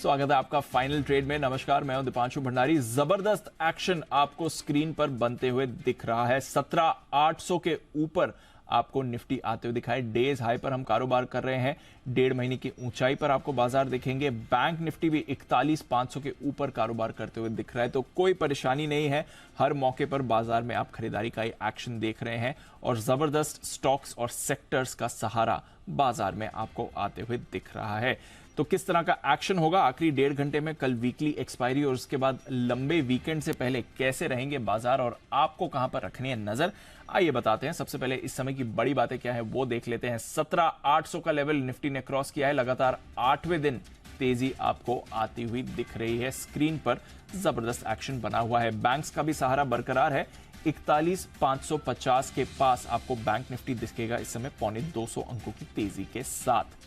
स्वागत है आपका फाइनल ट्रेड में। नमस्कार, मैं हूं दीपांशु भंडारी। जबरदस्त एक्शन आपको स्क्रीन पर बनते हुए दिख रहा है। 17,800 के ऊपर आपको निफ्टी आते हुए दिखाई। डेज हाई पर हम कारोबार कर रहे हैं। 1.5 महीने की ऊंचाई पर आपको बाजार दिखेंगे। बैंक निफ्टी भी 41,500 के ऊपर कारोबार करते हुए दिख रहा है, तो कोई परेशानी नहीं है। हर मौके पर बाजार में आप खरीदारी का ही एक्शन देख रहे हैं और जबरदस्त स्टॉक्स और सेक्टर्स का सहारा बाजार में आपको आते हुए दिख रहा है। तो किस तरह का एक्शन होगा आखिरी 1.5 घंटे में, कल वीकली एक्सपायरी और उसके बाद लंबे वीकेंड से पहले कैसे रहेंगे बाजार और आपको कहां पर रखनी है नजर, आइए बताते हैं। सबसे पहले इस समय की बड़ी बातें क्या है वो देख लेते हैं। 17,800 का लेवल निफ्टी ने क्रॉस किया है। लगातार 8वें दिन तेजी आपको आती हुई दिख रही है। स्क्रीन पर जबरदस्त एक्शन बना हुआ है। बैंक्स का भी सहारा बरकरार है। 41,550 के पास आपको बैंक निफ्टी दिखेगा इस समय, 250 अंकों की तेजी के साथ।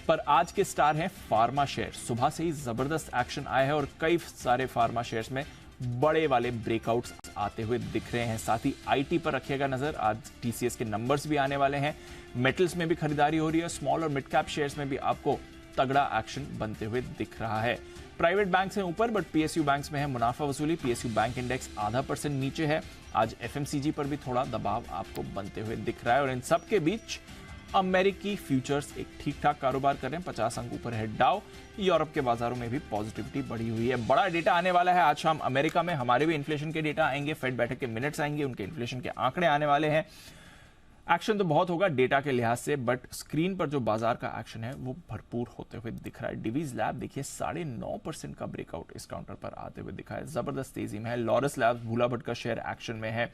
पर आज के स्टार हैं फार्मा शेयर। सुबह से ही जबरदस्त एक्शन आया है और कई सारे फार्मा शेयर्स में बड़े वाले ब्रेकआउट्स आते हुए दिख रहे हैं। साथ ही आईटी पर रखिएगा नजर, आज टीसीएस के नंबर्स भी आने वाले हैं। मेटल्स में भी खरीदारी हो रही है। स्मॉल और मिड कैप शेयर्स में भी आपको तगड़ा एक्शन बनते हुए दिख रहा है। प्राइवेट बैंक हैं ऊपर, बट पीएसयू बैंक्स में है मुनाफा वसूली। पीएसयू बैंक इंडेक्स 0.5% नीचे है। आज एफएमसीजी पर भी थोड़ा दबाव आपको बनते हुए दिख रहा है और इन सबके बीच अमेरिकी फ्यूचर्स एक ठीक ठाक कारोबार कर रहे हैं। 50 अंक ऊपर है डाउ। यूरोप के बाजारों में भी पॉजिटिविटी बढ़ी हुई है। बड़ा डेटा आने वाला है आज शाम अमेरिका में। हमारे भी इन्फ्लेशन के डेटा आएंगे, फेड बैठक के मिनट्स आएंगे, उनके इन्फ्लेशन के आंकड़े आने वाले हैं। एक्शन तो बहुत होगा डेटा के लिहाज से, बट स्क्रीन पर जो बाजार का एक्शन है वो भरपूर होते हुए दिख रहा है। डिवीज लैब देखिए 9.5% का ब्रेकआउट इस काउंटर पर आते हुए दिखा है। जबरदस्त तेजी में है। लॉरस लैब्स भूला भट्ट का शेयर एक्शन में है।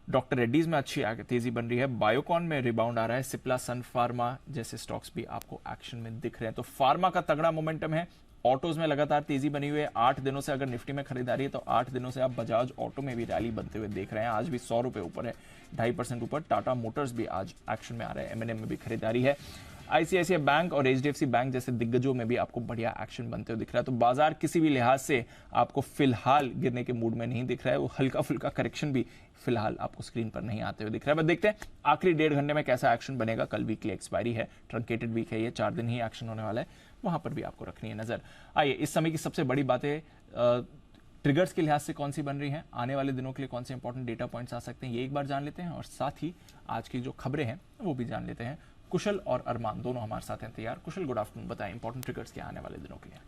डॉक्टर रेड्डीज में अच्छी तेजी बन रही है। बायोकॉन में रिबाउंड आ रहा है। सिप्ला, सन फार्मा जैसे स्टॉक्स भी आपको एक्शन में दिख रहे हैं। तो फार्मा का तगड़ा मोमेंटम है। ऑटोज में लगातार तेजी बनी हुई है। 8 दिनों से अगर निफ्टी में खरीदारी है तो 8 दिनों से आप बजाज ऑटो में भी रैली बनते हुए देख रहे हैं। आज भी 100 रुपए ऊपर है, 2.5% ऊपर। टाटा मोटर्स भी आज एक्शन में आ रहा है। एमएनएम में भी खरीदारी है। आईसीआईसीआई बैंक और एचडीएफसी बैंक जैसे दिग्गजों में भी आपको बढ़िया एक्शन बनते हुए दिख रहा है। तो बाजार किसी भी लिहाज से आपको फिलहाल गिरने के मूड में नहीं दिख रहा है। वो हल्का फुल्का करेक्शन भी फिलहाल आपको स्क्रीन पर नहीं आते हुए दिख रहा है। बस देखते हैं आखिरी 1.5 घंटे में कैसा एक्शन बनेगा। कल वीकली एक्सपायरी है, ट्रंकेटेड वीक है, ये 4 दिन ही एक्शन होने वाला है। वहां पर भी आपको रखनी है नजर। आइए इस समय की सबसे बड़ी बातें ट्रिगर्स के लिहाज से कौन सी बन रही हैं, आने वाले दिनों के लिए कौन से इंपॉर्टेंट डेटा पॉइंट्स आ सकते हैं, ये एक बार जान लेते हैं और साथ ही आज की जो खबरें हैं वो भी जान लेते हैं। कुशल और अरमान दोनों हमारे साथ हैं तैयार। कुशल, गुड आफ्टरनून, बताएं इंपॉर्टेंट ट्रिगर्स क्या आने वाले दिनों के लिए।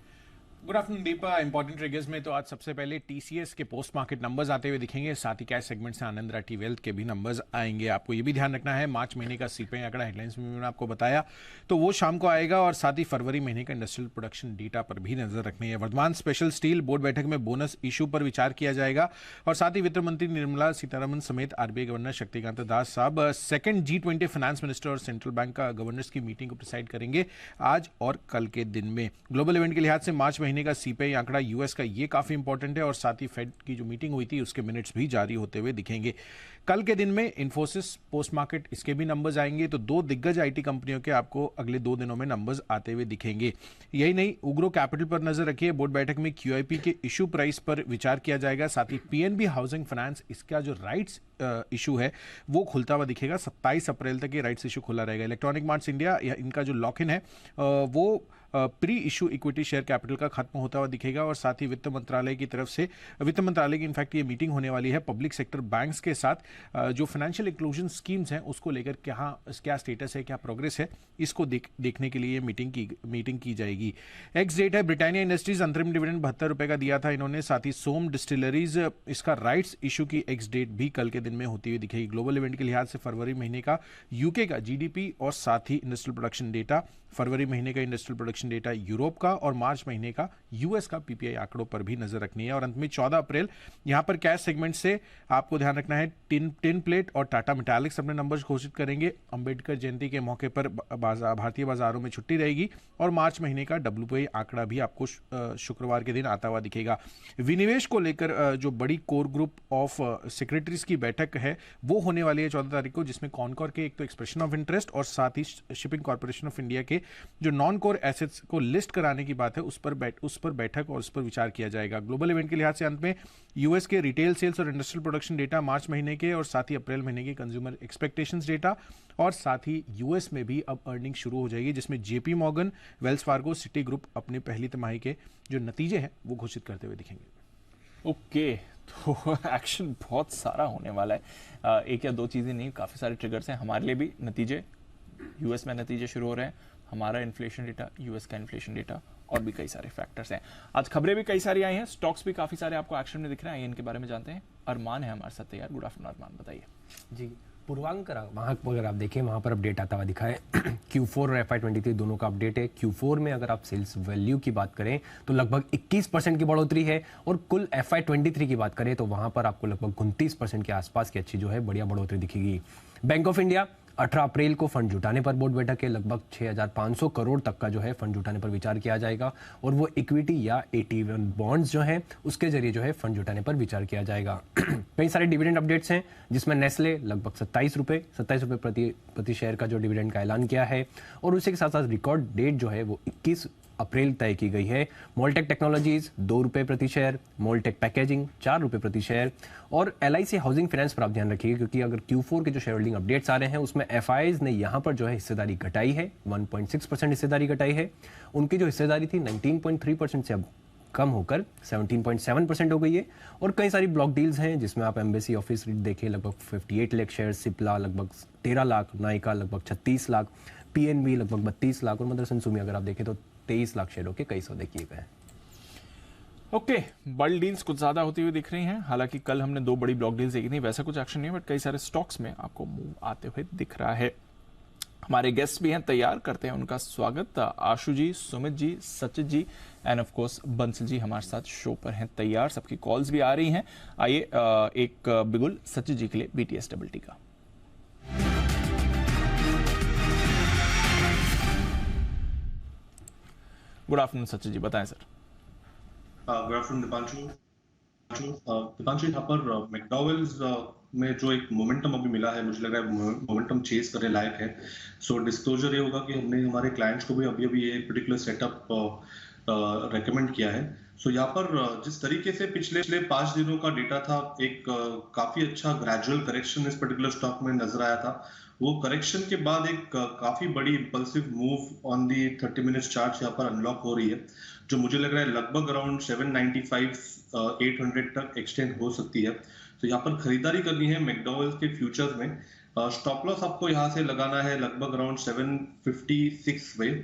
Good afternoon Deepa. Important triggers में तो आज सबसे पहले टीसीएस के पोस्ट मार्केट नंबर्स आते हुए दिखेंगे। साथ ही कैश सेगमेंट से आनंद राठी वेल्थ के भी नंबर्स आएंगे। आपको ये भी ध्यान रखना है मार्च महीने का सीपीआई आंकड़ा हेडलाइंस में मैंने आपको बताया, तो वो शाम को आएगा। और साथ ही फरवरी महीने का इंडस्ट्रियल प्रोडक्शन डेटा पर भी नजर रखनी है। वर्धमान स्पेशल स्टील बोर्ड बैठक में बोनस इशू पर विचार किया जाएगा। और साथ ही वित्त मंत्री निर्मला सीतारमण समेत आरबीआई गवर्नर शक्तिकांत दास साहब सेकंड G20 फाइनेंस मिनिस्टर और सेंट्रल बैंक का गवर्नर्स की मीटिंग को प्रिसाइड करेंगे आज और कल के दिन में। ग्लोबल इवेंट के लिहाज से मार्च महीने का सीपीआई आंकड़ा यूएस का ये काफी इंपॉर्टेंट है। और साथ ही फेड की जो मीटिंग हुई थी उसके मिनट्स भी जारी होते हुए दिखेंगे। कल के दिन में इन्फोसिस, पोस्ट मार्केट, इसके भी नंबर्स आएंगे। तो 2 दिग्गज आईटी कंपनियों के आपको अगले 2 दिनों में नंबर्स आते हुए दिखेंगे। यही नहीं, उग्रो कैपिटल पर नजर रखिए। बोर्ड बैठक में क्यूआईपी के इशू प्राइस पर विचार किया जाएगा। साथ ही पीएनबी हाउसिंग फाइनेंस, इसका जो राइट्स इशू है वो खुलता हुआ दिखेगा। 27 अप्रैल तक ये राइट्स इशू खुला रहेगा। इलेक्ट्रॉनिक मार्ट्स इंडिया, इनका जो लॉक इन है वो pre issue equity share capital का खत्म होता हुआ दिखेगा। और साथ ही वित्त मंत्रालय की तरफ से, वित्त मंत्रालय की इनफैक्ट ये मीटिंग होने वाली है पब्लिक सेक्टर बैंक्स के साथ। जो फाइनेंशियल इंक्लूजन स्कीम्स हैं उसको लेकर क्या स्टेटस है, क्या प्रोग्रेस है, इसको देखने के लिए मीटिंग की जाएगी। एक्स डेट है ब्रिटानिया इंडस्ट्रीज, अंतरिम डिविडेंड 72 रुपए का दिया था इन्होंने। साथ ही सोम डिस्टिलरीज, इसका राइट्स इशू की एक्स डेट भी कल के दिन में होती हुई दिखेगी। ग्लोबल इवेंट के लिहाज से फरवरी महीने का यूके का जीडीपी और साथ ही इंडस्ट्रियल प्रोडक्शन डेटा, फरवरी महीने का इंडस्ट्रियल प्रोडक्शन डेटा यूरोप का और मार्च महीने का यूएस का पीपीआई आंकड़ों पर भी नजर रखनी है। और अंत में 14 अप्रैल यहां पर कैश सेगमेंट से आपको ध्यान रखना है, टिन प्लेट और टाटा मेटालिक्स अपने नंबर्स घोषित करेंगे। अंबेडकर जयंती के मौके पर भारतीय बाजारों में छुट्टी रहेगी। और मार्च महीने का डब्ल्यूपीआई आंकड़ा भी आपको शुक्रवार के दिन आता हुआ दिखेगा। विनिवेश को लेकर जो बड़ी कोर ग्रुप ऑफ सेक्रेटरीज की बैठक है वो होने वाली है 14 तारीख को, जिसमें कॉनकोर के एक तो एक्सप्रेशन ऑफ इंटरेस्ट और साथ ही शिपिंग कॉर्पोरेशन ऑफ इंडिया के जो नॉन कोर एसेट्स को लिस्ट कराने की बात है उस पर बैठक और उस पर विचार किया जाएगा। ग्लोबल इवेंट के लिहाज से अंत में यूएस के रिटेल सेल्स और इंडस्ट्रियल प्रोडक्शन डेटा मार्च महीने के लिए, और साथ ही अप्रैल महीने की कंज्यूमर एक्सपेक्टेशंस डेटा, और साथ ही यूएस में भी अब अर्निंग शुरू हो जाएगी, जिसमें JP Morgan, Wells Fargo, city group अपने पहली तिमाही के जो नतीजे हैं वो घोषित करते हुए दिखेंगे। ओके, तो एक्शन बहुत सारा होने वाला है। एक या दो चीज़ें नहीं, काफ़ी सारे ट्रिगर्स हैं हमारे लिए भी। नतीजे, यूएस में नतीजे शुरू हो रहे हैं, हमारा इन्फ्लेशन डेटा, यूएस का इन्फ्लेशन डेटा, और भी कई सारे फैक्टर्स हैं। आज खबरें भी कई सारी आई हैं, स्टॉक्स भी काफ़ी सारे आपको एक्शन में दिख रहे हैं, इनके बारे में जानते हैं। अरमान है हमारे साथ तैयार। गुड आफ्टरनून अरमान, बताइए जी। पूर्वांक वहाँ अगर आप देखें वहाँ पर अपडेट आता हुआ दिखा है। Q4 और FY23 दोनों का अपडेट है। Q4 में अगर आप सेल्स वैल्यू की बात करें तो लगभग 21% की बढ़ोतरी है, और कुल FY23 की बात करें तो वहाँ पर आपको लगभग 29% के आसपास की अच्छी जो है बढ़िया बढ़ोतरी दिखेगी। बैंक ऑफ इंडिया 18 अप्रैल को फंड जुटाने पर बोर्ड बैठक है, लगभग 6,500 करोड़ तक का जो है फंड जुटाने पर विचार किया जाएगा, और वो इक्विटी या AT1 बॉन्ड्स जो हैं उसके जरिए जो है फंड जुटाने पर विचार किया जाएगा। कई सारे डिविडेंड अपडेट्स हैं, जिसमें नेस्ले लगभग 27 रुपये प्रति शेयर का जो डिविडेंड का ऐलान किया है, और उसी के साथ साथ रिकॉर्ड डेट जो है वो 21 अप्रैल तय की गई है। मोल्टेक टेक्नोलॉजीज 2 रुपये प्रति शेयर, मोल्टेक पैकेजिंग 4 रुपये प्रति शेयर, और LIC हाउसिंग फाइनेंस पर आप ध्यान रखिए, क्योंकि अगर Q4 के जो शेयर होल्डिंग अपडेट्स आ रहे हैं उसमें FIs ने यहाँ पर जो है हिस्सेदारी घटाई है, 1.6% हिस्सेदारी घटाई है। उनकी जो हिस्सेदारी थी 19.3% से अब कम होकर 17.7% हो गई है। और कई सारी ब्लॉक डील्स हैं, जिसमें आप एम्बेसी ऑफिस देखें लगभग 58 लाख शेयर, सिप्ला लगभग 13 लाख, नाइका लगभग 36 लाख, PNB लगभग 32 लाख, और मदरसन सुमी अगर आप देखें तो 23 लाख शेयरों के कई सौदे किए गए हैं। ओके, बड़ी डील्स कुछ ज्यादा होती हुई दिख रही हैं। हालांकि कल हमने 2 बड़ी ब्लॉक डील्स देखी थी, वैसा कुछ एक्शन नहीं है, बट कई सारे स्टॉक्स में आपको मूव आते हुए दिख रहा है। हमारे गेस्ट भी हैं, तैयार करते हैं उनका स्वागत। आशु जी, सुमित जी, सचित जी end of course Bansal ji हमारे साथ शो पर हैं तैयार। सबकी कॉल्स भी आ रही हैं। आइए एक बिगुल सचित जी के लिए BTS डबल टी का। गुड आफ्टरनून सचित जी, बताएं sir. Good afternoon Deepanshu. Deepanshu, यहाँ पर मैकडॉवेल्स में जो एक मोमेंटम अभी मिला है, मुझे लग रहा है मोमेंटम चेज करने लायक है। सो डिस्क्लोजर ये होगा कि हमने हमारे क्लाइंट्स को भी अभी ये पर्टिकुलर सेटअप रेकमेंड किया है। सो यहाँ पर जिस तरीके से पिछले 5 दिनों का डेटा था, एक काफी अच्छा ग्रेजुअल करेक्शन इस पर्टिकुलर स्टॉक में नजर आया था। वो करेक्शन के बाद एक काफी बड़ी impulsive move on the 30 minutes chart यहाँ पर अनलॉक हो रही है, जो मुझे लग रहा है लगभग अराउंड 795-800 तक एक्सटेंड हो सकती है। तो यहाँ पर खरीदारी करनी है मैकडॉवेल्स के फ्यूचर्स में। स्टॉप लॉस आपको यहाँ से लगाना है लगभग अराउंड 756 में।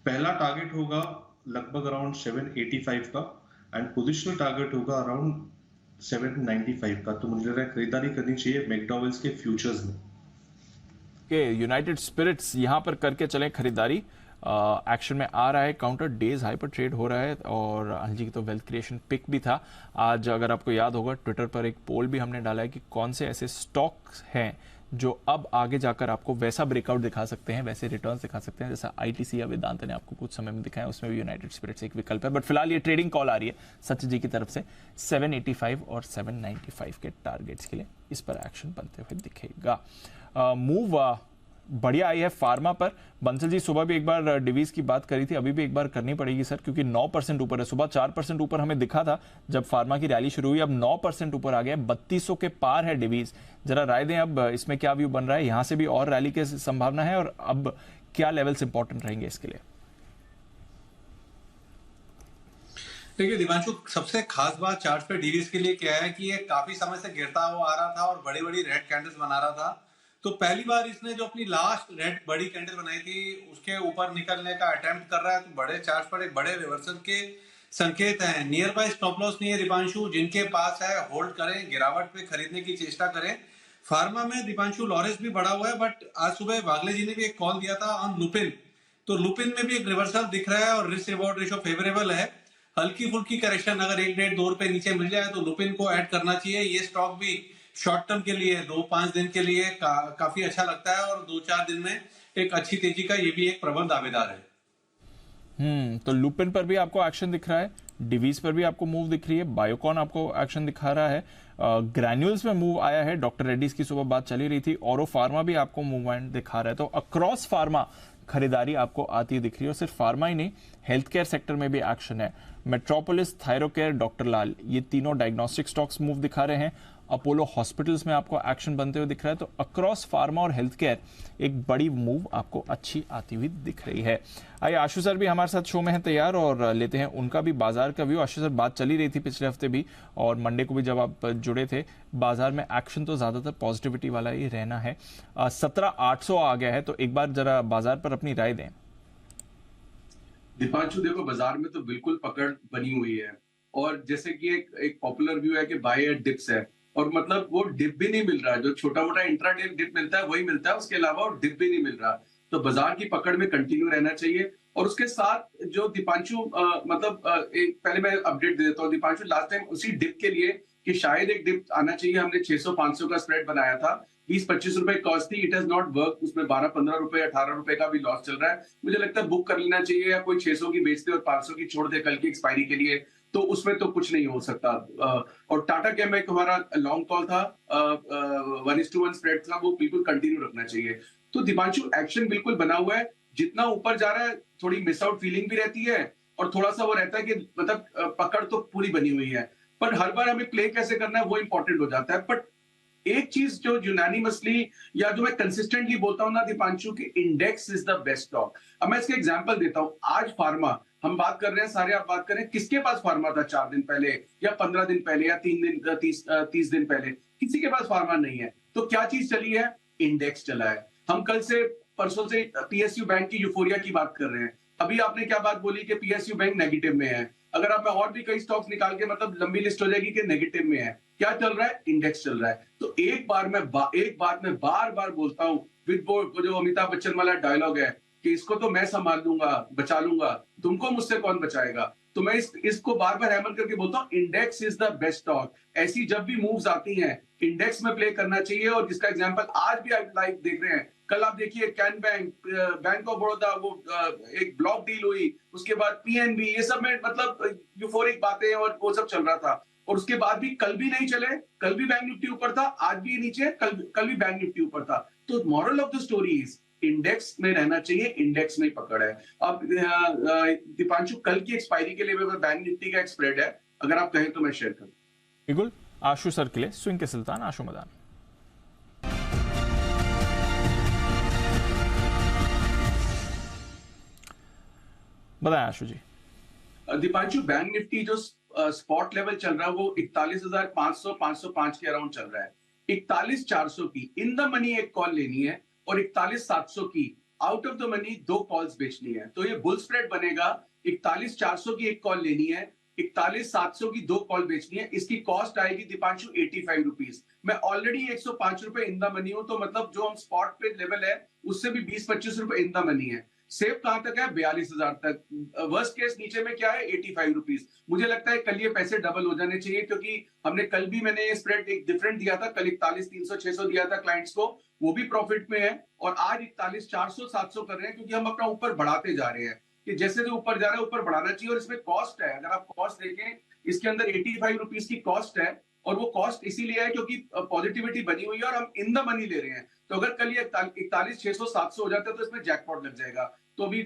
पहला टारगेट होगा लगभग अराउंड 785 का, एंड पोजिशनल टारगेट होगा अराउंड 795 का। तो मुझे लग रहा है खरीदारी करनी चाहिए मैकडॉवेल्स के फ्यूचर्स में। यूनाइटेड स्पिरिट्स यहां पर करके चले खरीदारी। एक्शन में आ रहा है, काउंटर डेज हाई पर ट्रेड हो रहा है, और अनिल जी की तो वेल्थ क्रिएशन पिक भी था आज। अगर आपको याद होगा, ट्विटर पर एक पोल भी हमने डाला है कि कौन से ऐसे स्टॉक्स हैं जो अब आगे जाकर आपको वैसा ब्रेकआउट दिखा सकते हैं, वैसे रिटर्न्स दिखा सकते हैं, जैसा ITC या वेदांत ने आपको कुछ समय में दिखाया, उसमें भी यूनाइटेड स्पिरिट्स एक विकल्प है। बट फिलहाल ये ट्रेडिंग कॉल आ रही है सचिन जी की तरफ से 785 और 795 के टारगेट्स के लिए, इस पर एक्शन बनते हुए दिखेगा। मूव बढ़िया आई है फार्मा पर। बंसल जी सुबह भी एक बार डिवीज की बात करी थी, अभी भी एक बार करनी पड़ेगी सर, क्योंकि 9% ऊपर है। सुबह 4% ऊपर हमें दिखा था जब फार्मा की रैली शुरू हुई, अब 9% ऊपर आ गया, 3200 के पार है डिवीज। जरा राय दें अब इसमें क्या व्यू बन रहा है, यहां से भी और रैली की संभावना है, और अब क्या लेवल्स इंपॉर्टेंट रहेंगे इसके लिए? देखिए दिवांशु, सबसे खास बात चार्ट पे डिवीज के लिए क्या है कि ये काफी समय से गिरता हुआ आ रहा था और बड़ी बड़ी रेड कैंडल्स बना रहा था। तो पहली बार इसने जो अपनी लास्ट रेड बड़ी कैंडल बनाई थी उसके ऊपर निकलने का अटेम्प्ट कर रहा है, तो बड़े चार्ट पर एक बड़े रिवर्सल के संकेत हैं। नियर बाय स्टॉप लॉस नहीं है दीपांशु, जिनके पास है होल्ड करें, गिरावट पे खरीदने की चेष्टा करें। फार्मा में दीपांशु लॉरेंस भी बढ़ा हुआ है, बट आज सुबह वागले जी ने भी एक कॉल दिया था ऑन लुपिन, तो लुपिन में भी एक रिवर्सल दिख रहा है और रिस्क रिवॉर्ड रेशो फेवरेबल है। हल्की फुल्की करेक्शन अगर 1-1.5-2 रुपए नीचे मिल जाए तो लुपिन को ऐड करना चाहिए। ये स्टॉक भी शॉर्ट टर्म के लिए 2-5 दिन के लिए काफी अच्छा लगता है, और 2-4 दिन में एक अच्छी तेजी का ये भी एक प्रबल दावेदार है। तो लुपिन पर भी आपको एक्शन दिख रहा है, डिवीज पर भी आपको मूव दिख रही है, बायोकॉन आपको एक्शन दिखा रहा है, ग्रैन्यूल्स में मूव आया है, डॉक्टर रेड्डीज की सुबह बात चली रही थी, औरो फार्मा भी आपको मूवमेंट दिखा रहा है। तो अक्रॉस फार्मा खरीदारी आपको आती दिख रही है, और सिर्फ फार्मा ही नहीं, हेल्थ केयर सेक्टर में भी एक्शन है। मेट्रोपोलिस, थायरोकेयर, डॉक्टर लाल, ये तीनों डायग्नोस्टिक स्टॉक्स मूव दिखा रहे हैं। अपोलो हॉस्पिटल्स में आपको एक्शन बनते हुए दिख रहा है। तो अक्रॉस फार्मा और हेल्थ केयर एक बड़ी मूव आपको अच्छी आती हुई दिख रही है। आइए आशु सर भी हमारे साथ शो में है तैयार और लेते हैं उनका भी बाजार का व्यू। आशु सर, बात चली रही थी पिछले हफ्ते भी और मंडे को भी जब आप जुड़े थे, बाजार में एक्शन तो ज्यादातर पॉजिटिविटी वाला ही रहना है। 17,800 आ गया है, तो एक बार जरा बाजार पर अपनी राय दें। दीपांशु, देखो बाजार में तो बिल्कुल पकड़ बनी हुई है और जैसे कि एक पॉपुलर व्यू है कि बाय एट डिप्स है और मतलब वो डिप भी नहीं मिल रहा है। जो छोटा मोटा इंट्राडे डिप मिलता है वही मिलता है, उसके अलावा और डिप भी नहीं मिल रहा। तो बाजार की पकड़ में कंटिन्यू रहना चाहिए। और उसके साथ जो दीपांशु पहले मैं अपडेट दे देता हूँ दीपांशु, लास्ट टाइम उसी डिप के लिए कि शायद एक डिप आना चाहिए, हमने 600-500 का स्प्रेड बनाया था, 20-25 रुपए कॉस्ट थी। इट हैज नॉट वर्क, उसमें 12-15 रुपए 18 रुपए का भी लॉस चल रहा है। मुझे लगता है बुक कर लेना चाहिए, या कोई 600 की बेच दे और 500 की छोड़ दे कल की एक्सपायरी के लिए, तो उसमें तो कुछ नहीं हो सकता। और टाटा केम एक हमारा लॉन्ग कॉल था, 1:1 स्प्रेड था, वो बिल्कुल कंटिन्यू रखना चाहिए। तो दीपांशु एक्शन बिल्कुल बना हुआ है, जितना ऊपर जा रहा है थोड़ी मिस आउट फीलिंग भी रहती है और थोड़ा सा वो रहता है कि मतलब पकड़ तो पूरी बनी हुई है, पर हर बार हमें प्ले कैसे करना है वो इंपॉर्टेंट हो जाता है। बट एक चीज जो यूनानिमसली या जो मैं कंसिस्टेंटली बोलता हूं ना दीपांशु, की index is the best stock. अब मैं इसके एग्जांपल देता हूं। आज फार्मा हम बात कर रहे हैं, सारे आप बात करें, किसके पास फार्मा था 4 दिन पहले या 15 दिन पहले या 30 दिन पहले? किसी के पास फार्मा नहीं है। तो क्या चीज चली है? इंडेक्स चला है। हम कल से परसों से पीएसयू बैंक की यूफोरिया की बात कर रहे हैं। अभी आपने क्या बात बोली कि पीएसयू बैंक नेगेटिव में है। अगर आप मैं और भी कई स्टॉक्स निकाल के मतलब लंबी लिस्ट हो जाएगी कि नेगेटिव में है। क्या चल रहा है? इंडेक्स चल रहा है। तो एक बात मैं बार बार बोलता हूं, विद जो अमिताभ बच्चन वाला डायलॉग है कि इसको तो मैं संभाल लूंगा, बचा लूंगा, तुमको मुझसे कौन बचाएगा। तो मैं इसको बार बार हैमर करके बोलता हूं, index is the best stock. ऐसी जब भी मूव्स आती हैं इंडेक्स में प्ले करना चाहिए। और जिसका एग्जांपल आज भी आप लाइव देख रहे हैं, कल आप देखिए कैन बैंक ऑफ बड़ौदा, वो एक ब्लॉक डील हुई, उसके बाद पीएनबी, ये सब में मतलब यूफोरिक बातें और वो सब चल रहा था। और उसके बाद भी कल भी नहीं चले, कल भी बैंक निफ्टी ऊपर था, आज भी नीचे, कल भी बैंक निफ्टी ऊपर था। तो moral of the story is index में रहना चाहिए, इंडेक्स में पकड़ है। अब दीपांशु, कल की एक्सपायरी के लिए बैंक निफ्टी का एक स्प्रेड है, अगर आप कहें तो मैं शेयर करूं। बिल्कुल। आशु सर के लिए स्विंग के सुल्तान आशु मदान। बताएं आशु जी। दीपांशु, बैंक निफ्टी जो स्पॉट लेवल चल रहा है वो 41,500-505 के अराउंड चल रहा है। 41,400 की इन द मनी एक कॉल लेनी है और 41,700 की out of the money 2 calls बेचनी है। तो ये बुल स्प्रेड बनेगा। 41,400 की एक कॉल लेनी है, 41,700 की 2 कॉल बेचनी है। इसकी कॉस्ट आएगी दीपांशु 85 रुपीज। मैं ऑलरेडी 105 रुपए इन द मनी हूं, तो मतलब जो हम स्पॉट पे लेवल है उससे भी 20-25 रुपए इन द मनी है। सेफ कहां तक है? 42,000 तक। वर्स्ट केस नीचे में क्या है? 85 रुपीज। मुझे लगता है कल ये पैसे डबल हो जाने चाहिए, क्योंकि हमने कल भी मैंने ये स्प्रेड एक डिफरेंट दिया था, कल 41,300-600 दिया था क्लाइंट्स को, वो भी प्रॉफिट में है। और आज 41,400-700 कर रहे हैं, क्योंकि हम अपना ऊपर बढ़ाते जा रहे हैं कि जैसे जो ऊपर जा रहा है ऊपर बढ़ाना चाहिए। और इसमें कॉस्ट है, अगर आप कॉस्ट देखें, इसके अंदर 85 रुपीज की कॉस्ट है। और वो कॉस्ट इसीलिए है क्योंकि पॉजिटिविटी बनी हुई है और हम इन द मनी ले रहे हैं। तो अगर कल ये 41,600-700 हो जाता है तो इसमें जैकपॉट लग जाएगा। तो अभी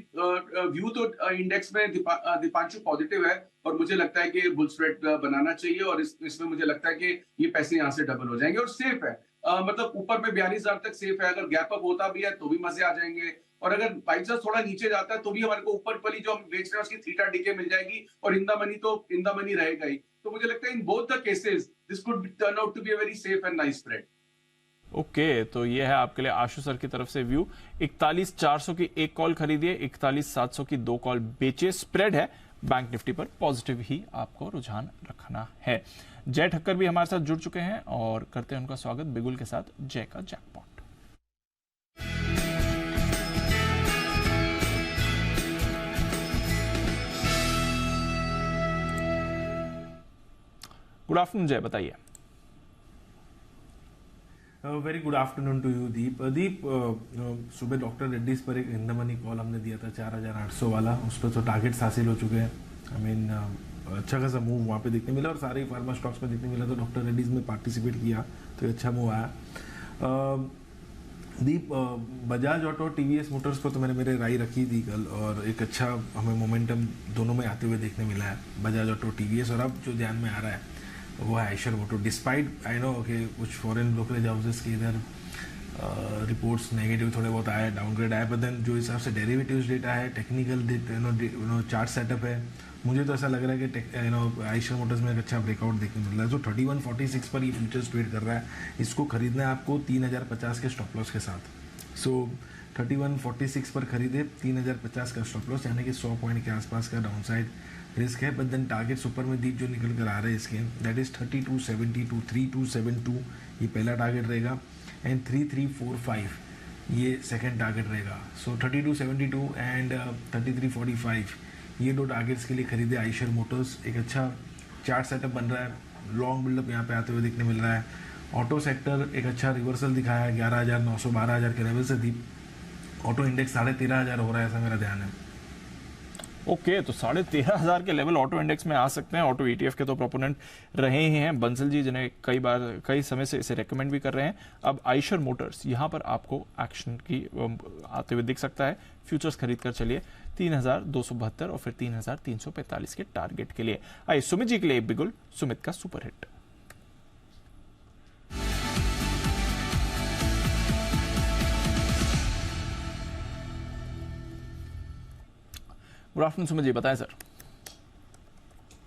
व्यू तो इंडेक्स में दीपांशु पॉजिटिव है और मुझे लगता है कि बुल स्प्रेड बनाना चाहिए। और इसमें मुझे लगता है कि ये पैसे यहाँ से डबल हो जाएंगे और सेफ है। मतलब ऊपर में 42,000 तक सेफ है। अगर गैप अप होता भी है तो भी मजे आ जाएंगे। और अगर बाइक थोड़ा नीचे जाता है तो भी हमारे को ऊपर वाली जो हम बेच रहे हैं उसकी थीटा डीके मिल जाएगी और इन द मनी तो इन द मनी रहेगा ही। तो मुझे लगता है in both the cases this could turn out to be a very safe and nice spread. Okay, तो ये है आपके लिए आशु सर की तरफ से व्यू। 41,400 की एक कॉल खरीदिए, 41,700 की 2 कॉल बेचे। स्प्रेड है बैंक निफ्टी पर, पॉजिटिव ही आपको रुझान रखना है। जय ठक्कर भी हमारे साथ जुड़ चुके हैं और करते हैं उनका स्वागत बिगुल के साथ जय का जैकपॉट। गुड आफ्टरनून जय, बताइए। Very good afternoon to you Deep. Deep, सुबह डॉक्टर रेड्डीज पर एक इन द मनी कॉल हमने दिया था 4,800 वाला, उस पर तो टारगेट्स हासिल हो चुके हैं। आई मीन अच्छा खासा मूव वहाँ पे देखने मिला और सारे फार्मा स्टॉक्स में देखने मिला। तो डॉक्टर रेड्डीज में पार्टिसिपेट किया तो अच्छा मूव आया। दीप, बजाज ऑटो टीवीएस मोटर्स पर तो मैंने मेरे राय रखी थी कल और एक अच्छा हमें मोमेंटम दोनों में आते हुए देखने मिला है, बजाज ऑटो टीवीएस। और अब जो ध्यान में आ रहा है वो है Eicher motor. Despite I know कि कुछ फॉरेन ब्रोकरेज हाउसेस के इधर रिपोर्ट्स नेगेटिव थोड़े बहुत आए, डाउनग्रेड आए, बट देन जो हिसाब से डेरिवेटिव्स डेटा है, टेक्निकल चार्ट सेटअप है, मुझे तो ऐसा लग रहा है कि आइशर मोटर्स में एक अच्छा ब्रेकआउट देखने को मिल रहा है। जो 3146 पर ये फ्यूचर्स ट्रेड कर रहा है, इसको खरीदना है आपको 3050 के स्टॉप लॉस के साथ। सो 3146 पर खरीदे, 3050 का स्टॉप लॉस, यानी कि 100 पॉइंट के आसपास का डाउनसाइड रिस्क है। बट देन टारगेट ऊपर में दीप जो निकल कर आ रहे हैं इसके, दैट इज 3272, 3272 ये पहला टारगेट रहेगा, एंड 3345 ये सेकेंड टारगेट रहेगा। सो 3272 एंड 3345 ये दो टारगेट्स के लिए खरीदे आइशर मोटर्स। एक अच्छा चार्ट सेटअप बन रहा है, लॉन्ग बिल्डअप यहाँ पे आते हुए देखने मिल रहा है। ऑटो सेक्टर एक अच्छा रिवर्सल दिखाया है, 11,900 12,000 के लेवल से दीप ऑटो इंडेक्स 13,500 हो रहा है, ऐसा मेरा ध्यान है। ओके, तो 13,500 के लेवल ऑटो इंडेक्स में आ सकते हैं। ऑटो ईटीएफ के तो प्रोपोनेंट रहे ही हैं बंसल जी, जिन्हें कई समय से इसे रेकमेंड भी कर रहे हैं। अब आइशर मोटर्स यहाँ पर आपको एक्शन की आते हुए दिख सकता है। फ्यूचर्स खरीद कर चलिए 3,272 और फिर 3,345 के टारगेट के लिए। आइए सुमित जी के लिए बिगुल, सुमित का super hit. Good afternoon Sumit ji, बताएं sir.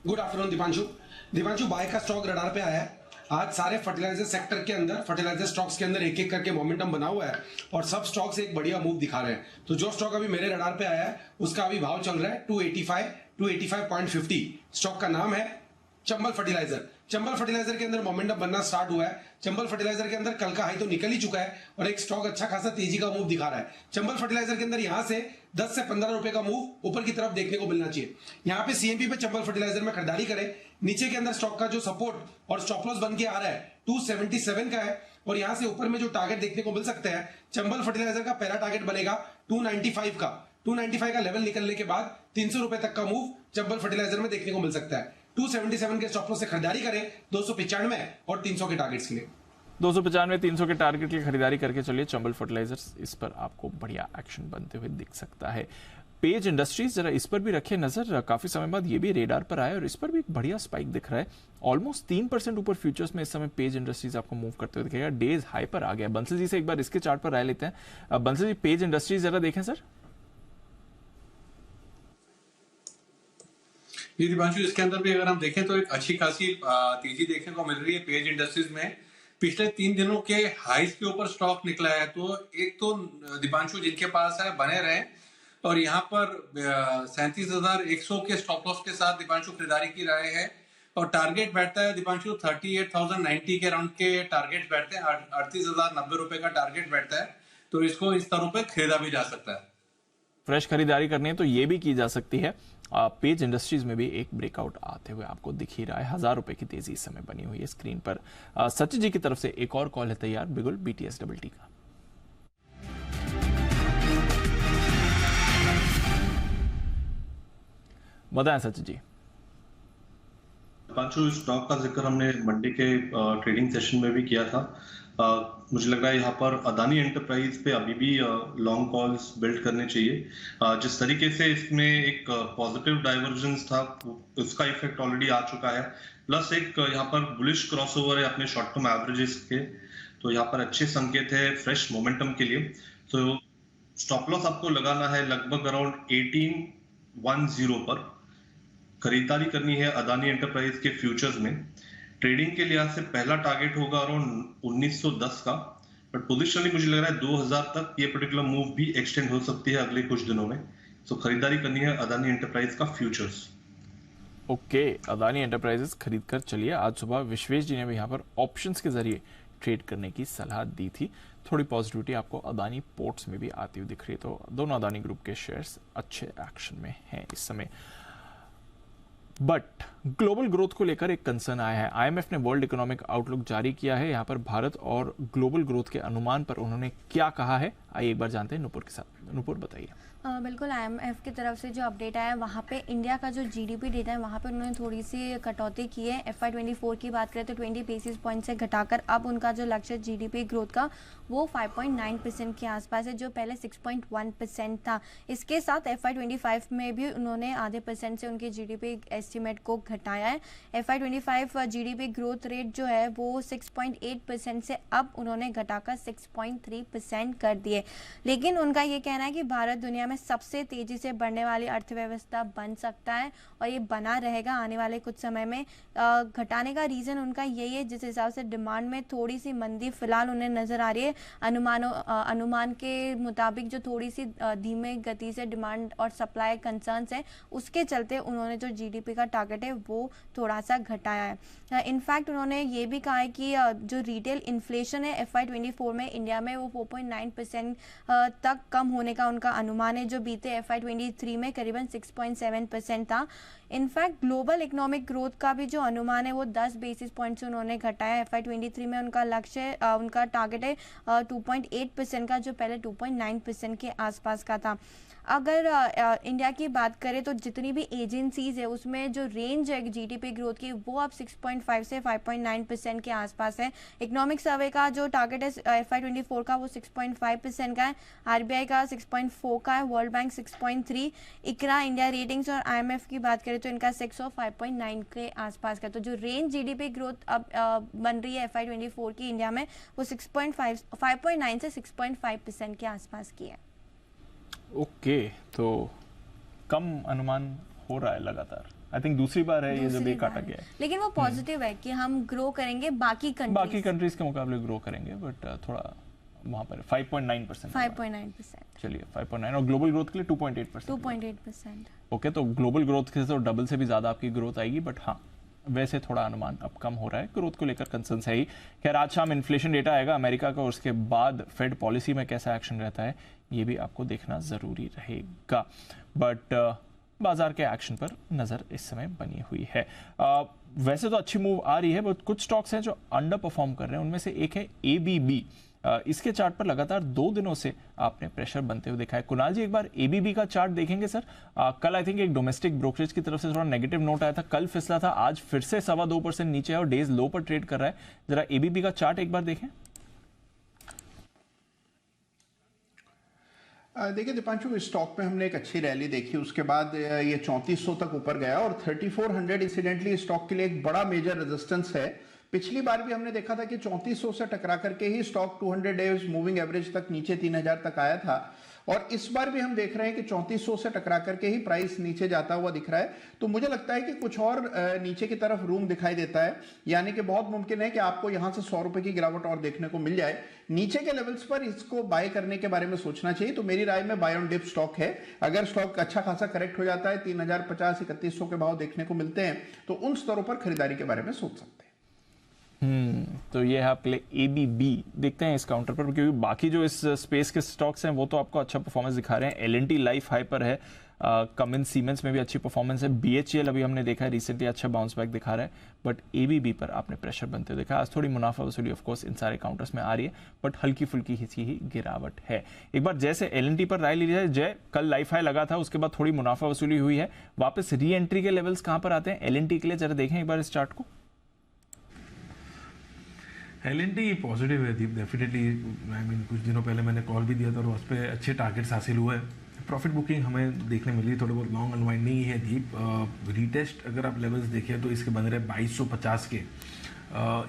Good afternoon Deepanshu, buy का स्टॉक रडार पे आया है। आज सारे फर्टिलाइजर सेक्टर के अंदर, फर्टिलाइजर स्टॉक्स के अंदर एक एक करके मोमेंटम बना हुआ है और सब स्टॉक्स एक बढ़िया मूव दिखा रहे हैं। तो जो स्टॉक अभी मेरे रडार पे आया है उसका अभी भाव चल रहा है 285.50। स्टॉक का नाम है चंबल फर्टिलाइजर। चंबल फर्टिलाइजर के अंदर मोमेंटम बनना स्टार्ट हुआ है। चंबल फर्टिलाइजर के अंदर कल का हाई तो निकल ही चुका है और एक स्टॉक अच्छा खासा तेजी का मूव दिखा रहा है। चंबल फर्टिलाइजर के अंदर यहां से 10 से 15 रुपए का मूव ऊपर की तरफ देखने को मिलना चाहिए। यहां पे सीएमपी पे चंबल फर्टिलाइजर में खरीदारी करें। नीचे के अंदर स्टॉक का जो सपोर्ट और स्टॉप लॉस बन के आ रहा है 277 का है और यहां से ऊपर में जो टारगेट देखने को मिल सकता है, चंबल फर्टिलाइजर का पहला टारगेट बनेगा 295 का। 295 का लेवल निकलने के बाद 300 रुपए तक का मूव चंबल फर्टिलाइजर में देखने को मिल सकता है। 277 के स्टॉप लॉस से खरीदारी करें 295 और 300 के टारगेट्स के लिए। 295 300 के टारगेट की खरीदारी करके चलिए चंबल फर्टिलाइजर्स, इस पर आपको बढ़िया एक्शन बनते हुए दिख सकता है। पेज इंडस्ट्रीज, जरा इस पर भी रखे नजर, काफी समय बाद ये भी रेडार पर आया और इस पर भी एक बढ़िया स्पाइक दिख रहा है। ऑलमोस्ट 3% ऊपर फ्यूचर्स में इस समय पेज इंडस्ट्रीज आपको मूव करते हुए दिखेगा। डेज हाई पर आ गया। बंसल जी से एक बार इसके चार्ट पर राय लेते हैं। बंसल जी, पेज इंडस्ट्रीज जरा देखें सर। जी दीपांशु, इसके अंदर भी अगर हम देखें तो एक अच्छी खासी तेजी देखने को मिल रही है पेज इंडस्ट्रीज में। पिछले 3 दिनों के हाइस के ऊपर स्टॉक निकला है। तो एक तो दीपांशु जिनके पास है बने रहे और यहाँ पर 37,100 के स्टॉप लॉस के साथ दीपांशु खरीदारी की रहे हैं और टारगेट बैठता है दीपांशु 38,090 के राउंड के टारगेट बैठते हैं। 38,090 रुपए का टारगेट बैठता है, तो इसको इस तरह पे खरीदा भी जा सकता है। फ्रेश खरीदारी करनी है तो ये भी की जा सकती है। पेज इंडस्ट्रीज में भी एक ब्रेकआउट आते हुए आपको दिख ही रहा है। 1000 रुपए की तेजी इस समय बनी हुई है स्क्रीन पर। सचिन जी की तरफ से एक और कॉल है तैयार, बिगुल BTS डबल टी का। बताएं सचिन जी। पांचों स्टॉक का जिक्र हमने मंडे के ट्रेडिंग सेशन में भी किया था। मुझे लग रहा है यहाँ पर अदानी एंटरप्राइज पे अभी भी लॉन्ग कॉल्स बिल्ड करने चाहिए। जिस तरीके से इसमें एक पॉजिटिव डाइवर्जेंस था उसका इफेक्ट ऑलरेडी आ चुका है, प्लस एक यहाँ पर बुलिश क्रॉसओवर है अपने शॉर्ट टर्म एवरेजेस के, तो यहाँ पर अच्छे संकेत है फ्रेश मोमेंटम के लिए। तो स्टॉप लॉस आपको लगाना है लगभग अराउंड 1810 पर। खरीदारी करनी है अदानी एंटरप्राइज के फ्यूचर्स में। ट्रेडिंग के लिहाज से पहला टारगेट होगा अराउंड 1910 का, बट पोजिशनली मुझे लग रहा है 2000 तक ये पर्टिकुलर मूव भी एक्सटेंड हो सकती है अगले कुछ दिनों में। तो खरीदारी करनी है अदानी एंटरप्राइज का फ्यूचर्स। ओके, अदानी एंटरप्राइजेस खरीद कर चलिए। आज सुबह विश्वेश जी ने भी यहाँ पर ऑप्शंस के जरिए ट्रेड करने की सलाह दी थी। थोड़ी पॉजिटिविटी आपको अदानी पोर्ट्स में भी आती हुई दिख रही है। तो दोनों अदानी ग्रुप के शेयर्स अच्छे एक्शन में हैं इस समय। बट ग्लोबल ग्रोथ को लेकर एक कंसर्न आया है। IMF ने वर्ल्ड इकोनॉमिक आउटलुक जारी किया है। यहाँ पर भारत और ग्लोबल ग्रोथ के अनुमान पर उन्होंने क्या कहा है, आइए एक बार जानते हैं नुपुर के साथ। नुपुर बताइए। बिल्कुल, IMF की तरफ से जो अपडेट आया है वहाँ पे इंडिया का जो GDP डेटा है वहाँ पे उन्होंने थोड़ी सी कटौती की है। FY24 की बात करें तो 20 बेसिस पॉइंट से घटाकर अब उनका जो लक्ष्य GDP ग्रोथ का वो 5.9% के आसपास है, जो पहले 6.1% था। इसके साथ FY25 में भी उन्होंने आधे % से उनके GDP एस्टिमेट को घटाया है। FY25 GDP ग्रोथ रेट जो है वो 6.8% से अब उन्होंने घटाकर 6.3% कर दिए। लेकिन उनका ये कहना है कि भारत दुनिया में सबसे तेजी से बढ़ने वाली अर्थव्यवस्था बन सकता है और ये बना रहेगा आने वाले कुछ समय में। घटाने का रीज़न उनका यही है, जिस हिसाब से डिमांड में थोड़ी सी मंदी फिलहाल उन्हें नज़र आ रही है। अनुमान के मुताबिक जो थोड़ी सी धीमे गति से डिमांड और सप्लाई कंसर्न्स है, उसके चलते उन्होंने जो GDP का टारगेट है वो थोड़ा सा घटाया है। इनफैक्ट उन्होंने ये भी कहा है कि जो रिटेल इन्फ्लेशन है FY24 में इंडिया में वो 4.9% तक कम होने का उनका अनुमान है, जो बीते FY23 में करीबन 6.7% था। इनफैक्ट ग्लोबल इकोनॉमिक ग्रोथ का भी जो अनुमान है वो 10 बेसिस पॉइंट से उन्होंने घटाया। FY23 में उनका लक्ष्य उनका टारगेट है 2.8% का, जो पहले 2.9% के आसपास का था। अगर इंडिया की बात करें तो जितनी भी एजेंसीज है उसमें जो रेंज है GDP ग्रोथ की वो अब 6.5 से 5.9% के आसपास है। इकोनॉमिक सर्वे का जो टारगेट है FY24 का वो 6.5% का है, RBI का 6.4 का है, वर्ल्ड बैंक 6.3, इकरा इंडिया रेटिंग्स और IMF की बात करें तो इनका 6 और 5.9 के आसपास का। तो जो रेंज GDP ग्रोथ अब बन रही है FY24 की इंडिया में वो 5.9 से 6.5% के आसपास की है। ओके, तो कम अनुमान हो रहा है लगातार। आई थिंक दूसरी बार है ये जब ये काटा गया है, लेकिन वो पॉजिटिव है कि हम ग्रो करेंगे बाकी कंट्रीज के मुकाबले ग्रो करेंगे, बट थोड़ा वहाँ पर 5.9%। चलिए 5.9, और ग्लोबल ग्रोथ के लिए 2.8%। ओके, तो ग्लोबल ग्रोथ के तो डबल से भी ज़्यादा आपकी ग्रोथ आएगी, बट हाँ वैसे थोड़ा अनुमान अब कम हो रहा है। ग्रोथ को लेकर कंसर्न है ही। खैर, आज शाम इन्फ्लेशन डेटा आएगा अमेरिका का, और उसके बाद फेड पॉलिसी में कैसा एक्शन रहता है ये भी आपको देखना ज़रूरी रहेगा। बट बाजार के एक्शन पर नज़र इस समय बनी हुई है। वैसे तो अच्छी मूव आ रही है, बट कुछ स्टॉक्स हैं जो अंडर परफॉर्म कर रहे हैं। उनमें से एक है ABB। इसके चार्ट पर लगातार 2 दिनों से आपने प्रेशर बनते हुए देखा है। कुणाल जी, एक बार ABB का चार्ट देखेंगे सर। कल आई थिंक एक डोमेस्टिक ब्रोकरेज की तरफ से थोड़ा नेगेटिव नोट आया था, कल फिसला था, आज फिर से 2.25% नीचे है और डेज लो पर ट्रेड कर रहा है। जरा ABB का चार्ट एक बार देखें। देखिए दीपांशु, इस स्टॉक में हमने एक अच्छी रैली देखी, उसके बाद ये 3400 तक ऊपर गया और 3400 इंसिडेंटली स्टॉक के लिए एक बड़ा मेजर रेजिस्टेंस है। पिछली बार भी हमने देखा था कि 3400 से टकरा करके ही स्टॉक 200 डेज मूविंग एवरेज तक नीचे 3000 तक आया था, और इस बार भी हम देख रहे हैं कि 3400 से टकरा करके ही प्राइस नीचे जाता हुआ दिख रहा है। तो मुझे लगता है कि कुछ और नीचे की तरफ रूम दिखाई देता है, यानी कि बहुत मुमकिन है कि आपको यहां से 100 रुपए की गिरावट और देखने को मिल जाए। नीचे के लेवल्स पर इसको बाय करने के बारे में सोचना चाहिए। तो मेरी राय में बाय ऑन डिप स्टॉक है। अगर स्टॉक अच्छा खासा करेक्ट हो जाता है, 3050 3100 के भाव देखने को मिलते हैं, तो उन स्तरों पर खरीदारी के बारे में सोच सकते हैं। तो ये है आपके लिए ABB। देखते हैं इस काउंटर पर, क्योंकि बाकी जो इस स्पेस के स्टॉक्स हैं वो तो आपको अच्छा परफॉर्मेंस दिखा रहे हैं। L&T लाइफ हाई पर है, कमिंस सीमेंस में भी अच्छी परफॉर्मेंस है, BHEL अभी हमने देखा है रिसेंटली अच्छा बाउंस बैक दिखा रहा है, बट ABB पर आपने प्रेशर बनते हुए देखा। आज थोड़ी मुनाफा वसूली ऑफकोर्स इन सारे काउंटर्स में आ रही है, बट हल्की फुल्की ही गिरावट है। एक बार जैसे L&T पर राय ली जाए, जय कल लाइफ हाई लगा था, उसके बाद थोड़ी मुनाफा वसूली हुई है, वापस री एंट्री के लेवल्स कहाँ पर आते हैं L&T के लिए, जरा देखें एक बार इस चार्ट को। L&T पॉजिटिव है दीप, डेफिनेटली। आई मीन कुछ दिनों पहले मैंने कॉल भी दिया था और उस पर अच्छे टारगेट्स हासिल हुए। प्रॉफिट बुकिंग हमें देखने मिली, थोड़ी बहुत लॉन्ग अनवाइंडिंग है दीप। रीटेस्ट अगर आप लेवल्स देखें तो इसके बन रहे 2250 के।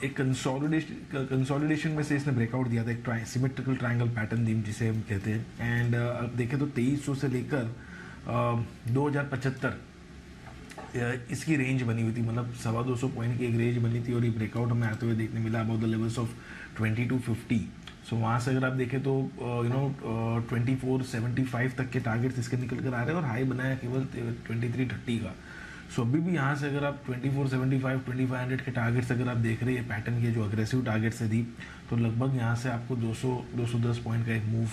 एक कंसोलिडेशन में से इसने ब्रेकआउट दिया था, एक सिमेट्रिकल ट्रायंगल पैटर्न दीप जिसे हम कहते हैं। एंड अब देखें तो 2300 से लेकर 2075 इसकी रेंज बनी हुई थी, मतलब 225 पॉइंट की एक रेंज बनी थी, और ये ब्रेकआउट हमें आते हुए देखने मिला अबाउट द लेवल्स ऑफ 2250। सो वहाँ से अगर आप देखें तो 2475 तक के टारगेट्स इसके निकल कर आ रहे हैं, और हाई बनाया केवल 2330 का। सो अभी भी यहाँ से अगर आप 2475 2500 के टारगेट्स अगर आप देख रहे हैं पैटर्न के जो अग्रेसिव टारगेट्स है दी, तो लगभग यहाँ से आपको 210 पॉइंट का एक मूव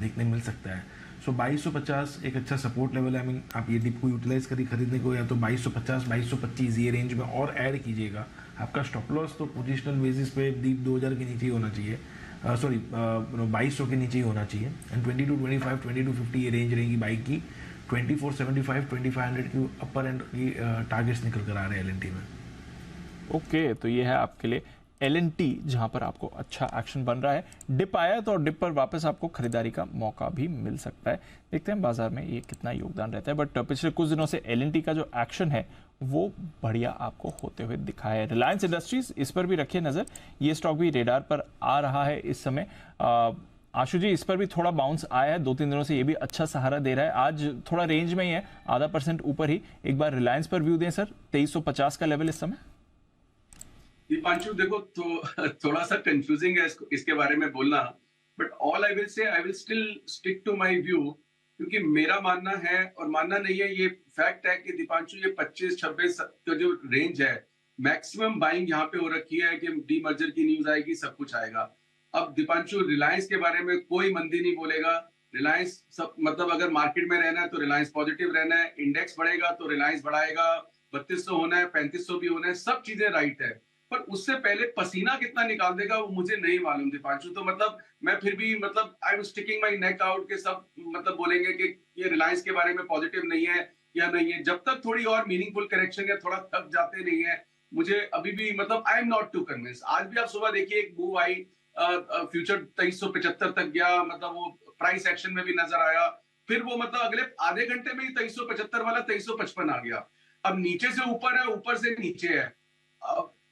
देखने मिल सकता है। सो 2250 एक अच्छा सपोर्ट लेवल है। आई मीन आप ये डिप को यूटिलाइज करिए खरीदने को, या तो 2250 2225 ये रेंज में और ऐड कीजिएगा। आपका स्टॉप लॉस तो पोजिशनल बेसिस पे डीप 2000 के नीचे ही होना चाहिए। सॉरी 2200 के नीचे ही होना चाहिए। एंड 2225 2250 ये रेंज रहेगी बाइक की। 2475 2500 की अपर एंड की टारगेट्स निकल कर आ रहे हैं एलएनटी में। ओके, तो ये है आपके लिए एलएनटी जहां पर आपको अच्छा एक्शन बन रहा है। डिप आया तो डिप पर वापस आपको खरीदारी का मौका भी मिल सकता है। देखते हैं बाजार में ये कितना योगदान रहता है, बट पिछले कुछ दिनों से एलएनटी का जो एक्शन है वो बढ़िया आपको होते हुए दिखा है। रिलायंस इंडस्ट्रीज, इस पर भी रखिए नजर, ये स्टॉक भी रेडार पर आ रहा है इस समय। आशु जी, इस पर भी थोड़ा बाउंस आया है 2-3 दिनों से, ये भी अच्छा सहारा दे रहा है। आज थोड़ा रेंज में ही है, 0.5% ऊपर ही। एक बार रिलायंस पर व्यू दें सर, 2350 का लेवल इस समय। दीपांशु देखो, तो थोड़ा सा कंफ्यूजिंग है इसके बारे में बोलना, but all I will say, I will still stick to my view, क्योंकि मेरा मानना है, और मानना नहीं है, ये फैक्ट है कि दीपांशु ये 25-26 का जो रेंज है, मैक्सिमम बाइंग यहाँ पे हो रखी है कि डीमर्जर की न्यूज आएगी, सब कुछ आएगा। अब दीपांशु रिलायंस के बारे में कोई मंदी नहीं बोलेगा। रिलायंस सब, मतलब अगर मार्केट में रहना है तो रिलायंस पॉजिटिव रहना है, इंडेक्स बढ़ेगा तो रिलायंस बढ़ाएगा, 3200 होना है, 3500 भी होना है, सब चीजें राइट है। पर उससे पहले पसीना कितना निकाल देगा वो मुझे नहीं मालूम दीपांशु। तो मतलब मैं फिर भी, मतलब I am sticking my neck out के सब मतलब बोलेंगे कि ये रिलायंस के बारे में पॉजिटिव नहीं है या नहीं है, जब तक थोड़ी और मीनिंगफुल करेक्शन या थोड़ा थक जाते नहीं है। मुझे अभी भी, मतलब I am not too convince. आज भी आप सुबह देखिए एक मूव आई, फ्यूचर 2375 तक गया, मतलब वो प्राइस एक्शन में भी नजर आया, फिर वो मतलब अगले आधे घंटे में ही 2375 वाला 2355 आ गया। अब नीचे से ऊपर है, ऊपर से नीचे है।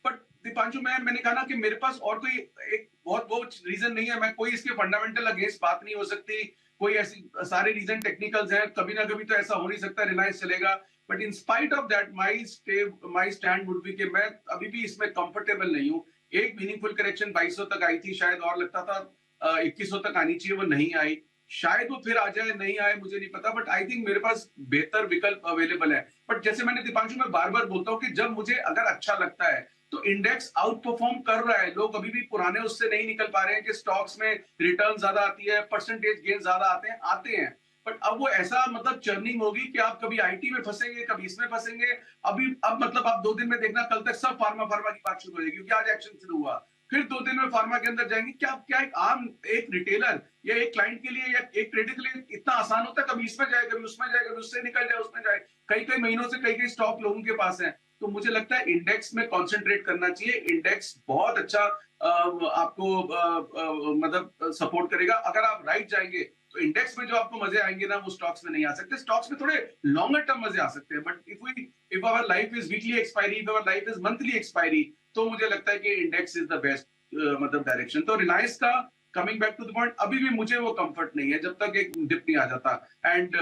बट दीपांशु, मैंने कहा ना कि मेरे पास और कोई एक बहुत रीजन नहीं है। मैं कोई इसके फंडामेंटल अगेंस्ट बात नहीं हो सकती, कोई ऐसी सारे रीजन टेक्निकल्स हैं, कभी ना कभी तो ऐसा हो नहीं सकता रिलायंस चलेगा। But in spite of that my stand would be कि मैं अभी भी इसमें कंफर्टेबल नहीं हूँ। एक मीनिंगफुल करेक्शन 2200 तक आई थी, शायद और लगता था 2100 तक आनी चाहिए, वो नहीं आई। शायद वो फिर आ जाए, नहीं आए, मुझे नहीं पता। बट आई थिंक मेरे पास बेहतर विकल्प अवेलेबल है। बट जैसे मैंने दीपांशु में बार बार बोलता हूँ कि जब मुझे अगर अच्छा लगता है तो इंडेक्स आउट परफॉर्म कर रहा है। लोग अभी भी पुराने उससे नहीं निकल पा रहे हैं कि स्टॉक्स में रिटर्न ज्यादा आती है, परसेंटेज गेन ज्यादा आते हैं। बट अब वो ऐसा मतलब चर्निंग होगी कि आप कभी आईटी में फंसेंगे, कभी इसमें फंसेंगे। अब मतलब आप 2 दिन में देखना, कल तक सब फार्मा की बात शुरू हो जाएगी, क्योंकि आज एक्शन शुरू हुआ। फिर 2 दिन में फार्मा के अंदर जाएंगे। क्या एक आम एक रिटेलर या एक क्लाइंट के लिए या एक ट्रेडर के लिए इतना आसान होता है? कभी इसमें जाए, कभी उसमें जाए, कभी उससे निकल जाए, उसमें जाए। कई महीनों से कई स्टॉक लोगों के पास है। तो मुझे लगता है इंडेक्स में कंसंट्रेट करना चाहिए। इंडेक्स बहुत अच्छा आपको मतलब सपोर्ट करेगा। अगर आप राइट जाएंगे तो इंडेक्स में जो आपको मजे आएंगे ना, वो स्टॉक्स में नहीं आ सकते। स्टॉक्स में थोड़े लॉन्गर टर्म मजे आ सकते हैं। But if our life is weekly expiry, if our life is monthly expiry, तो मुझे लगता है कि इंडेक्स इज द बेस्ट मतलब डायरेक्शन। तो रिलायंस का coming back to the point, अभी भी मुझे वो कंफर्ट नहीं है जब तक एक डिप नहीं आ जाता। एंड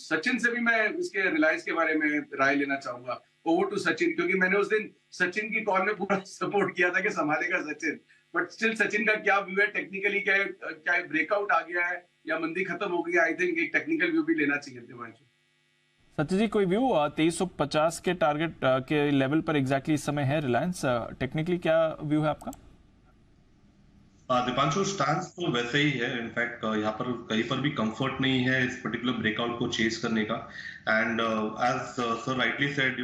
सचिन से भी मैं इसके रिलायंस के बारे में राय लेना चाहूंगा। ओवर टू सचिन, क्योंकि मैंने उस दिन सचिन की कॉल में पूरा सपोर्ट किया था कि संभालेगा सचिन। बट स्टिल सचिन का क्या व्यू है टेक्निकली? क्या ब्रेकआउट आ गया है या मंदी खत्म हो गई? आई थिंक एक टेक्निकल व्यू भी लेना चाहिए दिवांशु। सत्य जी, कोई व्यू 2350 के टारगेट के लेवल पर एग्जैक्टली इस समय है रिलायंस, टेक्निकली क्या व्यू है आपका? दीपांशु, स्टांस तो वैसे ही है। इनफैक्ट यहाँ पर कहीं पर भी कंफर्ट नहीं है इस पर्टिकुलर ब्रेकआउट को चेस करने का। And as sir rightly said,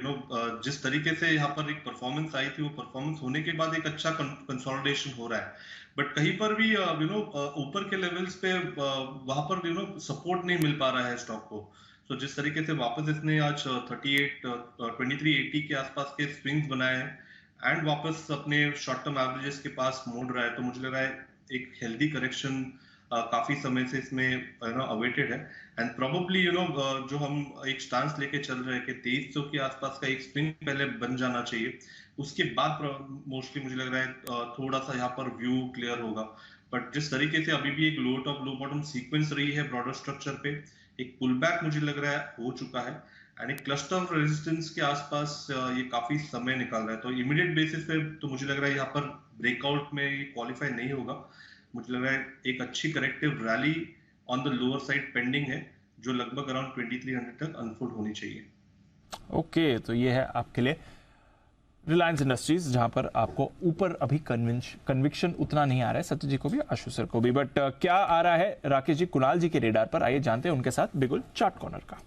जिस तरीके से यहाँ पर एक परफॉर्मेंस आई थी, वो परफॉर्मेंस होने के बाद एक अच्छा कंसोलिडेशन हो रहा है। बट कहीं पर भी ऊपर के लेवल्स पे वहां पर सपोर्ट नहीं मिल पा रहा है स्टॉक को। तो जिस तरीके से वापस इसने आज 2380 के आसपास के स्विंग्स बनाए हैं एंड वापस अपने शॉर्ट टर्म एवरेजेस के पास मोड़ रहा है, तो मुझे लग रहा है एक हेल्दी करेक्शन काफी समय से इसमें अवेटेड है। एंड प्रोबेबली जो हम एक स्टांस लेके चल रहे हैं कि 2300 के आसपास का एक स्विंग पहले बन जाना चाहिए, उसके बाद मोस्टली मुझे लग रहा है थोड़ा सा यहाँ पर व्यू क्लियर होगा। बट जिस तरीके से अभी भी एक लो टॉप लो बॉटम सीक्वेंस रही है ब्रॉडर स्ट्रक्चर पे, एक पुल बैक मुझे लग रहा है हो चुका है एंड एक क्लस्टर ऑफ रेजिस्टेंस के आसपास ये काफी समय निकाल रहा है। तो इमीडिएट बेसिस पे तो मुझे लग रहा है यहाँ पर ब्रेकआउट में ये क्वालिफाई नहीं होगा। मुझे लग रहा है एक अच्छी corrective rally on the lower side pending है, जो लगभग अराउंड 2300 तक अनफोल्ड होनी चाहिए। ओके, तो ये है आपके लिए रिलायंस इंडस्ट्रीज, जहां पर आपको ऊपर अभी कन्विक्शन उतना नहीं आ रहा है, सत्य जी को भी, आशु सर को भी। बट क्या आ रहा है राकेश जी, कुणाल जी के रेडार पर? आइए जानते हैं उनके साथ बिगुल चार्ट कॉर्नर का।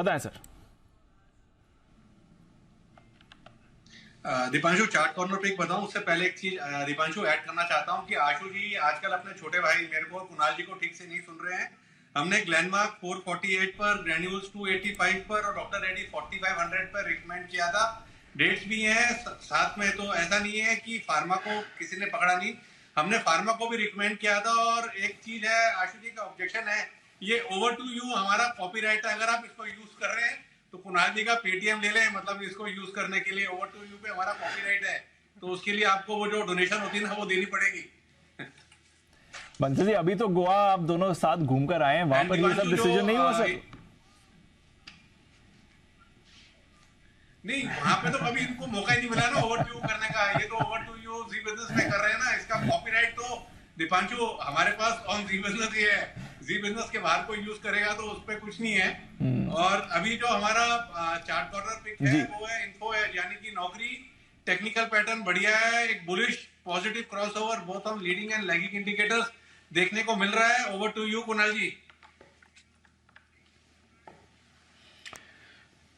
बताएं सर। दीपांशु, चार्ट कॉर्नर पे एक बताऊं उससे पहले एक चीज दीपांशु ऐड करना चाहता हूं कि आशु जी आजकल अपने छोटे भाई मेरे को कुणाल जी को ठीक से नहीं सुन रहे हैं। हमने ग्लैनमार्क 448 पर, ग्रेन्यूल्स 285 पर और डॉक्टर रेड्डी 4500 पर रिकमेंड किया था। डेट्स भी हैं साथ में, तो ऐसा नहीं है कि फार्मा को किसी ने पकड़ा नहीं, हमने फार्मा को भी रिकमेंड किया था। और एक चीज है, आशु जी का ऑब्जेक्शन है, ये ओवर टू यू हमारा कॉपीराइट है, अगर आप इसको यूज कर रहे हैं तो कुणाल जी का पेटीएम ले लें, मतलब इसको यूज करने के लिए ओवर टू यू पे हमारा कॉपीराइट है, तो उसके लिए आपको वो जो डोनेशन होती है ना वो देनी पड़ेगी। बंसल जी, अभी तो गोवा आप दोनों साथ घूम कर आए हैं, वहां पर ये सब डिसीजन नहीं हुआ सर? नहीं, वहां पे तो कभी इनको मौका ही नहीं मिला ना ओवर टू यू करने का। ये तो over to you Zee Business में कर रहे हैं ना, इसका कॉपीराइट तो दीपांशु हमारे पास ऑन जी बिजनेस ही है। जी बिजनेस के बाहर कोई यूज करेगा तो उस पर कुछ नहीं है। और अभी जो हमारा चार्ट कॉर्नर पिक है वो है इन्फो है, यानी कि नौकरी टेक्निकल पैटर्न बढ़िया है, एक bullish positive crossover both on leading and lagging indicators देखने को मिल रहा है। ओवर टू यू कुणाल जी।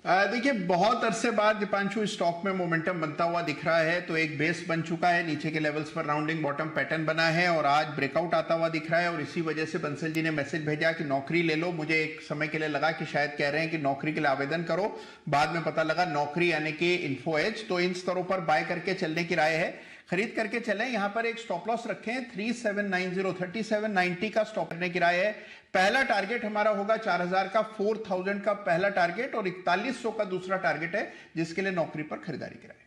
देखिए, बहुत अरसे बाद दीपांशु स्टॉक में मोमेंटम बनता हुआ दिख रहा है, तो एक बेस बन चुका है, नीचे के लेवल्स पर राउंडिंग बॉटम पैटर्न बना है और आज ब्रेकआउट आता हुआ दिख रहा है। और इसी वजह से बंसल जी ने मैसेज भेजा कि नौकरी ले लो। मुझे एक समय के लिए लगा कि शायद कह रहे हैं कि नौकरी के लिए आवेदन करो, बाद में पता लगा नौकरी यानी कि इन्फो एज। तो इन स्तरों पर बाय करके चलने की राय है, खरीद करके चलें। यहां पर एक स्टॉप लॉस रखें 3790, 3790 का स्टॉप करने की राय है। पहला टारगेट हमारा होगा 4000 का, 4000 का पहला टारगेट और 4100 का दूसरा टारगेट है, जिसके लिए नौकरी पर खरीदारी की राय है।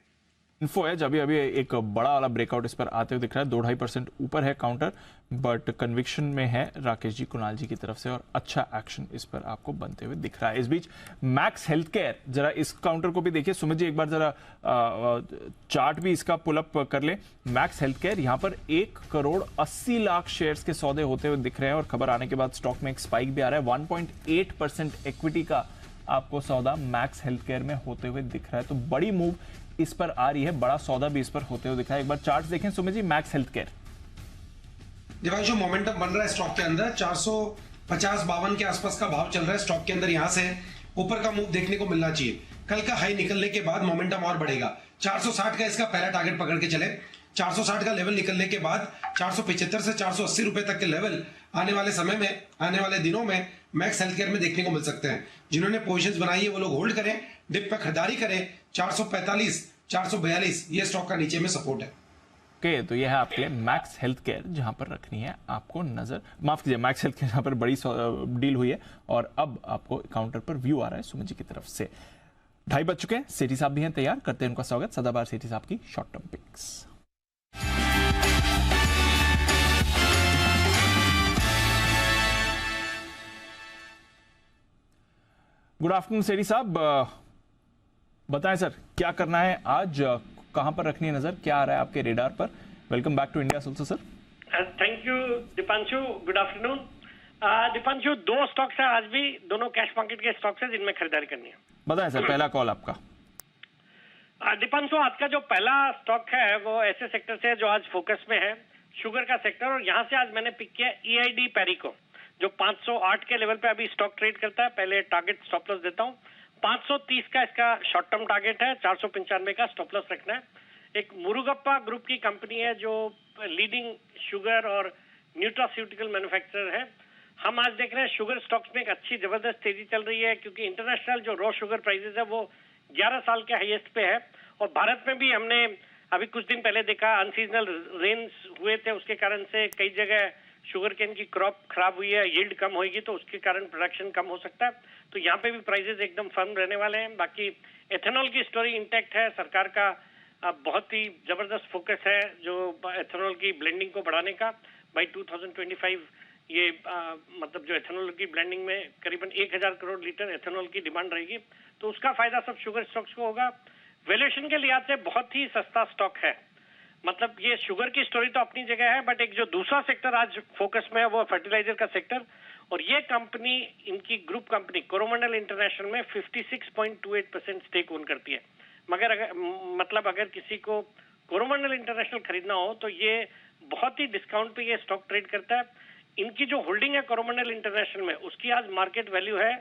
इन्फो एज अभी एक बड़ा वाला ब्रेकआउट इस पर आते हुए दिख रहा है, 2-2.5% ऊपर है काउंटर, बट कन्विक्शन में है राकेश जी, कुणाल जी की तरफ से, और अच्छा एक्शन इस पर आपको बनते हुए दिख रहा है। इस बीच मैक्स हेल्थ केयर, जरा इस काउंटर को भी देखिए सुमित जी, एक बार जरा चार्ट भी इसका पुल अप कर ले। मैक्स हेल्थ केयर यहां पर 1,80,00,000 शेयर्स के सौदे होते हुए दिख रहे हैं और खबर आने के बाद स्टॉक में एक स्पाइक भी आ रहा है। 1.8% इक्विटी का आपको सौदा मैक्स हेल्थ केयर में होते हुए दिख रहा है, तो बड़ी मूव इस पर आ रही है, बड़ा सौदा भी इस पर होते हुए दिखा है। एक बार चार्ट्स देखें Sumit ji, Max health care. Divanshu, momentum बन रहा है स्टॉक के अंदर, 450-52 के आसपास का भाव चल रहा है स्टॉक के अंदर। यहां से ऊपर का मूव देखने को मिलना चाहिए, कल का हाई निकलने के बाद मोमेंटम और बढ़ेगा। 460 का इसका पहला टारगेट पकड़ के चले, 460 का लेवल निकलने के बाद 475 से 480 रुपए तक के लेवल आने वाले समय में, आने वाले दिनों में मैक्स हेल्थ केयर में देखने को मिल सकते हैं। जिन्होंने पोजीशंस बनाई है वो लोग होल्ड करें, डिप पे खरीदारी करें। 445, 442 ये स्टॉक का नीचे में सपोर्ट है। ओके, तो ये है आपके लिए मैक्स हेल्थ केयर, जहां पर रखनी है आपको नजर। माफ कीजिए, मैक्स हेल्थ केयर जहां पर बड़ी डील हुई है और अब आपको काउंटर पर व्यू आ रहा है सुमित जी की तरफ से। 2:30 बज चुके हैं, सेठी साहब भी हैं तैयार, करते हैं उनका स्वागत। सदाबहार सेठी साहब की short term picks. Good afternoon Sethi साहब, बताएं सर क्या करना है आज, कहां पर रखनी है नजर, क्या आ रहा है आपके रेडार पर? वेलकम बैक टू इंडिया सोल्सो sir. Thank you Deepanshu, good afternoon. Deepanshu, 2 stocks है आज भी, दोनों कैश मार्केट के स्टॉक्स है जिनमें खरीदारी करनी है। बताएं सर, पहला कॉल आपका। दीपांशु, आज का जो पहला स्टॉक है वो ऐसे सेक्टर से है जो आज फोकस में है, शुगर का सेक्टर, और यहाँ से आज मैंने पिक किया EID पैरिको, जो 508 के लेवल पे अभी स्टॉक ट्रेड करता है। पहले टारगेट स्टॉप लॉस देता हूँ, 530 का इसका शॉर्ट टर्म टारगेट है, 495 का स्टॉप लॉस रखना है। एक मुरुगप्पा ग्रुप की कंपनी है जो लीडिंग शुगर और न्यूट्रास्यूटिकल मैन्युफैक्चरर है। हम आज देख रहे हैं शुगर स्टॉक्स में एक अच्छी जबरदस्त तेजी चल रही है, क्योंकि इंटरनेशनल जो रॉ शुगर प्राइसेस है वो 11 साल के हाईएस्ट पे है। और भारत में भी हमने अभी कुछ दिन पहले देखा, अनसीजनल रेन्स हुए थे, उसके कारण से कई जगह शुगर केन की क्रॉप खराब हुई है, यील्ड कम होगी तो उसके कारण प्रोडक्शन कम हो सकता है। तो यहाँ पे भी प्राइसेस एकदम फर्म रहने वाले हैं। बाकी एथेनॉल की स्टोरी इंटैक्ट है, सरकार का बहुत ही जबरदस्त फोकस है जो एथेनॉल की ब्लेंडिंग को बढ़ाने का। बाई 2025 ये मतलब जो एथेनॉल की ब्लेंडिंग में करीबन 1000 करोड़ लीटर एथेनॉल की डिमांड रहेगी, तो उसका फायदा सब शुगर स्टॉक्स को होगा। वैल्यूएशन के लिहाज से बहुत ही सस्ता स्टॉक है, मतलब ये शुगर की स्टोरी तो अपनी जगह है, बट एक जो दूसरा सेक्टर आज फोकस में है वो फर्टिलाइजर का सेक्टर। और ये कंपनी, इनकी ग्रुप कंपनी कोरोमंडल इंटरनेशनल में 56.28% स्टेक ओन करती है। मगर अगर किसी को कोरोमंडल इंटरनेशनल खरीदना हो तो ये बहुत ही डिस्काउंट पे ये स्टॉक ट्रेड करता है। इनकी जो होल्डिंग है कोरोमंडल इंटरनेशनल में, उसकी आज मार्केट वैल्यू है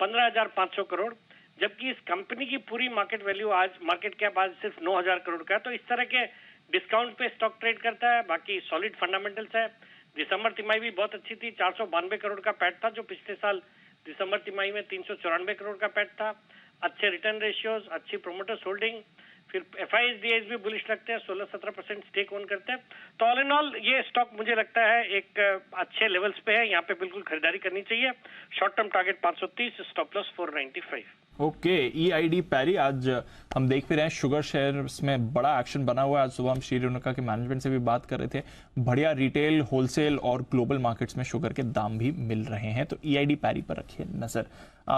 15,500 करोड़, जबकि इस कंपनी की पूरी मार्केट वैल्यू आज मार्केट कैप आज सिर्फ 9,000 करोड़ का है। तो इस तरह के डिस्काउंट पे स्टॉक ट्रेड करता है। बाकी सॉलिड फंडामेंटल्स है। दिसंबर तिमाही भी बहुत अच्छी थी, 492 करोड़ का पैट था, जो पिछले साल दिसंबर तिमाही में 394 करोड़ का पैट था। अच्छे रिटर्न रेशियोज, अच्छी प्रोमोटर्स होल्डिंग, फिर FIs भी बुलिश लगते हैं, 16-17% स्टेक ओन करते हैं। तो ऑल इन ऑल ये स्टॉक मुझे लगता है एक अच्छे लेवल्स पे है, यहाँ पे बिल्कुल खरीदारी करनी चाहिए। Short term target 530, stop loss 495। Okay, EID पैरी आज हम देख भी रहे हैं शुगर शेयर्स में बड़ा एक्शन बना हुआ है। आज सुबह हम श्री रेणुका के मैनेजमेंट से भी बात कर रहे थे, बढ़िया रिटेल, होलसेल और ग्लोबल मार्केट्स में शुगर के दाम भी मिल रहे हैं। तो EID पैरी पर रखिए नजर।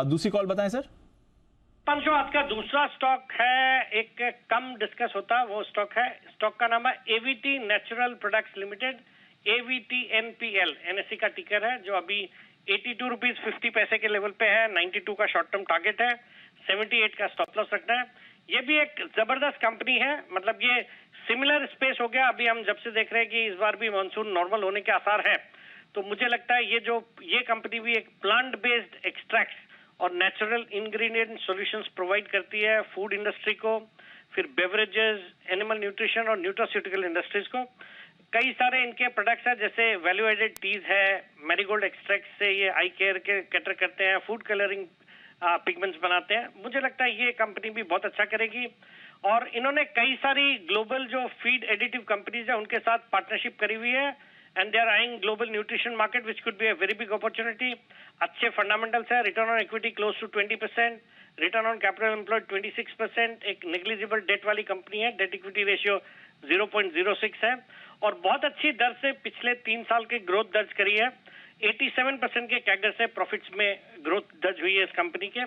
दूसरी कॉल बताएं सर। पंचो, आज का दूसरा स्टॉक है, एक कम डिस्कस होता है वो स्टॉक है, स्टॉक का नाम है AVT natural products limited, AVTNPL, NSE का टिकर है, जो अभी 82 रुपीज 50 पैसे के लेवल पे है। 92 का शॉर्ट टर्म टारगेट है, 78 का स्टॉप लॉस रखना है। ये भी एक जबरदस्त कंपनी है, मतलब ये सिमिलर स्पेस हो गया। अभी हम जब से देख रहे हैं कि इस बार भी मानसून नॉर्मल होने के आसार है, तो मुझे लगता है ये कंपनी भी एक प्लांट बेस्ड एक्सट्रैक्ट्स और नेचुरल इंग्रेडिएंट सॉल्यूशंस प्रोवाइड करती है फूड इंडस्ट्री को, फिर बेवरेजेस, एनिमल न्यूट्रिशन और न्यूट्रास्यूटिकल इंडस्ट्रीज को। कई सारे इनके प्रोडक्ट्स हैं, जैसे वैल्यू एडेड टीज है, मैरीगोल्ड एक्सट्रैक्ट से ये आई केयर के कैटर करते हैं, फूड कलरिंग पिगमेंट्स बनाते हैं। मुझे लगता है ये कंपनी भी बहुत अच्छा करेगी। और इन्होंने कई सारी ग्लोबल जो फीड एडिटिव कंपनीज है उनके साथ पार्टनरशिप करी हुई है, and they are eyeing global nutrition market which could be a very big opportunity. अच्छे फंडामेंटल्स है, return on equity close to 20%, return on capital employed 26%, एक नेग्लिजिबल डेट वाली कंपनी है, डेट इक्विटी रेशियो 0.06 है, और बहुत अच्छी दर से पिछले 3 साल की ग्रोथ दर्ज करी है। 87% के कैगर से प्रॉफिट्स में ग्रोथ दर्ज हुई है इस कंपनी के।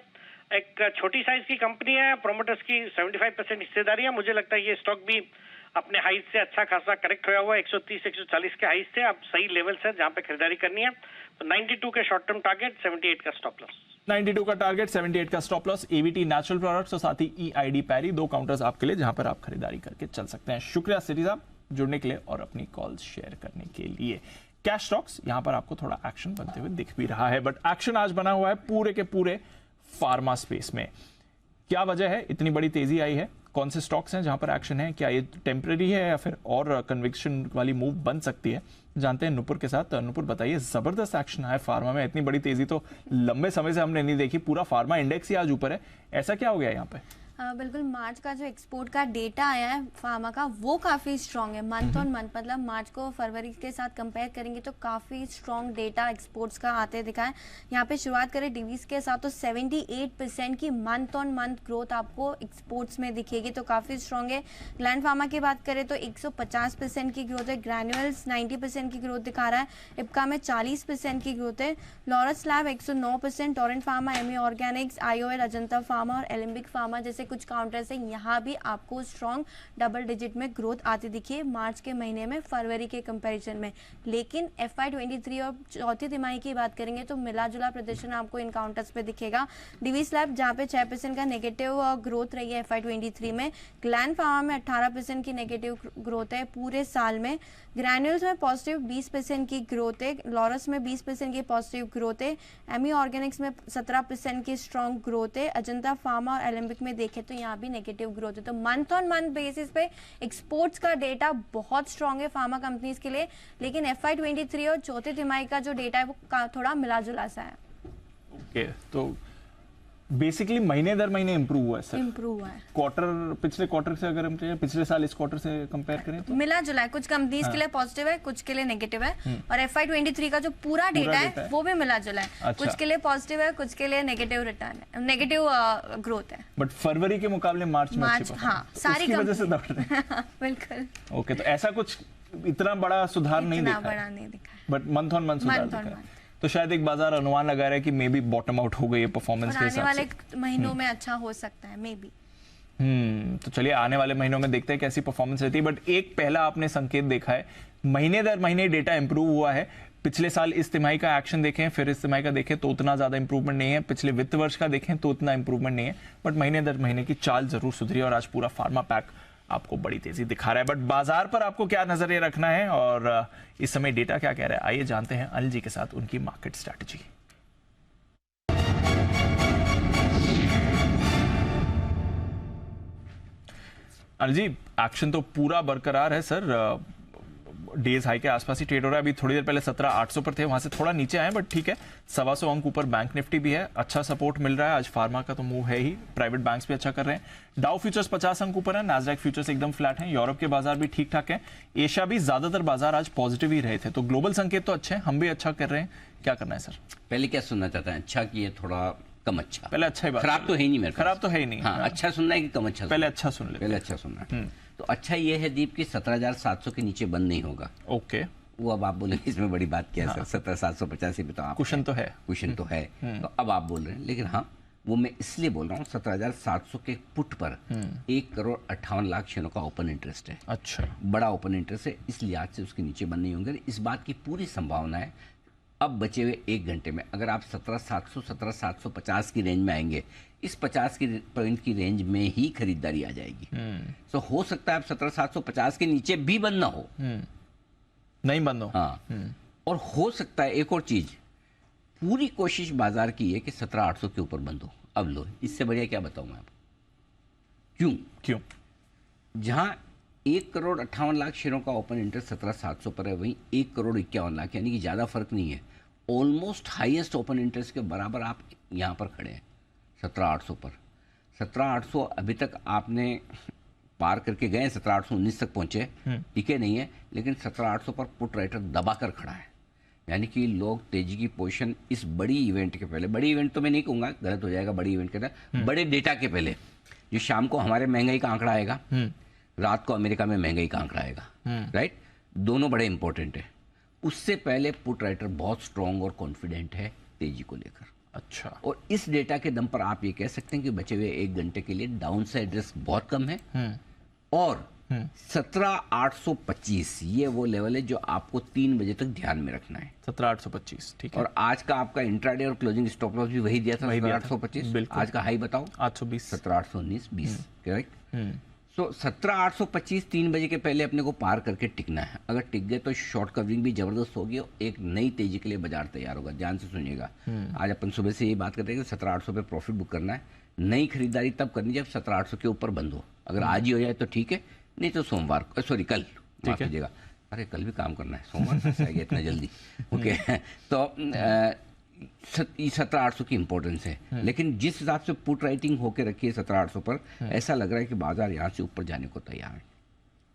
एक छोटी साइज की कंपनी है, प्रोमोटर्स की 75% हिस्सेदारी है। मुझे लगता है ये स्टॉक भी अपने हाइट से अच्छा खासा करेक्ट होया हुआ है, 130-140 के हाइट से अब सही लेवल्स है जहां पे खरीदारी करनी है। तो 92 के शॉर्ट टर्म टारगेट, 78 का स्टॉप लॉस। 92 का टारगेट, 78 का stop loss. AVT natural products और साथ ही EID पैरी, 2 काउंटर्स आपके लिए जहां पर आप खरीदारी करके चल सकते हैं। शुक्रिया सिटी साहब जुड़ने के लिए और अपनी कॉल्स शेयर करने के लिए। कैश स्टॉक्स यहां पर आपको थोड़ा एक्शन बनते हुए दिख भी रहा है, बट एक्शन आज बना हुआ है पूरे के पूरे फार्मा स्पेस में। क्या वजह है इतनी बड़ी तेजी आई है? कौन से स्टॉक्स हैं जहां पर एक्शन है? क्या ये टेम्परेरी है या फिर और कन्विक्शन वाली मूव बन सकती है? जानते हैं नुपुर के साथ। नुपुर बताइए, जबरदस्त एक्शन है फार्मा में, इतनी बड़ी तेजी तो लंबे समय से हमने नहीं देखी। पूरा फार्मा इंडेक्स ही आज ऊपर है, ऐसा क्या हो गया यहाँ पे? बिल्कुल, मार्च का जो एक्सपोर्ट का डेटा आया है फार्मा का वो काफ़ी स्ट्रॉन्ग है। मंथ ऑन मंथ, मतलब मार्च को फरवरी के साथ कंपेयर करेंगे तो काफ़ी स्ट्रॉन्ग डेटा एक्सपोर्ट्स का आते दिखा है। यहाँ पे शुरुआत करें डिवीज के साथ तो 78% की मंथ ऑन मंथ ग्रोथ आपको एक्सपोर्ट्स में दिखेगी, तो काफ़ी स्ट्रॉन्ग है। ग्लैंड फार्मा की बात करें तो 150% की ग्रोथ है, ग्रैन्युअल्स 90% की ग्रोथ दिखा रहा है, इप्का में 40% की ग्रोथ है, लॉरस लैब 109%, टोरेंट फार्मा, एमी ऑर्गेनिक्स, IOL, अजंता फार्मा और एलिम्बिक फार्मा जैसे कुछ काउंटर्स हैं, यहाँ भी आपको स्ट्रॉन्ग डबल डिजिट में ग्रोथ आती दिखी है मार्च के महीने में फरवरी के कंपैरिजन में। लेकिन FY23 और चौथी तिमाही की बात करेंगे तो मिला जुला प्रदर्शन आपको इन काउंटर्स पे दिखेगा। डिवीज लैब जहाँ पे 6% का नेगेटिव ग्रोथ रही है FY23 में, ग्लैंड फार्मा में 18% की नेगेटिव ग्रोथ है पूरे साल में, ग्रैन्यूल्स में पॉजिटिव 20% की ग्रोथ है, लॉरस में 20% की पॉजिटिव ग्रोथ है, एमी ऑर्गेनिक्स में 17% की स्ट्रॉन्ग ग्रोथ है, अजंता फार्मा और एलिम्बिक में देखें तो यहाँ भी नेगेटिव ग्रोथ है। तो मंथ ऑन मंथ बेसिस पे एक्सपोर्ट्स का डेटा बहुत स्ट्रॉन्ग है फार्मा कंपनीज के लिए, लेकिन FY23 और चौथे तिमाही का जो डेटा है वो थोड़ा मिला जुला सा है। ओके, तो बेसिकली महीने दर महीने इंप्रूव हुआ है सर। इंप्रूव हुआ है क्वार्टर, पिछले क्वार्टर से अगर हम पिछले साल इस क्वार्टर से कंपेयर करें तो मिला जुला है। कुछ कंपनीज के लिए पॉजिटिव है, कुछ के लिए नेगेटिव है, और FY23 का जो पूरा डेटा है वो भी मिला जुला है। अच्छा। कुछ के लिए पॉजिटिव है, कुछ के लिए नेगेटिव रिटर्न है, नेगेटिव ग्रोथ है। बट फरवरी के मुकाबले मार्च में अच्छी हाँ, सारी वजह से दौड़ रहे हैं। बिल्कुल। ओके, तो ऐसा कुछ इतना बड़ा सुधार नहीं देखा, बड़ा नहीं दिखा, बट मंथ ऑन मंथ सुधार दिखा है। तो शायद एक बाजार अनुमान लगा रहा है कि मे बी बॉटम आउट हो गई है परफॉर्मेंस के हिसाब से, आने वाले महीनों में अच्छा हो सकता है मे बी। तो चलिए आने वाले महीनों में देखते हैं कैसी परफॉर्मेंस रहती है। बट एक पहला आपने संकेत देखा है, महीने दर महीने डेटा इंप्रूव हुआ है। पिछले साल इस तिमाही का एक्शन देखें, फिर इस तिमाही का देखें तो उतना ज्यादा इंप्रूवमेंट नहीं है, पिछले वित्त वर्ष का देखें तो उतना इंप्रूवमेंट नहीं है, बट महीने दर महीने की चाल जरूर सुधरी और आज पूरा फार्मा पैक आपको बड़ी तेजी दिखा रहा है। बट बाजार पर आपको क्या नजरिया रखना है और इस समय डेटा क्या कह रहा है, आइए जानते हैं अनिल जी के साथ उनकी market strategy. Anil ji, action तो पूरा बरकरार है सर, डेज हाई के आसपास ही ट्रेड हो रहा है। अभी थोड़ी देर पहले 17,800 पर थे, वहां से थोड़ा नीचे आए, बट ठीक है। 125 अंक ऊपर बैंक निफ्टी भी है, अच्छा सपोर्ट मिल रहा है। आज फार्मा का तो मूव है ही, प्राइवेट बैंक्स भी अच्छा कर रहे हैं। डाउ फ्यूचर्स 50 अंक ऊपर है, नैस्डैक फ्यूचर्स एकदम फ्लैट हैं। यूरोप के बाजार भी ठीक ठाक हैं। एशिया भी ज्यादातर बाजार आज पॉजिटिव ही रहे थे, तो ग्लोबल संकेत तो अच्छे हैं, हम भी अच्छा कर रहे हैं। क्या करना है सर? पहले क्या सुनना चाहते हैं, अच्छा कि ये थोड़ा कम अच्छा? पहले अच्छा ही बात, खराब तो है ही नहीं मेरे पास। खराब तो है ही नहीं। हाँ, अच्छा सुनना है कि कम अच्छा? पहले अच्छा सुन ले। पहले अच्छा सुनना है। तो अच्छा ये है दीप कि 17,700 के नीचे बंद नहीं होगा। ओके, वो अब आप बोलेंगे इसमें बड़ी बात क्या है सर, 17,785 पे तो आप क्वेश्चन तो है, क्वेश्चन तो है, तो अब आप बोल रहे हैं। लेकिन हाँ, वो मैं इसलिए बोल रहा हूँ 17,700 के पुट पर 1,58,00,000 शेयरों का ओपन इंटरेस्ट है। अच्छा, बड़ा ओपन इंटरेस्ट है, इस लिहाज से उसके नीचे बंद नहीं होंगे। इस बात की पूरी संभावना है अब बचे हुए 1 घंटे में अगर आप 17,700 17,750 की रेंज में आएंगे, इस 50 की पॉइंट की रेंज में ही खरीदारी आ जाएगी। तो हो सकता है आप 17,750 के नीचे भी बंद ना हो, नहीं बंद हो। हाँ, और हो सकता है एक और चीज, पूरी कोशिश बाजार की है कि 17,800 के ऊपर बंद हो। अब लो, इससे बढ़िया क्या बताऊं मैं आपको? क्यों? जहां 1,58,00,000 शेयरों का ओपन इंटरेस्ट 17,700 पर है, वहीं 1,51,00,000, यानी कि ज़्यादा फर्क नहीं है। ऑलमोस्ट हाईएस्ट ओपन इंटरेस्ट के बराबर आप यहाँ पर खड़े हैं 17,800 पर। 17,800 अभी तक आपने पार करके गए, 17,819 तक पहुँचे, टिके नहीं है, लेकिन 17,800 पर पुट राइटर दबा कर खड़ा है। यानी कि लोग तेजी की पोजीशन इस बड़ी इवेंट के पहले, बड़ी इवेंट तो मैं नहीं कहूँगा, गलत हो जाएगा, बड़ी इवेंट के अंदर बड़े डेटा के पहले, जो शाम को हमारे महंगाई का आंकड़ा आएगा, रात को अमेरिका में महंगाई का आंकड़ा आएगा, राइट, दोनों बड़े इंपॉर्टेंट है। उससे पहले पुट राइटर बहुत स्ट्रांग और कॉन्फिडेंट है तेजी को लेकर। अच्छा, और इस डेटा के दम पर आप ये कह सकते हैं कि बचे हुए 1 घंटे के लिए डाउन साइड रिस्क बहुत कम है। और 17,825 ये वो लेवल है जो आपको 3 बजे तक ध्यान में रखना है। 17,825, ठीक है। और आज का आपका इंट्राडे और क्लोजिंग स्टॉप लॉस भी वही दिया था, 17,825। आज का हाई बताओ, 820, 17,819, 20, करेक्ट। तो 17,825 3 बजे के पहले अपने को पार करके टिकना है। अगर टिक गए तो शॉर्ट कवरिंग भी जबरदस्त होगी और एक नई तेजी के लिए बाजार तैयार होगा। ध्यान से सुनिएगा, आज अपन सुबह से ये बात करते हैं कि 17,800 पे प्रॉफिट बुक करना है। नई खरीदारी तब करनी जब 17,800 के ऊपर बंद हो। अगर आज ही हो जाए तो ठीक है, नहीं तो सोमवार, सॉरी कल, माफ कीजिएगा, अरे कल भी काम करना है, सोमवार कैसे आ गया इतना जल्दी, ओके। तो 17,800 की इंपॉर्टेंस है, लेकिन जिस हिसाब से पुट राइटिंग होके रखी है 17,800 पर, ऐसा लग रहा है कि बाजार यहाँ से ऊपर जाने को तैयार है।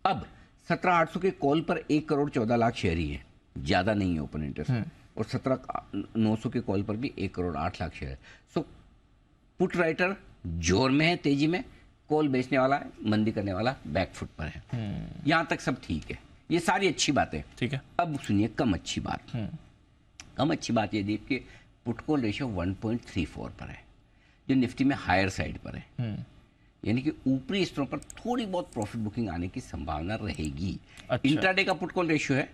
अब 17,800 के कॉल पर 1,14,00,000 शेयर ही है, ज्यादा नहीं है ओपन इंटरेस्ट, और 17,900 के कॉल पर भी 1,08,00,000 शेयर है। सो पुट राइटर जोर में है, तेजी में, कॉल बेचने वाला है, मंदी करने वाला बैकफुट पर है। यहां तक सब ठीक है, ये सारी अच्छी बातें, ठीक है। अब सुनिए कम अच्छी बात। कम अच्छी बात ये दीप कि पुट कॉल रेशियो 1.34 पर है, जो निफ्टी में हायर साइड पर है। यानी कि ऊपरी स्तरों पर थोड़ी बहुत प्रॉफिट बुकिंग आने की संभावना रहेगी। अच्छा। इंट्राडे का पुट कॉल रेशियो है,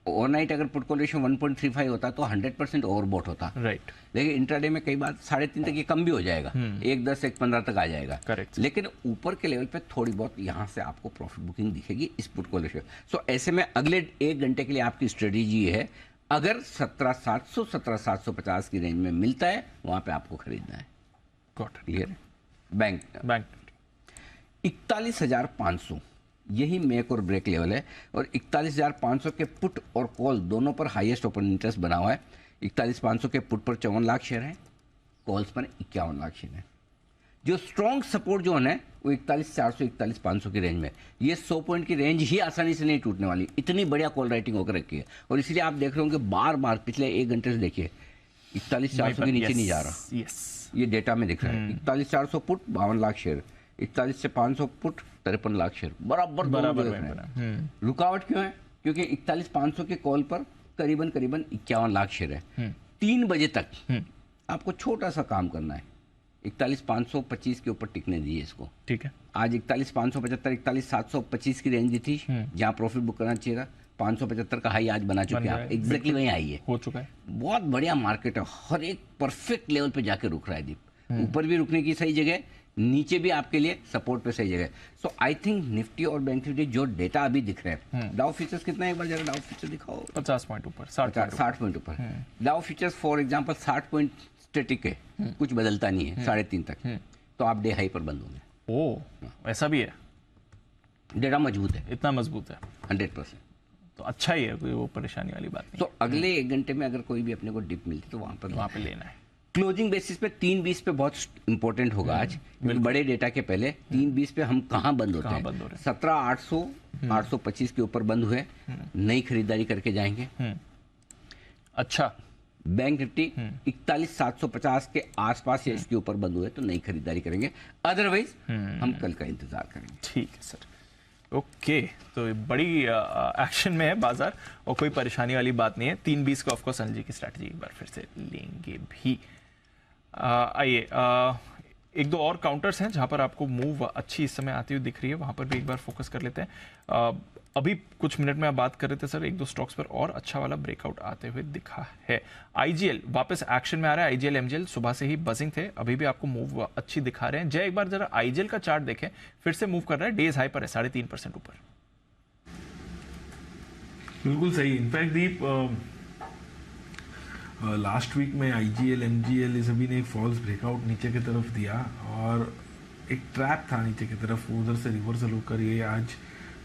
ओवरनाइट अगर पुट कॉल रेशियो 1.35 होता तो 100% ओवरबॉट होता, राइट। लेकिन इंट्राडे में कई बार 3.5 तक ये कम भी हो जाएगा, 1.10 1.15 तक आ जाएगा, करेक्ट। लेकिन ऊपर के लेवल पे थोड़ी बहुत यहाँ से आपको प्रॉफिट बुकिंग दिखेगी इस पुट कॉल रेशियो। सो ऐसे में अगले 1 घंटे के लिए आपकी स्ट्रेटेजी है, अगर 17,700 17,750 की रेंज में मिलता है वहां पे आपको खरीदना है। क्लियर? बैंक 41,500 यही मेक और ब्रेक लेवल है, और 41,500 के पुट और कॉल दोनों पर हाईएस्ट ओपन इंटरेस्ट बना हुआ है। 41,500 के पुट पर 54 लाख शेयर हैं, कॉल्स पर 51 लाख शेयर हैं। जो स्ट्रॉन्ग सपोर्ट जोन है वो 41,400 41,500 की रेंज में। ये 100 पॉइंट की रेंज ही आसानी से नहीं टूटने वाली, इतनी बढ़िया कॉल राइटिंग होकर रखी है। और इसलिए आप देख रहे होंगे बार बार पिछले 1 घंटे से देखिए 41,400 के नीचे नहीं जा रहा, ये डेटा में दिख रहा है। 41,400 put 52 lakh share, 41,500 put 53 lakh share, बराबर रुकावट क्यों है? क्योंकि 41,500 के कॉल पर करीबन 51 लाख शेयर है। 3 बजे तक आपको छोटा सा काम करना है, 41,525 के ऊपर टिकने दीजिए इसको, ठीक है। आज 41,575 41,725 की रेंज दी थी जहां प्रॉफिट बुक करना चाहिए था। 575 का हाई आज बना चुके हैं आप, एग्जैक्टली वहीं आई है, हो चुका है। बहुत बढ़िया मार्केट है, हर एक परफेक्ट लेवल पे जाके रुक रहा है दीप। ऊपर भी रुकने की सही जगह, नीचे भी आपके लिए सपोर्ट पे सही जगह। सो आई थिंक निफ्टी और बैंक निफ्टी जो डेटा अभी दिख रहे हैं, डाउ फ्यूचर्स कितना है एक बार जरा डाउ फ्यूचर दिखाओ, 50 पॉइंट ऊपर, 60 पॉइंट ऊपर। Dow futures for example 60 point static है, कुछ बदलता नहीं है 3.5 तक, तो आप डे हाई पर बंद होंगे। ओ ऐसा भी है, डेटा मजबूत है, इतना मजबूत है 100%। तो अच्छा ही है, कोई वो परेशानी वाली बात नहीं। तो अगले 1 घंटे में अगर कोई भी अपने को डिप मिलती तो वहां पे लेना है। क्लोजिंग बेसिस पे 3:20 पे बहुत इंपॉर्टेंट होगा आज, क्योंकि बड़े डेटा के पहले 3:20 पे हम कहाँ बंद होते हैं? 17,800 825 के ऊपर बंद हुए, नई खरीदारी करके जाएंगे। अच्छा, बैंक निफ्टी 41,750 के आसपास या इसके ऊपर बंद हुए तो नई खरीदारी करेंगे, अदरवाइज हम कल का इंतजार करेंगे। ठीक है सर, ओके। तो बड़ी एक्शन में है बाजार और कोई परेशानी वाली बात नहीं है। 3:20 का ऑफकोर्स अनिल जी की स्ट्रैटेजी एक बार फिर से लेंगे भी। आइए, एक दो और काउंटर्स हैं जहां पर आपको मूव अच्छी इस समय आती हुई दिख रही है, वहां पर भी एक बार फोकस कर लेते हैं। अभी कुछ मिनट में आप बात कर रहे थे सर, एक दो स्टॉक्स पर और अच्छा वाला ब्रेकआउट आते हुए दिखा है। आईजीएल वापस एक्शन में आ रहा है। आईजीएल एमजीएल सुबह से ही बजिंग थे, अभी भी आपको मूव अच्छी दिखा रहे हैं। जय, एक बार जरा आईजीएल का चार्ट देखें, फिर से मूव कर रहा है, डेज हाई पर है, 3.5% ऊपर। बिल्कुल सही। इनफैक्ट दीप लास्ट वीक में आईजीएल एमजीएल ये सभी ने एक फॉल्स ब्रेकआउट नीचे की तरफ दिया और एक ट्रैप था नीचे की तरफ, उधर से रिवर्सल होकर ये आज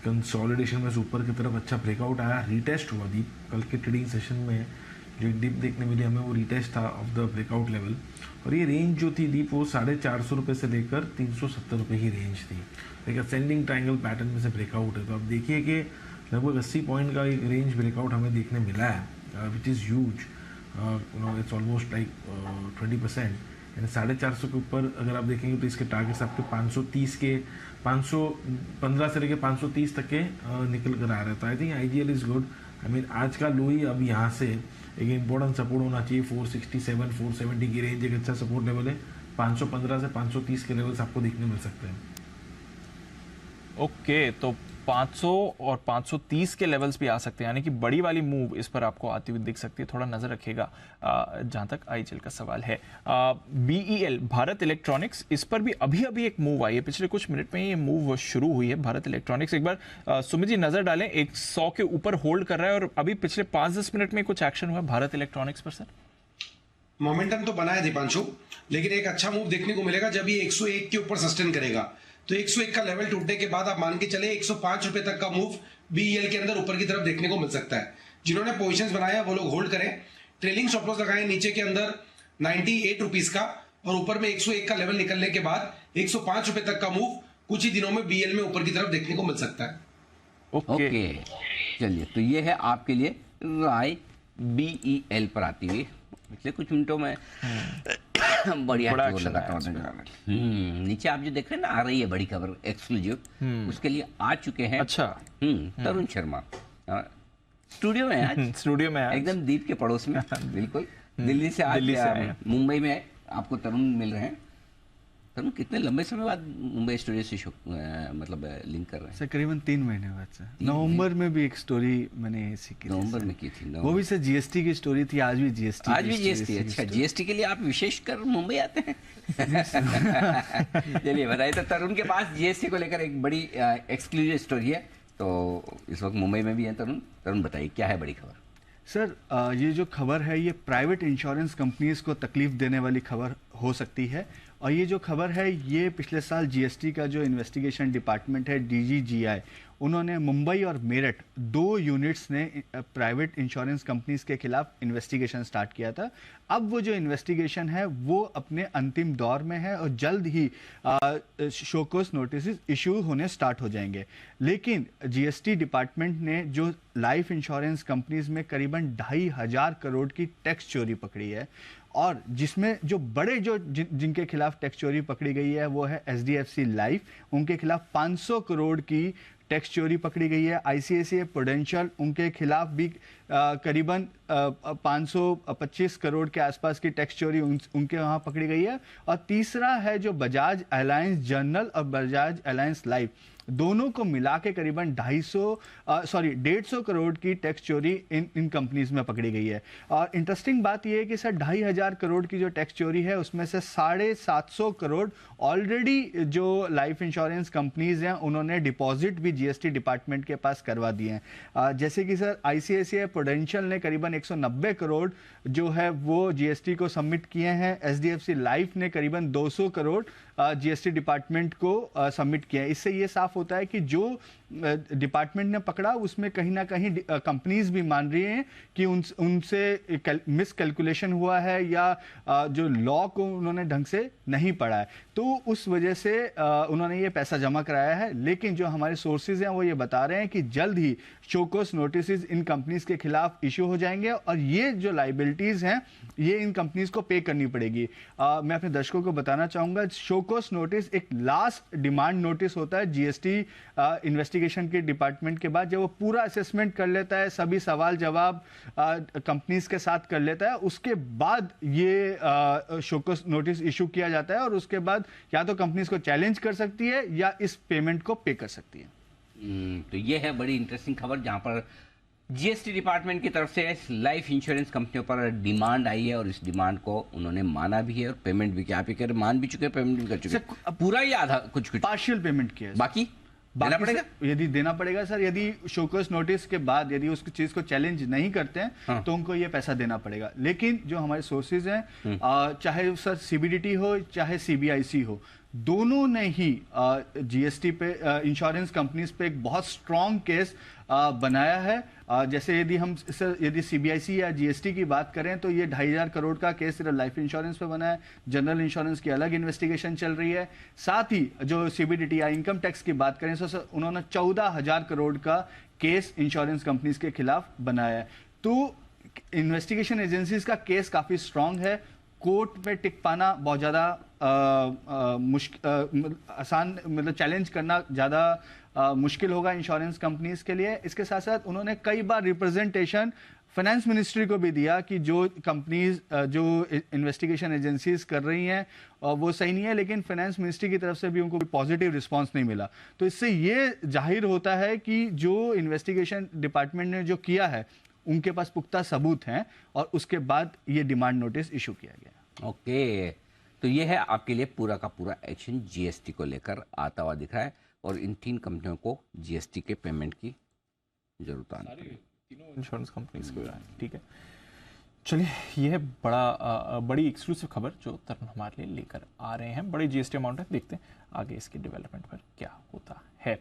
कंसोलिडेशन में ऊपर की तरफ अच्छा ब्रेकआउट आया, रीटेस्ट हुआ दीप। कल के ट्रेडिंग सेशन में जो डिप देखने मिली हमें वो रीटेस्ट था ऑफ द ब्रेकआउट लेवल, और ये रेंज जो थी दीप वो 450 रुपये से लेकर 370 रुपये की रेंज थी। एक असेंडिंग ट्रायंगल पैटर्न में से ब्रेकआउट है, तो अब देखिए कि लगभग 80 पॉइंट का एक रेंज ब्रेकआउट हमें देखने मिला है, which is huge. It's almost like 20%। यानी 450 के ऊपर अगर आप देखेंगे तो इसके टारगेट्स आपके 530 के 515 से लेकर 530 तक के निकल कर आ रहे हैं। तो I think IGL is good. I mean आज का लो ही अब यहाँ से एक इंपॉर्टेंट सपोर्ट होना चाहिए, 467 470 की रेंज एक अच्छा सपोर्ट लेवल है। 515 से 530 के लेवल्स आपको देखने मिल सकते हैं। ओके, तो 500 और 530 के लेवल्स भी आ सकते हैं, यानी कि बड़ी वाली मूव इस पर आपको आती हुई दिख सकती है। थोड़ा नजर रखिएगा जहां तक आईजीएल का सवाल है। बीईएल भारत इलेक्ट्रॉनिक्स, इस पर भी अभी एक मूव आई है, पिछले कुछ मिनट में ये मूव शुरू हुई है। भारत इलेक्ट्रॉनिक्स एक बार सुमित जी नजर डालें, 100 के ऊपर होल्ड कर रहा है और अभी पिछले 5-10 मिनट में कुछ एक्शन हुआ भारत इलेक्ट्रॉनिक्स पर सर। मोमेंटम तो बना है दीपांशु, लेकिन एक अच्छा मूव देखने को मिलेगा जब ये 101 के ऊपर सस्टेन करेगा। तो 101 का लेवल टूटने के बाद आप मान के चले 105 रुपए तक का मूव बीईएल के अंदर ऊपर की तरफ देखने को मिल सकता है। जिन्होंने पोजीशंस बनाया वो लोग होल्ड करें, ट्रेलिंग स्टॉप लॉस लगाएं नीचे के अंदर 98 रुपीस का, और ऊपर में 101 का लेवल निकलने के बाद 105 रुपए तक का मूव कुछ ही दिनों में बीईएल में ऊपर की तरफ देखने को मिल सकता है। ओके, चलिए, तो ये है आपके लिए राय बीईएल पर आती हुई पिछले कुछ मिनटों में बढ़िया लगातार नीचे आप जो देख रहे हैं ना, आ रही है बड़ी खबर एक्सक्लूसिव, उसके लिए आ चुके हैं। अच्छा, तरुण शर्मा स्टूडियो में आज स्टूडियो में एकदम दीप के पड़ोस में बिल्कुल दिल्ली से आज मुंबई में आपको तरुण मिल रहे हैं। तरुण कितने लंबे समय बाद मुंबई स्टूडियो से मतलब लिंक कर रहे हैं? सर करीबन 3 महीने बाद सर। नवंबर में भी एक स्टोरी मैंने ऐसी की, नवंबर में की थी। वो भी सर जीएसटी की स्टोरी थी, आज भी जीएसटी। आज भी जीएसटी। अच्छा, जीएसटी के लिए आप विशेषकर मुंबई आते हैं? चलिए बताइए, तो तरुण के पास जीएसटी को लेकर एक बड़ी एक्सक्लूसिव स्टोरी है, तो इस वक्त मुंबई में भी है तरुण। तरुण बताइए क्या है बड़ी खबर? सर ये जो खबर है ये प्राइवेट इंश्योरेंस कंपनीज को तकलीफ देने वाली खबर हो सकती है, और ये जो खबर है ये पिछले साल जीएसटी का जो इन्वेस्टिगेशन डिपार्टमेंट है डीजीजीआई, उन्होंने मुंबई और मेरठ 2 यूनिट्स ने प्राइवेट इंश्योरेंस कंपनीज के खिलाफ इन्वेस्टिगेशन स्टार्ट किया था। अब वो जो इन्वेस्टिगेशन है वो अपने अंतिम दौर में है और जल्द ही शोकॉज नोटिस इशू होने स्टार्ट हो जाएंगे। लेकिन जीएसटी डिपार्टमेंट ने जो लाइफ इंश्योरेंस कंपनीज में करीबन 2,500 करोड़ की टैक्स चोरी पकड़ी है, और जिसमें जो बड़े जिनके खिलाफ टैक्स चोरी पकड़ी गई है वो है एचडीएफसी लाइफ, उनके खिलाफ 500 करोड़ की टैक्स चोरी पकड़ी गई है। आईसीआईसीआई प्रूडेंशियल, उनके खिलाफ भी करीबन 525 करोड़ के आसपास की टैक्स चोरी उनके वहाँ पकड़ी गई है। और तीसरा है जो बजाज अलायंस जनरल और बजाज अलायंस लाइफ, दोनों को मिला के करीबन 150 करोड़ की टैक्स चोरी इन कंपनीज में पकड़ी गई है। और इंटरेस्टिंग बात यह है कि सर 2,500 करोड़ की जो टैक्स चोरी है उसमें से 750 करोड़ ऑलरेडी जो लाइफ इंश्योरेंस कंपनीज हैं उन्होंने डिपॉजिट भी जीएसटी डिपार्टमेंट के पास करवा दिए हैं। जैसे कि सर आईसीआईसीआई प्रूडेंशियल ने करीबन 190 करोड़ जो है वो जीएसटी को सबमिट किए हैं, एचडीएफसी लाइफ ने करीबन 200 करोड़ जीएसटी डिपार्टमेंट को सबमिट किया है। इससे ये साफ होता है कि जो डिपार्टमेंट ने पकड़ा उसमें कहीं ना कहीं कंपनीज भी मान रही हैं कि उनसे मिस कैलकुलेशन हुआ है या जो लॉ को उन्होंने ढंग से नहीं पढ़ा है, तो उस वजह से उन्होंने ये पैसा जमा कराया है। लेकिन जो हमारे सोर्सेज हैं वो ये बता रहे हैं कि जल्द ही शोकॉज नोटिस इन कंपनीज के खिलाफ इशू हो जाएंगे और ये जो लाइबिलिटीज हैं ये इन कंपनीज को पे करनी पड़ेगी। मैं अपने दर्शकों को बताना चाहूंगा, शोकॉज नोटिस एक लास्ट डिमांड नोटिस होता है जीएसटी इन्वेस्टिगेशन के डिपार्टमेंट के बाद। जब वो पूरा असेसमेंट कर लेता है, सभी सवाल जवाब कंपनीज के साथ कर लेता है, उसके बाद ये शोकॉज नोटिस इशू किया जाता है और उसके बाद या तो कंपनीज को चैलेंज कर सकती है या इस पेमेंट को पे कर सकती है। तो ये है बड़ी इंटरेस्टिंग खबर जहां पर जीएसटी डिपार्टमेंट की तरफ से लाइफ इंश्योरेंस कंपनियों पर डिमांड आई है और इस डिमांड को उन्होंने माना भी है और पेमेंट भी किया। आप ये मान भी चुके हैं, पेमेंट भी कर चुके हैं, पूरा ही आधा कुछ पार्शियल पेमेंट किया है, बाकी देना पड़ेगा। यदि देना पड़ेगा सर, यदि शोकॉज नोटिस के बाद यदि उस चीज को चैलेंज नहीं करते हैं तो उनको ये पैसा देना पड़ेगा। लेकिन जो हमारे सोर्सेज हैं, चाहे सर सीबीडीटी हो चाहे सीबीआईसी हो, दोनों ने ही जीएसटी पे इंश्योरेंस कंपनीज पे एक बहुत स्ट्रॉन्ग केस बनाया है। जैसे यदि सीबीआईसी या जीएसटी की बात करें तो ये 2,500 करोड़ का केस सिर्फ लाइफ इंश्योरेंस पे बना है, जनरल इंश्योरेंस की अलग इन्वेस्टिगेशन चल रही है। साथ ही जो सीबीडीटी या इनकम टैक्स की बात करें तो उन्होंने 14,000 करोड़ का केस इंश्योरेंस कंपनीज के खिलाफ बनाया है। तो इन्वेस्टिगेशन एजेंसीज का केस काफी स्ट्रांग है। कोर्ट में टिक पाना बहुत ज्यादा आसान, मतलब चैलेंज करना ज्यादा मुश्किल होगा इंश्योरेंस कंपनीज के लिए। इसके साथ साथ उन्होंने कई बार रिप्रेजेंटेशन फाइनेंस मिनिस्ट्री को भी दिया कि जो कंपनीज जो इन्वेस्टिगेशन एजेंसीज कर रही हैं वो सही नहीं है, लेकिन फाइनेंस मिनिस्ट्री की तरफ से भी उनको पॉजिटिव रिस्पांस नहीं मिला। तो इससे ये जाहिर होता है कि जो इन्वेस्टिगेशन डिपार्टमेंट ने जो किया है उनके पास पुख्ता सबूत हैं और उसके बाद ये डिमांड नोटिस इशू किया गया। ओके, तो ये है आपके लिए पूरा का पूरा एक्शन जीएसटी को लेकर आता हुआ दिख रहा है और इन 3 कंपनियों को जीएसटी के पेमेंट की जरूरत आती है, तीनों इंश्योरेंस कंपनीज को। ठीक है, चलिए ये है बड़ी एक्सक्लूसिव खबर जो तरुण हमारे लिए लेकर आ रहे हैं। बड़ी जीएसटी अमाउंट है, देखते हैं आगे इसके डेवलपमेंट पर क्या होता है।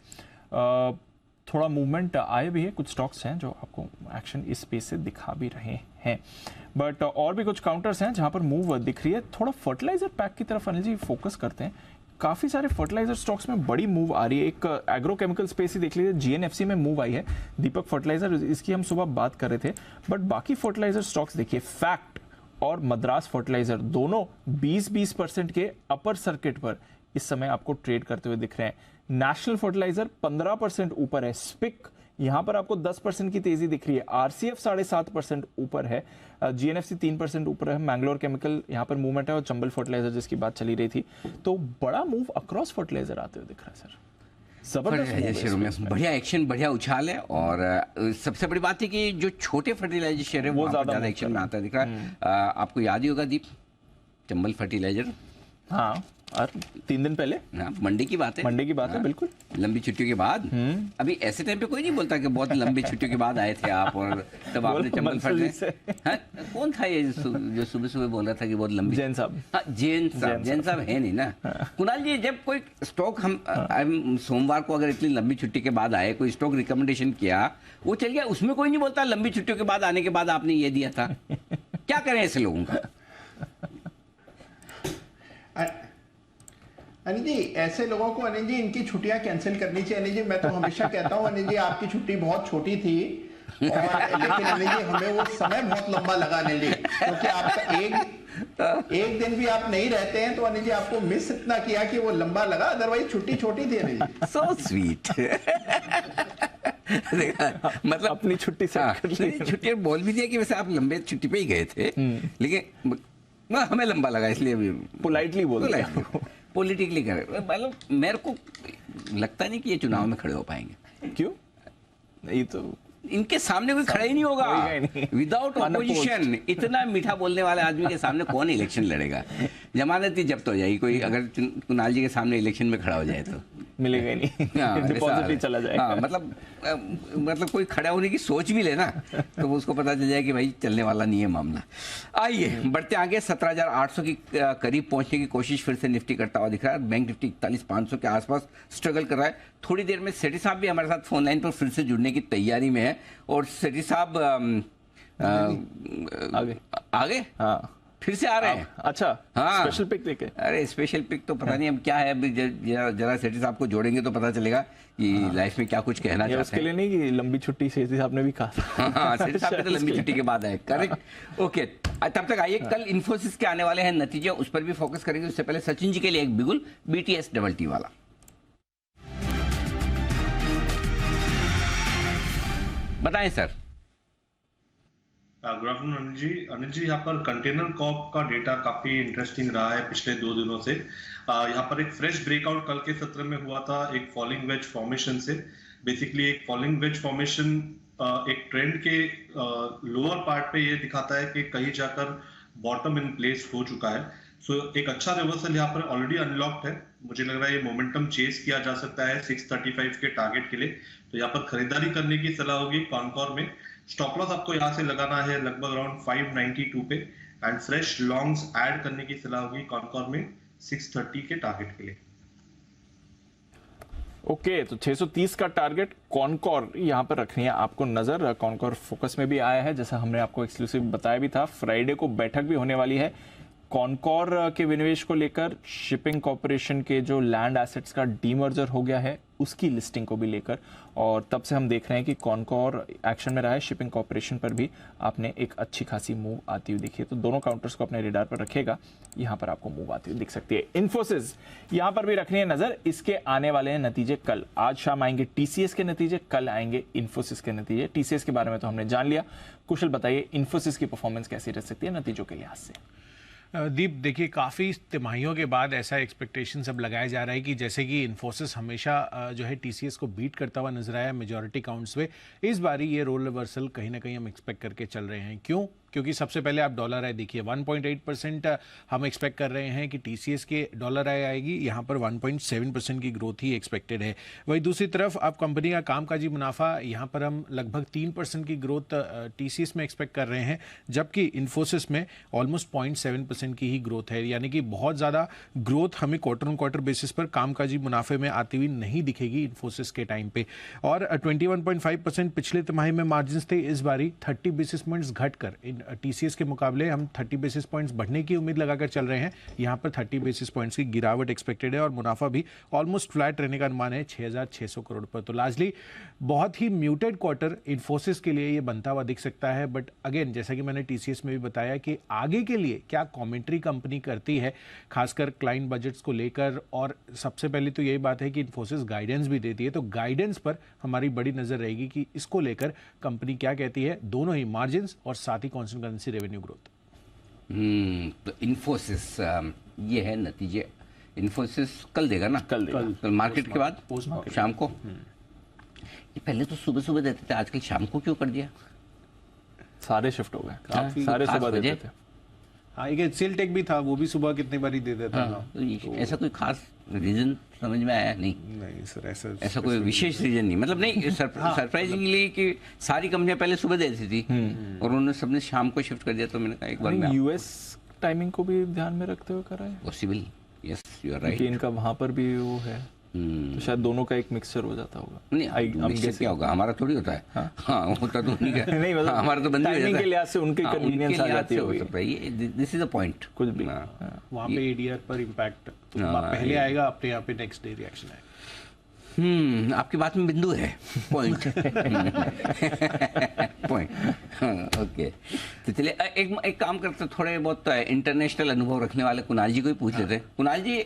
थोड़ा मूवमेंट आए भी है, कुछ स्टॉक्स हैं जो आपको एक्शन इस स्पेस से दिखा भी रहे हैं, बट और भी कुछ काउंटर्स हैं जहां पर मूव दिख रही है। थोड़ा फर्टिलाइजर पैक की तरफ अनिल जी फोकस करते हैं। काफ़ी सारे फर्टिलाइजर स्टॉक्स में बड़ी मूव आ रही है। एक एग्रोकेमिकल स्पेस ही देख लीजिए, जीएनएफसी में मूव आई है, दीपक फर्टिलाइजर, इसकी हम सुबह बात कर रहे थे। बट बाकी फर्टिलाइजर स्टॉक्स देखिए, फैक्ट और मद्रास फर्टिलाइजर दोनों 20% के अपर सर्किट पर इस समय आपको ट्रेड करते हुए दिख रहे हैं। नेशनल फर्टिलाइजर 15% ऊपर है, स्पिक यहां पर आपको 10% की तेजी दिख रही है, आरसीएफ 7.5% ऊपर है, जीएनएफसी 3% ऊपर है, मैंगलोर केमिकल यहां पर मूवमेंट है और चंबल फर्टिलाइजर जिसकी बात चली रही थी। तो बड़ा मूव अक्रॉस फर्टिलाइजर आते हुए दिख रहा है सर, जबरदस्त शेयरों में बढ़िया एक्शन, बढ़िया उछाल है। और सबसे बड़ी बात है कि जो छोटे फर्टिलाइजर शेयर है वो ज्यादा एक्शन में आता दिख रहा है। आपको याद ही होगा दीप, चंबल फर्टिलाइजर, हाँ, और 3 दिन पहले मंडे की बात है, बिल्कुल लंबी छुट्टियों के बाद। अभी ऐसे टाइम पे कोई नहीं बोलता कि बहुत लंबी छुट्टियों के बाद आए थे आप और तब आपने चंबल फर्टिलाइजर। कौन था ये जो सुबह सुबह बोल रहा था कि बहुत लंबी? जैन साहब। जैन साहब है नहीं ना। कुणाल जी, जब कोई स्टॉक हम सोमवार को अगर इतनी लंबी छुट्टी के बाद आए, कोई स्टॉक रिकमेंडेशन किया, वो चल गया, उसमें कोई नहीं बोलता लंबी छुट्टियों के बाद आने के बाद आपने ये दिया था। क्या करें ऐसे लोगों का? अनिल जी, ऐसे लोगों को अनिल जी इनकी छुट्टियां कैंसिल करनी चाहिए। अनिल जी, मैं तो हमेशा कहता हूं अनिल जी, आपकी छुट्टी बहुत छोटी थी और लेकिन अनिल जी हमें वो समय बहुत लंबा लगा अनिल जी, क्योंकि आपका एक दिन भी आप नहीं रहते हैं तो अनिल जी आपको मिस इतना किया कि वो लंबा लगा, अदरवाइज छुट्टी छोटी थी अनिल जी। So sweet. मतलब अपनी छुट्टी से छुट्टी बोल भी दिया कि वैसे आप लंबे छुट्टी पे ही गए थे, लेकिन हमें लंबा लगा इसलिए पोलाइटली बोल पॉलिटिकली करे। मतलब मेरे को लगता नहीं कि ये चुनाव में खड़े हो पाएंगे। क्यों? नहीं तो इनके सामने कोई खड़ा ही नहीं होगा विदाउट ऑपोजिशन। इतना मीठा बोलने वाले आदमी के सामने कौन इलेक्शन लड़ेगा? जमानत ही जब्त हो जाएगी कोई अगर कुणाल जी के सामने इलेक्शन में खड़ा हो जाए तो। मिलेगा ही नहीं, डिपॉजिट ही चला जाएगा। हाँ, मतलब कोई खड़ा होने की सोच भी लेना तो उसको पता चल जाए कि भाई चलने वाला नहीं है मामला। आइए बढ़ते आगे, 17,800 की करीब पहुंचने की कोशिश फिर से निफ्टी करता हुआ दिख रहा है। बैंक निफ्टी 41,500 के आसपास स्ट्रगल कर रहा है। थोड़ी देर में सेठी साहब भी हमारे साथ फोन लाइन पर फिर से जुड़ने की तैयारी में है। और सेठी साहब आगे हाँ फिर से आ रहे हैं। अच्छा, हाँ स्पेशल पिक देखे। अरे स्पेशल पिक तो पता नहीं अब क्या है, अभी जरा सेठी साहब को जोड़ेंगे तो पता चलेगा कि लाइफ में क्या कुछ कहना चाहते हैं। उसके लिए नहीं कि लंबी छुट्टी सेठी साहब ने भी कहा था। हाँ, सेठी साहब ने तो लंबी छुट्टी के बाद आए, करेक्ट। ओके, तब तक आइए, कल इन्फोसिस के आने वाले हैं नतीजे, उस पर भी फोकस करेंगे। उससे पहले सचिन जी के लिए एक बिगुल BTS डबल टी वाला। बताएं सर। गुड आफ्टरनून अनिल जी, यहाँ पर कंटेनर कॉर्प का डेटा काफी इंटरेस्टिंग रहा है पिछले 2 दिनों से। यहाँ पर एक फ्रेश ब्रेकआउट कल के सत्र में हुआ था एक फॉलिंग वेज फॉर्मेशन से। बेसिकली एक फॉलिंग वेज फॉर्मेशन एक ट्रेंड के लोअर पार्ट पे ये दिखाता है कि कहीं जाकर बॉटम इन प्लेस हो चुका है। सो एक अच्छा रिवर्सल यहाँ पर ऑलरेडी अनलॉक्ड है। मुझे लग रहा है ये मोमेंटम चेस किया जा सकता है 635 के टारगेट के लिए। तो यहाँ पर खरीदारी करने की सलाह होगी कॉनकॉर में। स्टॉप लॉस आपको यहाँ से लगाना है लगभग अराउंड 592 पे, एंड फ्रेश लॉन्ग्स ऐड करने की सलाह होगी कॉनकॉर में 630 के टारगेट के लिए। ओके, तो 630 का टारगेट कॉनकॉर यहाँ पर रखनी है आपको नजर। कॉनकॉर फोकस में भी आया है, जैसा हमने आपको एक्सक्लूसिव बताया भी था। फ्राइडे को बैठक भी होने वाली है कॉनकॉर के विनिवेश को लेकर। शिपिंग कॉर्पोरेशन के जो लैंड एसेट्स का डीमर्जर हो गया है उसकी लिस्टिंग को भी लेकर, और तब से हम देख रहे हैं कि कॉनकॉर एक्शन में रहा है। शिपिंग कॉर्पोरेशन पर भी आपने एक अच्छी खासी मूव आती हुई देखी है, तो दोनों काउंटर्स को अपने रेडार पर रखेगा। यहाँ पर आपको मूव आती हुई दिख सकती है। इन्फोसिस यहाँ पर भी रखनी है नजर। इसके आने वाले हैं नतीजे कल। आज शाम आएंगे TCS के नतीजे, कल आएंगे इन्फोसिस के नतीजे। TCS के बारे में तो हमने जान लिया। कुशल बताइए इन्फोसिस की परफॉर्मेंस कैसी रह सकती है नतीजों के लिहाज से? दीप, देखिए काफ़ी तिमाहियों के बाद ऐसा एक्सपेक्टेशन सब लगाया जा रहा है कि जैसे कि इन्फोसिस हमेशा जो है TCS को बीट करता हुआ नजर आया मेजॉरिटी काउंट्स पे, इस बारी ये रोल रिवर्सल कहीं ना कहीं हम एक्सपेक्ट करके चल रहे हैं। क्यों? क्योंकि सबसे पहले आप डॉलर आय देखिए, 1.8% हम एक्सपेक्ट कर रहे हैं कि TCS के डॉलर आय आएगी। यहाँ पर 1.7% की ग्रोथ ही एक्सपेक्टेड है। वही दूसरी तरफ आप कंपनी का कामकाजी मुनाफा, यहाँ पर हम लगभग 3% की ग्रोथ TCS में एक्सपेक्ट कर रहे हैं, जबकि इन्फोसिस में ऑलमोस्ट 0.7% की ही ग्रोथ है। यानी कि बहुत ज़्यादा ग्रोथ हमें क्वार्टर ऑन क्वार्टर बेसिस पर कामकाजी मुनाफे में आती हुई नहीं दिखेगी इन्फोसिस के टाइम पे। और 21.5% पिछले तिमाही में मार्जिन थे, इस बारी 30 बेसिस पॉइंट्स घटकर TCS के मुकाबले हम 30 बेसिस पॉइंट्स बढ़ने की उम्मीद लगाकर चल रहे हैं। यहाँ पर 30 बेसिस पॉइंट्स की गिरावट एक्सपेक्टेड है और मुनाफा भी ऑलमोस्ट फ्लैट रहने का अनुमान है 6,600 करोड़ पर। तो लार्जली बहुत ही म्यूटेड क्वार्टर इन्फोसिस के लिए ये बनता हुआ दिख सकता है। बट अगेन, जैसा कि मैंने TCS में भी बताया कि आगे के लिए क्या कॉमेंट्री कंपनी करती है, खासकर क्लाइंट बजट्स को लेकर, और सबसे पहले तो यही बात है कि इन्फोसिस गाइडेंस भी देती है, तो गाइडेंस पर हमारी बड़ी नजर रहेगी कि इसको लेकर कंपनी क्या कहती है, दोनों ही मार्जिन और साथ ही कॉन्स्टेंट करेंसी रेवेन्यू ग्रोथ। तो इन्फोसिस ये है नतीजे। इन्फोसिस कल देगा ना? कल मार्केट के बाद शाम को। ये पहले तो सुबह सुबह देते थे, आजकल शाम को क्यों कर दिया? सारे शिफ्ट हो गए, सारे सुबह देते थे। हाँ, एक सेल टेक भी था, वो भी सुबह कितनी बारी दे देता था। तो ऐसा कोई खास रीजन समझ में आया? नहीं सर, ऐसा कोई विशेष रीजन नहीं, मतलब नहीं सरप्राइजिंगली कि सारी कंपनियां पहले सुबह देती थी और उन्होंने सबने शाम को शिफ्ट कर दिया। तो मैंने कहा एक बार US टाइमिंग को भी ध्यान में रखते हुए करा है। Possible, yes you are right. इनका वहां पर भी वो है, तो शायद दोनों का एक मिक्सचर हो जाता होगा। नहीं, मिक्सचर क्या होगा? हमारा थोड़ी होता है। हाँ, होता तो नहीं है। नहीं, मतलब हमारा तो बंद हो जाता है। के लिहाज से उनके कन्वीनियंस आ जाती है। This is a point. कुछ भी वहाँ पे ADR पर इम्पैक्ट पहले आएगा, अपने यहाँ पे नेक्स्ट डे रिएक्शन आएगा। आपकी बात में बिंदु है, पॉइंट। Point, okay. तो चलिए एक काम करते, थोड़े बहुत इंटरनेशनल अनुभव रखने वाले कुणाल जी को ही पूछ लेते हैं। कुणाल जी,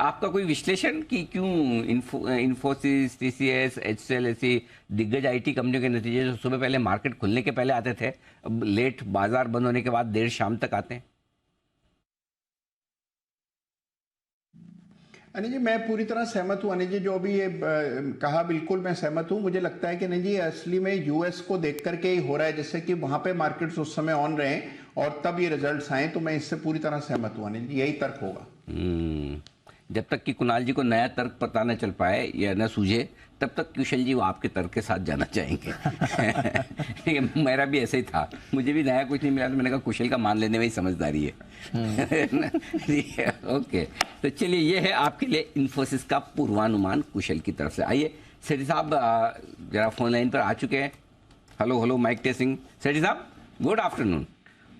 आपका कोई विश्लेषण कि क्यों इन्फोसिस, TCS, HCL ऐसी दिग्गज IT कंपनियों के नतीजे जो सुबह पहले मार्केट खुलने के पहले आते थे, अब लेट बाजार बंद होने के बाद देर शाम तक आते हैं? अनिल जी, मैं पूरी तरह सहमत हूँ। अनिल जी जो भी ये कहा, बिल्कुल मैं सहमत हूँ। मुझे लगता है कि अनिल जी असली में US को देख करके ही हो रहा है, जैसे कि वहाँ पे मार्केट्स उस समय ऑन रहे और तब ये रिजल्ट्स आए। तो मैं इससे पूरी तरह सहमत हूँ अनिल जी, यही तर्क होगा। जब तक कि कुणाल जी को नया तर्क पता न चल पाए या न सूझे, तब तक कुशल जी वो आपके तर्क के साथ जाना चाहेंगे। मेरा भी ऐसे ही था, मुझे भी नया कुछ नहीं मिला तो मैंने कहा कुशल का मान लेने में ही समझदारी है। ओके, तो चलिए ये है आपके लिए इन्फोसिस का पूर्वानुमान कुशल की तरफ से। आइए सेठी साहब जरा फोन लाइन पर आ चुके हैं। Hello hello, mike testing. Sethi साहब good afternoon.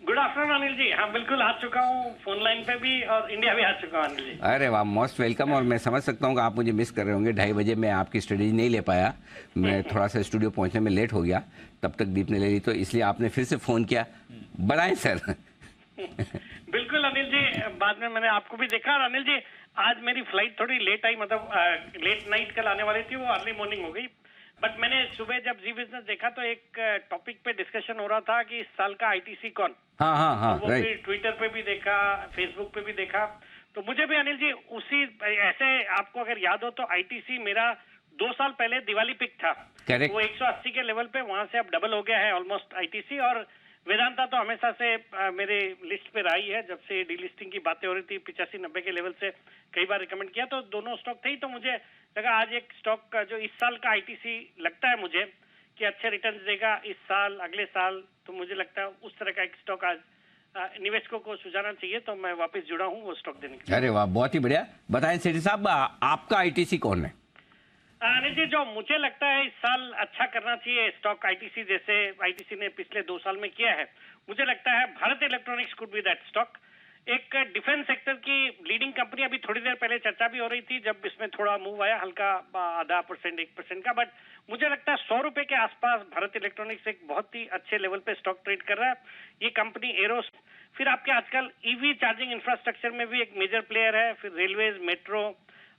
Good afternoon Anil ji. हाँ बिल्कुल आ चुका हूँ, फोन लाइन पे भी और इंडिया भी आ चुका हूँ अनिल जी। अरे वाह, मोस्ट वेलकम। और मैं समझ सकता हूँ कि आप मुझे मिस कर रहे होंगे। 2:30 बजे मैं आपकी स्टडी नहीं ले पाया, मैं थोड़ा सा स्टूडियो पहुँचने में लेट हो गया, तब तक दीप ने ले ली, तो इसलिए आपने फिर से फ़ोन किया। बढ़ाएं सर। बिल्कुल अनिल जी, बाद में मैंने आपको भी देखा। और अनिल जी आज मेरी फ्लाइट थोड़ी लेट आई, मतलब लेट नाइट कल आने वाली थी, वो अर्ली मॉर्निंग हो गई। बट मैंने सुबह जब जी बिजनेस देखा तो एक टॉपिक पे डिस्कशन हो रहा था कि इस साल का आईटीसी कौन। हाँ, तो वो फिर ट्विटर पे भी देखा, फेसबुक पे भी देखा, तो मुझे भी अनिल जी उसी ऐसे, आपको अगर याद हो तो आईटीसी मेरा 2 साल पहले दिवाली पिक था। वो 180 के लेवल पे, वहां से अब डबल हो गया है ऑलमोस्ट आईटीसी। और वेदांता तो हमेशा से मेरे लिस्ट पे रही है, जब से डीलिस्टिंग की बातें हो रही थी 85-90 के लेवल से कई बार रिकमेंड किया, तो दोनों स्टॉक थे ही। तो मुझे लगा आज एक स्टॉक का जो इस साल का आईटीसी लगता है मुझे कि अच्छे रिटर्न्स देगा इस साल अगले साल, तो मुझे लगता है उस तरह का एक स्टॉक आज निवेशकों को सुझाना चाहिए, तो मैं वापस जुड़ा हूँ वो स्टॉक देने के लिए। अरे वाह, बहुत ही बढ़िया। बताएं सेठी साहब, आपका आईटीसी कौन है? अनिल जी, जो मुझे लगता है इस साल अच्छा करना चाहिए स्टॉक आईटीसी, जैसे आईटीसी ने पिछले 2 साल में किया है, मुझे लगता है Bharat electronics could be that stock. एक डिफेंस सेक्टर की लीडिंग कंपनी, अभी थोड़ी देर पहले चर्चा भी हो रही थी जब इसमें थोड़ा मूव आया हल्का 0.5% 1% का, बट मुझे लगता है 100 रुपए के आसपास भारत इलेक्ट्रॉनिक्स एक बहुत ही अच्छे लेवल पे स्टॉक ट्रेड कर रहा है। ये कंपनी एरोस, फिर आपके आजकल ईवी चार्जिंग इंफ्रास्ट्रक्चर में भी एक मेजर प्लेयर है, फिर रेलवेज, मेट्रो,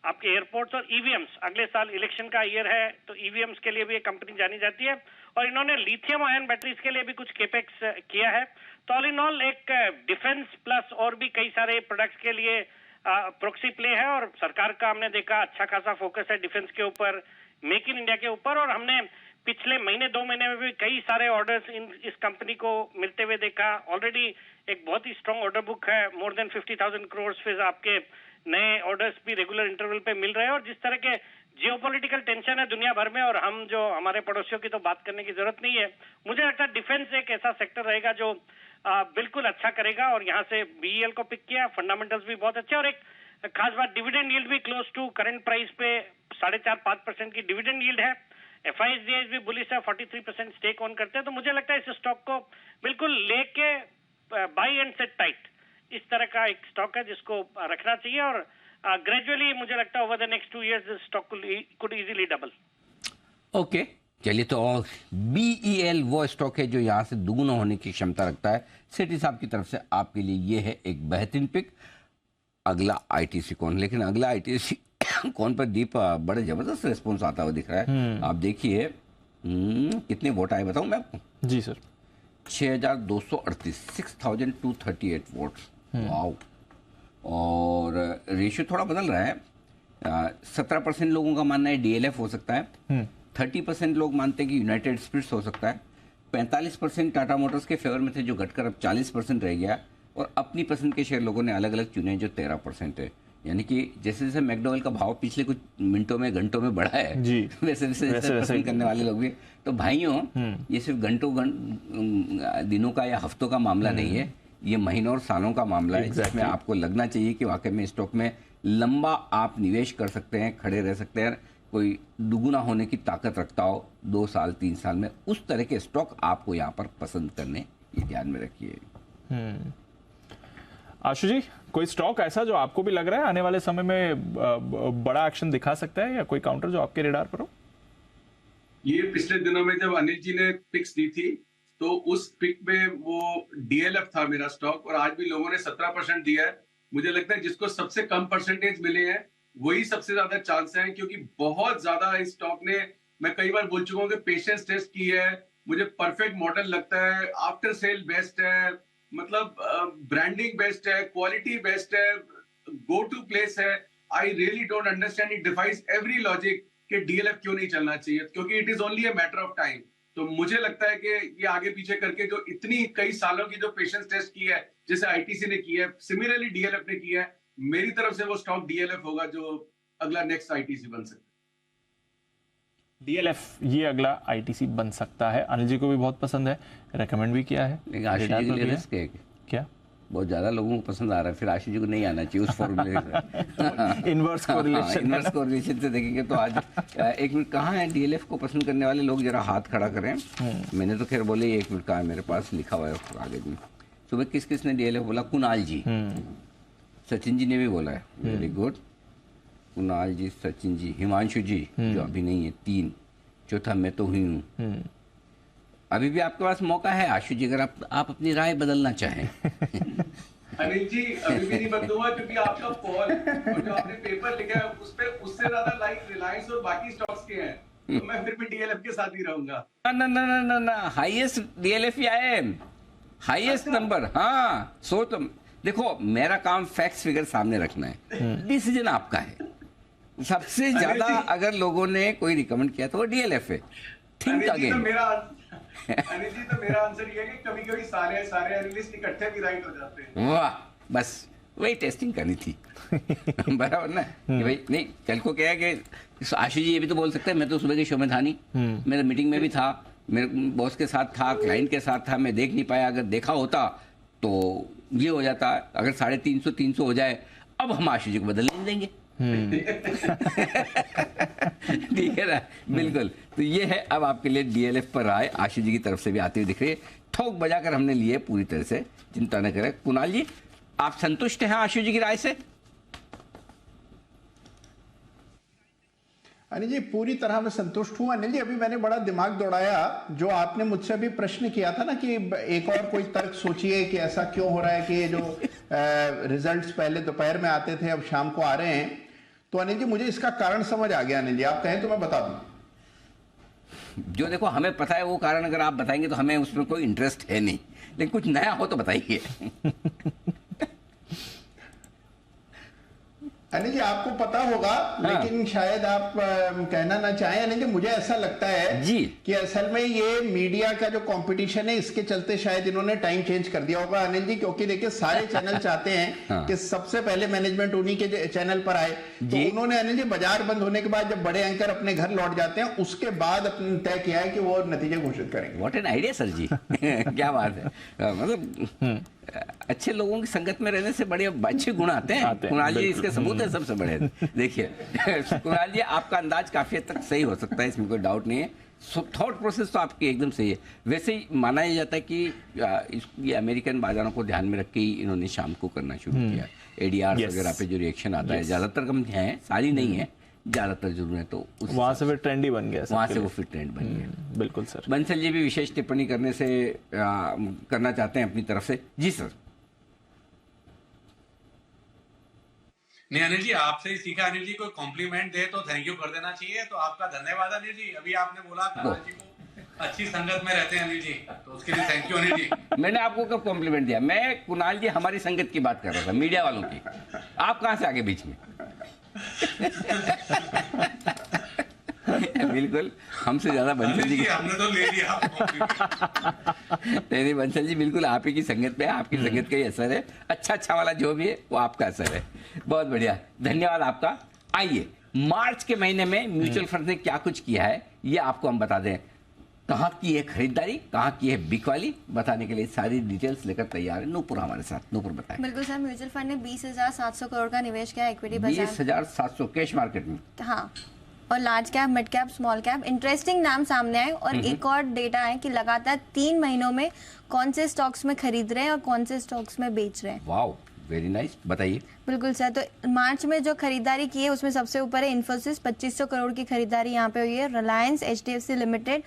आपके एयरपोर्ट्स और ईवीएम्स। अगले साल इलेक्शन का ईयर है तो ईवीएम्स के लिए भी एक कंपनी जानी जाती है, और इन्होंने लिथियम आयन बैटरीज के लिए भी कुछ केपेक्स किया है। तो ऑल इन ऑल एक डिफेंस प्लस और भी कई सारे प्रोडक्ट्स के लिए प्रोक्सी प्ले है, और सरकार का हमने देखा अच्छा खासा फोकस है डिफेंस के ऊपर, मेक इन इंडिया के ऊपर, और हमने पिछले महीने 2 महीने में भी कई सारे ऑर्डर्स इस कंपनी को मिलते हुए देखा। ऑलरेडी एक बहुत ही स्ट्रॉन्ग ऑर्डर बुक है, मोर देन 50,000 करोड़। फिर आपके नए ऑर्डर्स भी रेगुलर इंटरवल पे मिल रहे हैं, और जिस तरह के जियोपॉलिटिकल टेंशन है दुनिया भर में, और हम जो हमारे पड़ोसियों की तो बात करने की जरूरत नहीं है, मुझे लगता है डिफेंस एक ऐसा सेक्टर रहेगा जो बिल्कुल अच्छा करेगा। और यहाँ से बीईएल को पिक किया, फंडामेंटल्स भी बहुत अच्छे, और एक खास बात डिविडेंड यील्ड भी क्लोज टू करंट प्राइस पे 4.5-5% की डिविडेंड यील्ड है। एफआईएसडीएस भी बुलिश है, 43% स्टेक ऑन करते हैं। तो मुझे लगता है इस स्टॉक को बिल्कुल लेके बाई एंड सेट टाइट, इस तरह का एक स्टॉक है जिसको रखना चाहिए, और ग्रेजुअली मुझे लगता है over the next 2 years this stock could easily double. Okay, चलिए, तो बीईएल वो स्टॉक है जो यहाँ से दुगुना होने की क्षमता रखता है। सेठी साहब की तरफ से आपके लिए ये है एक बेहतरीन पिक। अगला आईटीसी कौन, लेकिन अगला आईटीसी कौन पर दीप बड़े जबरदस्त रिस्पॉन्स आता हुआ दिख रहा है। आप देखिए कितने वोट आए बताऊं मैं आपको? जी सर, 6,238, 6,238 वोट्स। वाओ। और रेशियो थोड़ा बदल रहा है। 17% लोगों का मानना है डीएलएफ हो सकता है, 30% लोग मानते हैं कि यूनाइटेड स्पिरिट्स हो सकता है, 45% टाटा मोटर्स के फेवर में थे जो घटकर अब 40% रह गया, और अपनी पसंद के शेयर लोगों ने अलग अलग चुने जो 13% है। यानी कि जैसे जैसे मैकडॉवेल का भाव पिछले कुछ मिनटों में घंटों में बढ़ा है जी, वैसे पसंद करने वाले लोग भी। तो भाइयों, ये सिर्फ दिनों का या हफ्तों का मामला नहीं है, ये महीनों और सालों का मामला है, जिसमें आपको लगना चाहिए कि वाकई में स्टॉक में लंबा आप निवेश कर सकते हैं, खड़े रह सकते हैं। कोई दुगुना होने की ताकत रखता हो 2 साल 3 साल में, उस तरह के स्टॉक आपको यहाँ पर पसंद करने, ये ध्यान में रखिए। आशु जी, कोई स्टॉक ऐसा जो आपको भी लग रहा है आने वाले समय में बड़ा एक्शन दिखा सकता है, या कोई काउंटर जो आपके रेडार पर हो? ये पिछले दिनों में जब अनिल जी ने पिक्स दी थी तो उस पिक में वो डीएलएफ था मेरा स्टॉक, और आज भी लोगों ने 17% दिया है। मुझे लगता है जिसको सबसे कम परसेंटेज मिले हैं वही सबसे ज्यादा चांस है, क्योंकि बहुत ज्यादा इस स्टॉक ने, मैं कई बार बोल चुका हूँ कि पेशेंस टेस्ट की है। मुझे परफेक्ट मॉडल लगता है, आफ्टर सेल बेस्ट है, मतलब ब्रांडिंग बेस्ट है, क्वालिटी बेस्ट है, गो टू प्लेस है। I really don't understand, it defies every logic कि डीएलएफ क्यों नहीं चलना चाहिए, क्योंकि it is only a matter of time. तो मुझे लगता है कि ये आगे पीछे करके जो इतनी कई सालों की जो पेशेंस टेस्ट की है, जैसे आईटीसी ने की है, सिमिलरली डीएलएफ ने की है, मेरी तरफ से वो स्टॉक DLF होगा जो अगला नेक्स्ट ITC बन सकता है। DLF ये अगला ITC बन सकता है। अनिल जी को भी बहुत पसंद है, रेकमेंड भी किया है। लेकिन आशीष जी के लिए रिस्क है क्या? बहुत ज्यादा लोगों को पसंद आ रहा है, फिर आशीष जी को नहीं आना चाहिए उस फॉर्मूले से। इनवर्स कोरिलेशन से देखेंगे तो आज एक मिनट, कहाँ है DLF को पसंद करने वाले लोग, जरा हाथ खड़ा करें। मैंने तो खैर बोले 1 मिनट, कहा है मेरे पास लिखा हुआ है कागज में। सुबह किस किस ने DLF बोला? कुणाल जी, सचिन जी ने भी बोला है, वेरी गुड। कुणाल जी, सचिन जी, हिमांशु जी जो अभी नहीं है 3, चौथा मैं तो हुई हूँ। अभी भी आपके पास मौका है आशु जी, अगर आप अपनी राय बदलना चाहें। अनिल जी अभी भी नहीं बदलूंगा, क्योंकि आपका कॉल और जो आपने पेपर लिखा है उस पे उससे ज्यादा लाइक रिलायंस और बाकी स्टॉक्स के हैं, तो मैं फिर भी DLF के साथ ही रहूंगा। ना, हाईएस्ट DLF ही आए, हाईएस्ट नंबर। हाँ, सो तो देखो, मेरा काम फैक्ट्स फिगर सामने रखना है, डिसीजन आपका है। सबसे ज्यादा अगर लोगों ने कोई रिकमेंड किया तो वो DLF है। Think again. अनिल जी तो मेरा आंसर ये है कि कभी-कभी सारे एनालिस्ट इकट्ठे भी राइट हो जाते हैं। वाह, बस वही टेस्टिंग करनी थी। बराबर ना कि भाई नहीं, कल को क्या है कि आशीष जी ये भी तो बोल सकते हैं, मैं तो सुबह के शो में था नहीं, मैं तो मीटिंग में भी था, मेरे बॉस के साथ था, क्लाइंट के साथ था, मैं देख नहीं पाया। अगर देखा होता तो ये हो जाता, अगर 350 300 हो जाए, अब हम आशीष जी को बदल नहीं देंगे। ठीक है ना, बिल्कुल। तो ये है अब आपके लिए DLF पर राय आशीष जी की तरफ से भी आती हुई दिख रही है। ठोक बजाकर हमने लिए पूरी तरह से, चिंता न करें। कुणाल जी, आप संतुष्ट हैं आशीष जी की राय से? अनिल जी पूरी तरह मैं संतुष्ट हूँ। अनिल जी अभी मैंने बड़ा दिमाग दौड़ाया, जो आपने मुझसे भी प्रश्न किया था ना कि एक और कोई तर्क सोचिए कि ऐसा क्यों हो रहा है कि ये जो रिजल्ट्स पहले दोपहर में आते थे अब शाम को आ रहे हैं। तो अनिल जी मुझे इसका कारण समझ आ गया। अनिल जी आप कहें तो मैं बता दूं। जो देखो हमें पता है वो कारण अगर आप बताएंगे तो हमें उसमें कोई इंटरेस्ट है नहीं, लेकिन कुछ नया हो तो बताइए। अनिल जी आपको पता होगा, लेकिन शायद आप कहना ना चाहें। अनिल जी मुझे ऐसा लगता है जी कि असल में ये मीडिया का जो कंपटीशन है इसके चलते शायद इन्होंने टाइम चेंज कर दिया होगा अनिल जी, क्योंकि देखिए सारे चैनल चाहते हैं कि सबसे पहले मैनेजमेंट उन्हीं के चैनल पर आए। तो उन्होंने अनिल जी बाजार बंद होने के बाद जब बड़े एंकर अपने घर लौट जाते हैं उसके बाद अपने तय किया है कि वो नतीजे घोषित करेंगे। व्हाट एन आइडिया सर जी। क्या बात है, मतलब अच्छे लोगों की संगत में रहने से बड़े अच्छे गुण आते हैं। कुणाल जी इसके सबूत है सबसे बड़े। देखिए कुणाल जी आपका अंदाज काफी हद तक सही हो सकता है, इसमें कोई डाउट नहीं है। थॉट प्रोसेस तो आपकी एकदम सही है। वैसे ही माना जाता है कि ये अमेरिकन बाजारों को ध्यान में रख के ही इन्होंने शाम को करना शुरू किया। ADR वगैरह पे जो रिएक्शन आता है, ज्यादातर कम है, सारी नहीं है, ज्यादातर जरूर है, तो वहां से फिर ट्रेंड ही बन गया, वहां से वो फिर ट्रेंड बन गया। बिल्कुल सर। बंसल जी भी विशेष टिप्पणी करना चाहते हैं अपनी तरफ से। जी सर। नहीं अनिल जी आपसे ही सीखा। अनिल जी कोई कॉम्प्लीमेंट दे तो थैंक यू कर देना चाहिए, तो आपका धन्यवाद अनिल जी। अभी आपने बोला कुणाल जी को अच्छी संगत में रहते हैं अनिल जी, तो उसके लिए थैंक यू अनिल जी। मैंने आपको कब कॉम्प्लीमेंट दिया? मैं कुणाल जी हमारी संगत की बात कर रहा था, मीडिया वालों की। आप कहां से आगे बीच में? बिल्कुल हमसे ज्यादा बंसल जी हमने तो ले लिया। नहीं बंसल जी बिल्कुल आप ही की संगत पे, आपकी संगत का ही असर है। अच्छा वाला जो भी है वो आपका असर है। बहुत बढ़िया, धन्यवाद आपका। आइए मार्च के महीने में म्यूचुअल फंड ने क्या कुछ किया है ये आपको हम बता दें। कहाँ की है खरीदारी, कहाँ की है बिकवाली, बताने के लिए सारी डिटेल्स लेकर तैयार है नूपुर हमारे साथ। नूपुर बताएं। बिल्कुल सर, म्यूचुअल फंड ने 20,700 करोड़ का निवेश किया इक्विटी बाजार। 20,700 कैश मार्केट में। हाँ, और large cap, mid cap, small cap. Interesting नाम सामने आए और एक और डेटा है कि लगातार 3 महीनों में कौन से स्टॉक्स में खरीद रहे हैं और कौन से स्टॉक्स में बेच रहे हैं। वाओ, वेरी नाइस, बताइए। बिल्कुल सर, तो मार्च में जो खरीदारी की है उसमें सबसे ऊपर है इन्फोसिस, 2500 करोड़ की खरीदारी यहाँ पे हुई है। Reliance, HDFC limited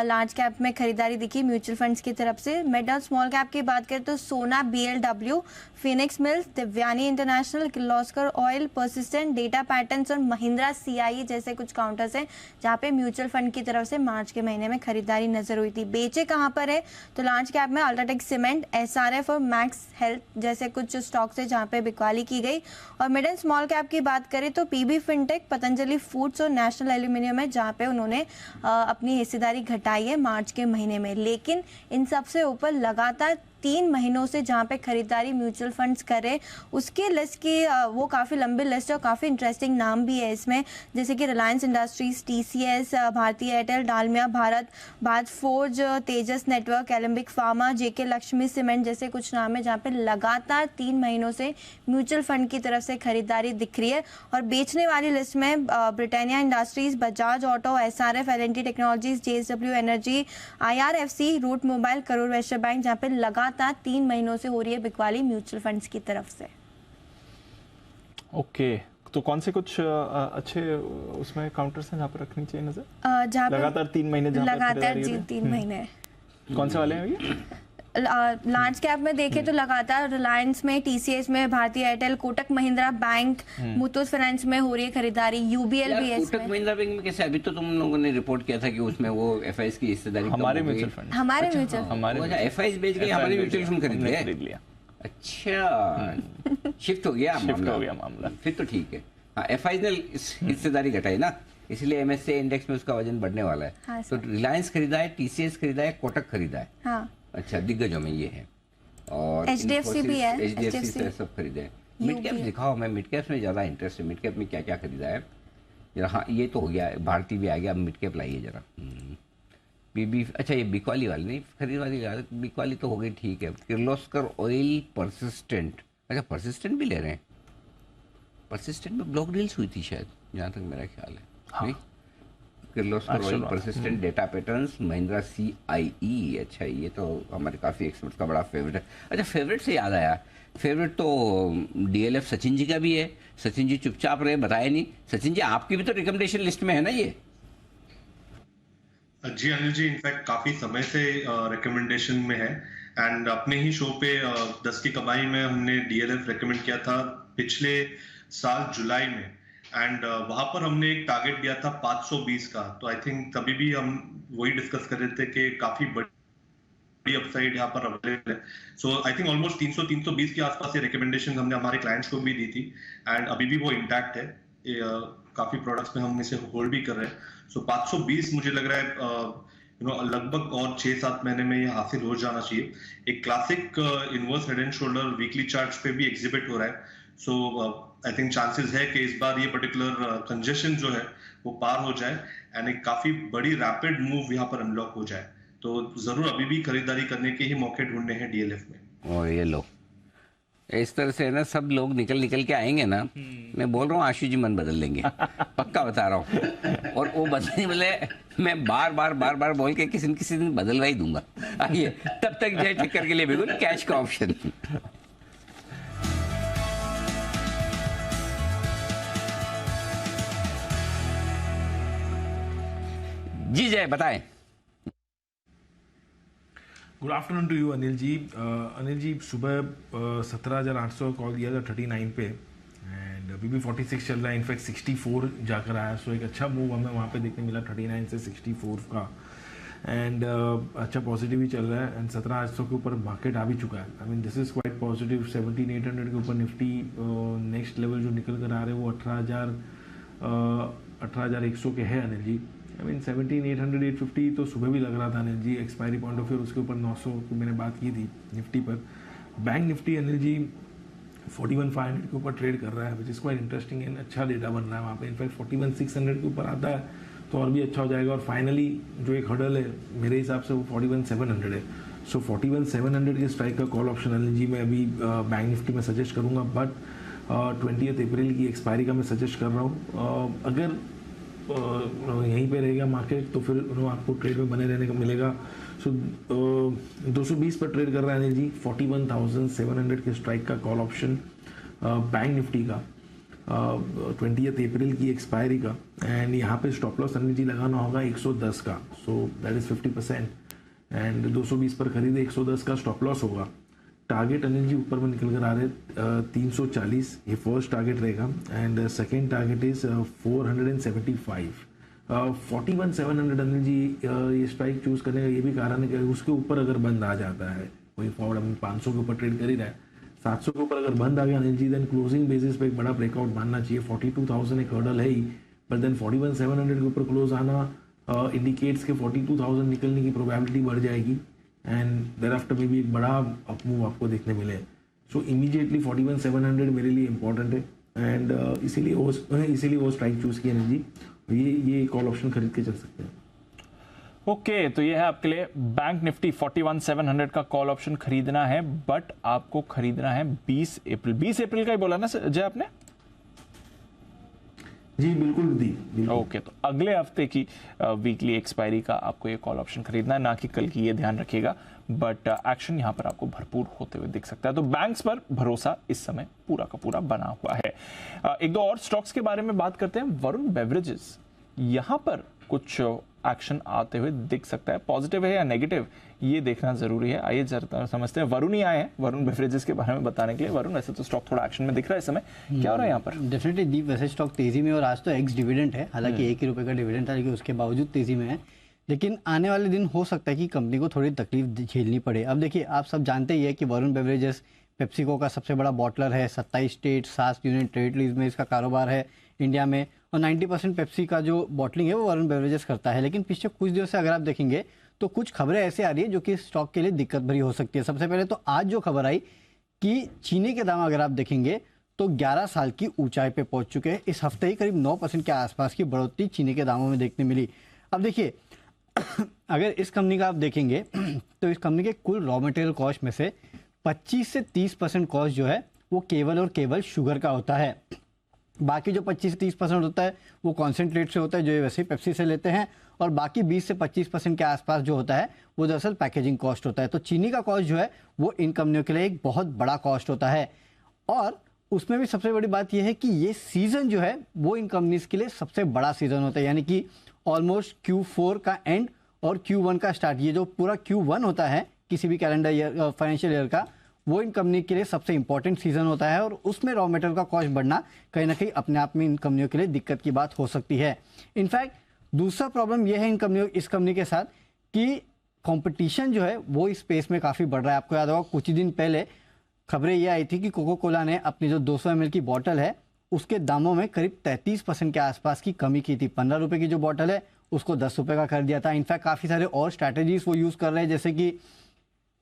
large cap में खरीदारी दिखी म्यूचुअल फंड्स की तरफ से। मिड और स्मॉल कैप की बात करें तो सोना, BLW, Phoenix mills, Divyani international, Kirloskar oil, persistent, data patterns और महिंद्रा CIE जैसे कुछ काउंटर्स हैं जहाँ पे म्यूचुअल फंड की तरफ से मार्च के महीने में खरीदारी नजर हुई थी। बेचे कहाँ पर है तो लार्ज कैप में अल्ट्राटेक सीमेंट, SRF और मैक्स हेल्थ जैसे कुछ स्टॉक्स है जहाँ पे बिकवाली की गई। और मिड एंड स्मॉल कैप की बात करें तो PB फिनटेक, पतंजलि फूड्स और नेशनल एल्यूमिनियम है जहाँ पे उन्होंने अपनी हिस्सेदारी घटाई है मार्च के महीने में। लेकिन इन सबसे ऊपर लगातार 3 महीनों से जहाँ पे खरीदारी म्यूचुअल फंड्स कर रहे, उसकी लिस्ट की वो काफ़ी लंबी लिस्ट है और काफ़ी इंटरेस्टिंग नाम भी है इसमें, जैसे कि Reliance Industries, TCS, Bharti Airtel, Dalmia Bharat, Bharat Forge, Tejas Network, Alembic Pharma, JK Lakshmi Cement जैसे कुछ नाम है जहाँ पे लगातार 3 महीनों से म्यूचुअल फंड की तरफ से खरीदारी दिख रही है। और बेचने वाली लिस्ट में Britannia Industries, Bajaj Auto, SRF, L&T Technologies, JSW Energy, IRFC, Route Mobile, Karur Vysya Bank, जहाँ पे लगातार 3 महीनों से हो रही है बिकवाली म्यूचुअल फंड्स की तरफ से। ओके, तो कौन से कुछ अच्छे उसमें काउंटर्स हैं जहाँ पर रखनी चाहिए नजर? जहाँ लगातार 3 महीने लगातार जी 3 महीने कौन से वाले हैं ये? लार्ज कैप में देखें तो लगातार रिलायंस में, TCS में, भारतीय Airtel, Kotak Mahindra bank, Muthoot finance में हो रही है खरीदारी, UBL भी है इसमें। कोटक महिंद्रा बैंक में कैसे? अभी तो तुम लोगों ने रिपोर्ट किया था कि उसमें वो FIs की हिस्सेदारी हमारे म्यूचुअल फंड, हमारे म्यूचुअल FIs बेच के हमारे म्यूचुअल फंड खरीद लिया। अच्छा, शिफ्ट हो गया मामला, फिर तो ठीक है। हाँ, FIs ने हिस्सेदारी घटाई ना, इसलिए MSCI इंडेक्स में उसका वजन बढ़ने वाला है। हाँ, तो रिलायंस खरीदा है, TCS खरीदा है, कोटक खरीदा है। हाँ। अच्छा, दिग्गजों में ये है। और HDFC भी है, HDFC सब खरीदे हैं। मिड कैप दिखाओ, मैं मिड कैप में ज़्यादा इंटरेस्ट है। मिड कैप में क्या क्या खरीदा है जरा? हाँ, ये तो हो गया, भारतीय भी आ गया, अब मिड कैप लाइए जरा। BB, अच्छा ये बिकवाली वाली नहीं खरीद वाली, बिकवाली तो हो गई, ठीक है। किर्लोस्कर ऑयल, परसिस्टेंट, अच्छा परसिस्टेंट भी ले रहे हैं। परसिस्टेंट में ब्लॉक डील्स हुई थी शायद, जहाँ तक मेरा ख्याल है। हाँ। Kirloskar oil, persistent, data patterns, Mahindra CIE। अच्छा, ये तो हमारे काफ़ी एक्सपर्ट का बड़ा फेवरेट है। अच्छा, फेवरेट से याद आया, फेवरेट तो DLF सचिन जी का भी है। सचिन जी चुपचाप रहे, बताए नहीं। सचिन जी, आपकी भी तो रिकमेंडेशन लिस्ट में है ना ये? जी अनिल जी, इनफैक्ट काफी समय से रिकमेंडेशन में है, एंड अपने ही शो पे 10 की कमाई में हमने DLF रिकमेंड किया था पिछले साल जुलाई में, एंड वहां पर हमने एक टारगेट दिया था 520 का। तो आई थिंक तभी भी हम वही डिस्कस कर रहे थे कि काफी बड़ी अपसाइड यहाँ पर अवेलेबल है। सो आई थिंक ऑलमोस्ट 300-320 के आसपास ये रिकमेंडेशन हमने हमारे क्लाइंट्स को भी दी थी, एंड अभी भी वो इंटैक्ट है। काफी प्रोडक्ट्स में हम इसे होल्ड भी कर रहे हैं। सो 520 मुझे लग रहा है लगभग और 6-7 महीने में ये हासिल हो जाना चाहिए। एक classic inverse head and shoulder weekly charts पे भी एग्जिबिट हो रहा है। सो आई थिंक चांसेस है कि इस बार ये पर्टिकुलर कंजेशन जो है वो पार हो जाए, एंड एक काफी बड़ी रैपिड मूव यहाँ पर अनलॉक हो जाए। तो जरूर अभी भी खरीदारी करने के ही मौके ढूंढने हैं DLF में। और ये लो, इस तरह से ना सब लोग निकल के आएंगे ना, मैं बोल रहा हूँ आशु जी मन बदल लेंगे, पक्का बता रहा हूँ। और वो बदलने वाले मैं बार बोल के किसी न किसी दिन बदलवा ही दूंगा। आइए, तब तक जय टिकर के लिए बिल्कुल कैश का ऑप्शन। जी जय, बताएं। Good afternoon to you Anil ji. Anil ji, सुबह 17,800 कॉल दिया था 39 पे, एंड अभी भी 46 चल रहा है, इनफैक्ट 64 जाकर आया। सो एक अच्छा मूव हमें वहाँ पे देखने मिला 39 से 64 का, एंड अच्छा पॉजिटिव ही चल रहा है, एंड 17,800 के ऊपर मार्केट आ भी चुका है। I mean this is quite positive. 17,800 के ऊपर निफ्टी नेक्स्ट लेवल जो निकल कर आ रहे हैं वो 18,100 के है अनिल जी। आई मीन 17,800, 850 तो सुबह भी लग रहा था Anil ji, expiry point of view उसके ऊपर 900 की मैंने बात की थी निफ्टी पर। बैंक निफ्टी अनिल जी 41,500 के ऊपर ट्रेड कर रहा है, which is quite interesting and अच्छा डेटा बन रहा है वहाँ पे। इनफैक्ट 41,600 के ऊपर आता है तो और भी अच्छा हो जाएगा। और फाइनली जो एक हर्डल है मेरे हिसाब से वो 41,700 है। सो 41,700 के स्ट्राइक का कॉल ऑप्शन अनिल जी मैं अभी बैंक निफ्टी में सजेस्ट करूँगा, बट 20 अप्रैल की एक्सपायरी का मैं सजेस्ट कर रहा हूँ। अगर यहीं पे रहेगा मार्केट तो फिर आपको ट्रेड में बने रहने का मिलेगा। सो 220 पर ट्रेड कर रहा है अनिल जी, 41,700 के स्ट्राइक का कॉल ऑप्शन बैंक निफ्टी का 20 अप्रैल की एक्सपायरी का, एंड यहाँ पे स्टॉप लॉस अनिल जी लगाना होगा 110 का। सो दैट इज़ 50%, एंड 220 पर खरीदे 110 का स्टॉप लॉस होगा। टारगेट अनिल जी ऊपर में निकल कर आ रहे 340, ये फर्स्ट टारगेट रहेगा, and second target is 475। 41,700 Anil ji ये स्ट्राइक चूज करने का ये भी कारण है कि उसके ऊपर अगर बंद आ जाता है, कोई फॉरवर्ड हम 500 के ऊपर ट्रेड कर ही रहा है, 700 के ऊपर अगर बंद आ गया Anil ji, then closing basis पे एक बड़ा ब्रेकआउट मानना चाहिए। 42,000 एक हर्डल है ही, पर देन 41,700 के ऊपर क्लोज आना इंडिकेट्स के 42,000 निकलने की प्रोबेबिलिटी बढ़ जाएगी। एंड देर आफ्टर में भी एक बड़ा अपमूव आपको देखने मिले। सो इमीडिएटली 41,700 मेरे लिए इंपॉर्टेंट है एंड इसीलिए वो स्ट्राइक चूज की एनर्जी, ये कॉल ऑप्शन खरीद के चल सकते हैं। ओके तो ये है आपके लिए बैंक निफ्टी 41,700 का कॉल ऑप्शन खरीदना है, बट आपको खरीदना है 20 अप्रैल का ही बोला ना जय आपने? जी बिल्कुल ओके तो अगले हफ्ते की वीकली एक्सपायरी का आपको ये कॉल ऑप्शन खरीदना है, ना कि कल की, ये ध्यान रखिएगा। बट एक्शन यहाँ पर आपको भरपूर होते हुए दिख सकता है, तो बैंक्स पर भरोसा इस समय पूरा का पूरा बना हुआ है। एक दो और स्टॉक्स के बारे में बात करते हैं। वरुण बेवरेजेस, यहाँ पर कुछ एक्शन आते हुए दिख सकता है, पॉजिटिव है या नेगेटिव ये देखना जरूरी है। आइए जरा समझते हैं। वरुण ही आए हैं वरुण बेवरेजेस के बारे में बताने के लिए। वरुण, वैसे तो स्टॉक थोड़ा एक्शन में दिख रहा है इस समय, क्या हो रहा है यहाँ पर? डेफिनेटली दीप, वैसे स्टॉक तेजी में और आज तो एक्स डिविडेंड है, हालांकि 1 रुपए का डिविडेंड था लेकिन उसके बावजूद तेजी में है। लेकिन आने वाले दिन हो सकता है कि कंपनी को थोड़ी तकलीफ झेलनी पड़े। अब देखिए, आप सब जानते ही है कि वरुण बेवरेजेस पेप्सिको का सबसे बड़ा बॉटलर है, 27 स्टेट 7 यूनियन टेरिटरीज में इसका कारोबार है इंडिया में, और 90% पेप्सी का जो बॉटलिंग है वो वरुण बेवरेजेस करता है। लेकिन पिछले कुछ दिनों से अगर आप देखेंगे तो कुछ खबरें ऐसे आ रही है जो कि स्टॉक के लिए दिक्कत भरी हो सकती है। सबसे पहले तो आज जो खबर आई कि चीनी के दाम अगर आप देखेंगे तो 11 साल की ऊंचाई पे पहुंच चुके हैं। इस हफ्ते ही करीब 9% के आसपास की बढ़ोतरी चीनी के दामों में देखने मिली। अब देखिए, अगर इस कंपनी का आप देखेंगे तो इस कंपनी के कुल रॉ मटेरियल कॉस्ट में से 25 से 30% कॉस्ट जो है वो केवल और केवल शुगर का होता है। बाकी जो 25 से 30% होता है वो कॉन्सेंट्रेट से होता है, जो ये वैसे ही पेप्सी से लेते हैं, और बाकी 20 से 25% के आसपास जो होता है वो दरअसल पैकेजिंग कॉस्ट होता है। तो चीनी का कॉस्ट जो है वो इन कंपनियों के लिए एक बहुत बड़ा कॉस्ट होता है। और उसमें भी सबसे बड़ी बात यह है कि ये सीजन जो है वो इन कंपनीज के लिए सबसे बड़ा सीजन होता है, यानी कि ऑलमोस्ट Q4 का एंड और Q1 का स्टार्ट। ये जो पूरा Q1 होता है किसी भी कैलेंडर ईयर फाइनेंशियल ईयर का, वो इन कंपनी के लिए सबसे इंपॉर्टेंट सीजन होता है, और उसमें रॉ मटेरियल का कॉस्ट बढ़ना कहीं ना कहीं अपने आप में इन कंपनियों के लिए दिक्कत की बात हो सकती है। इनफैक्ट दूसरा प्रॉब्लम यह है इस कंपनी के साथ कि कंपटीशन जो है वो इस स्पेस में काफ़ी बढ़ रहा है। आपको याद होगा कुछ ही दिन पहले खबरें ये आई थी कि कोको कोला ने अपनी जो 200 ml की बॉटल है उसके दामों में करीब 33% के आसपास की कमी की थी। 15 रुपये की जो बॉटल है उसको 10 रुपये का कर दिया था। इनफैक्ट काफ़ी सारे और स्ट्रैटेजीज वो यूज़ कर रहे हैं, जैसे कि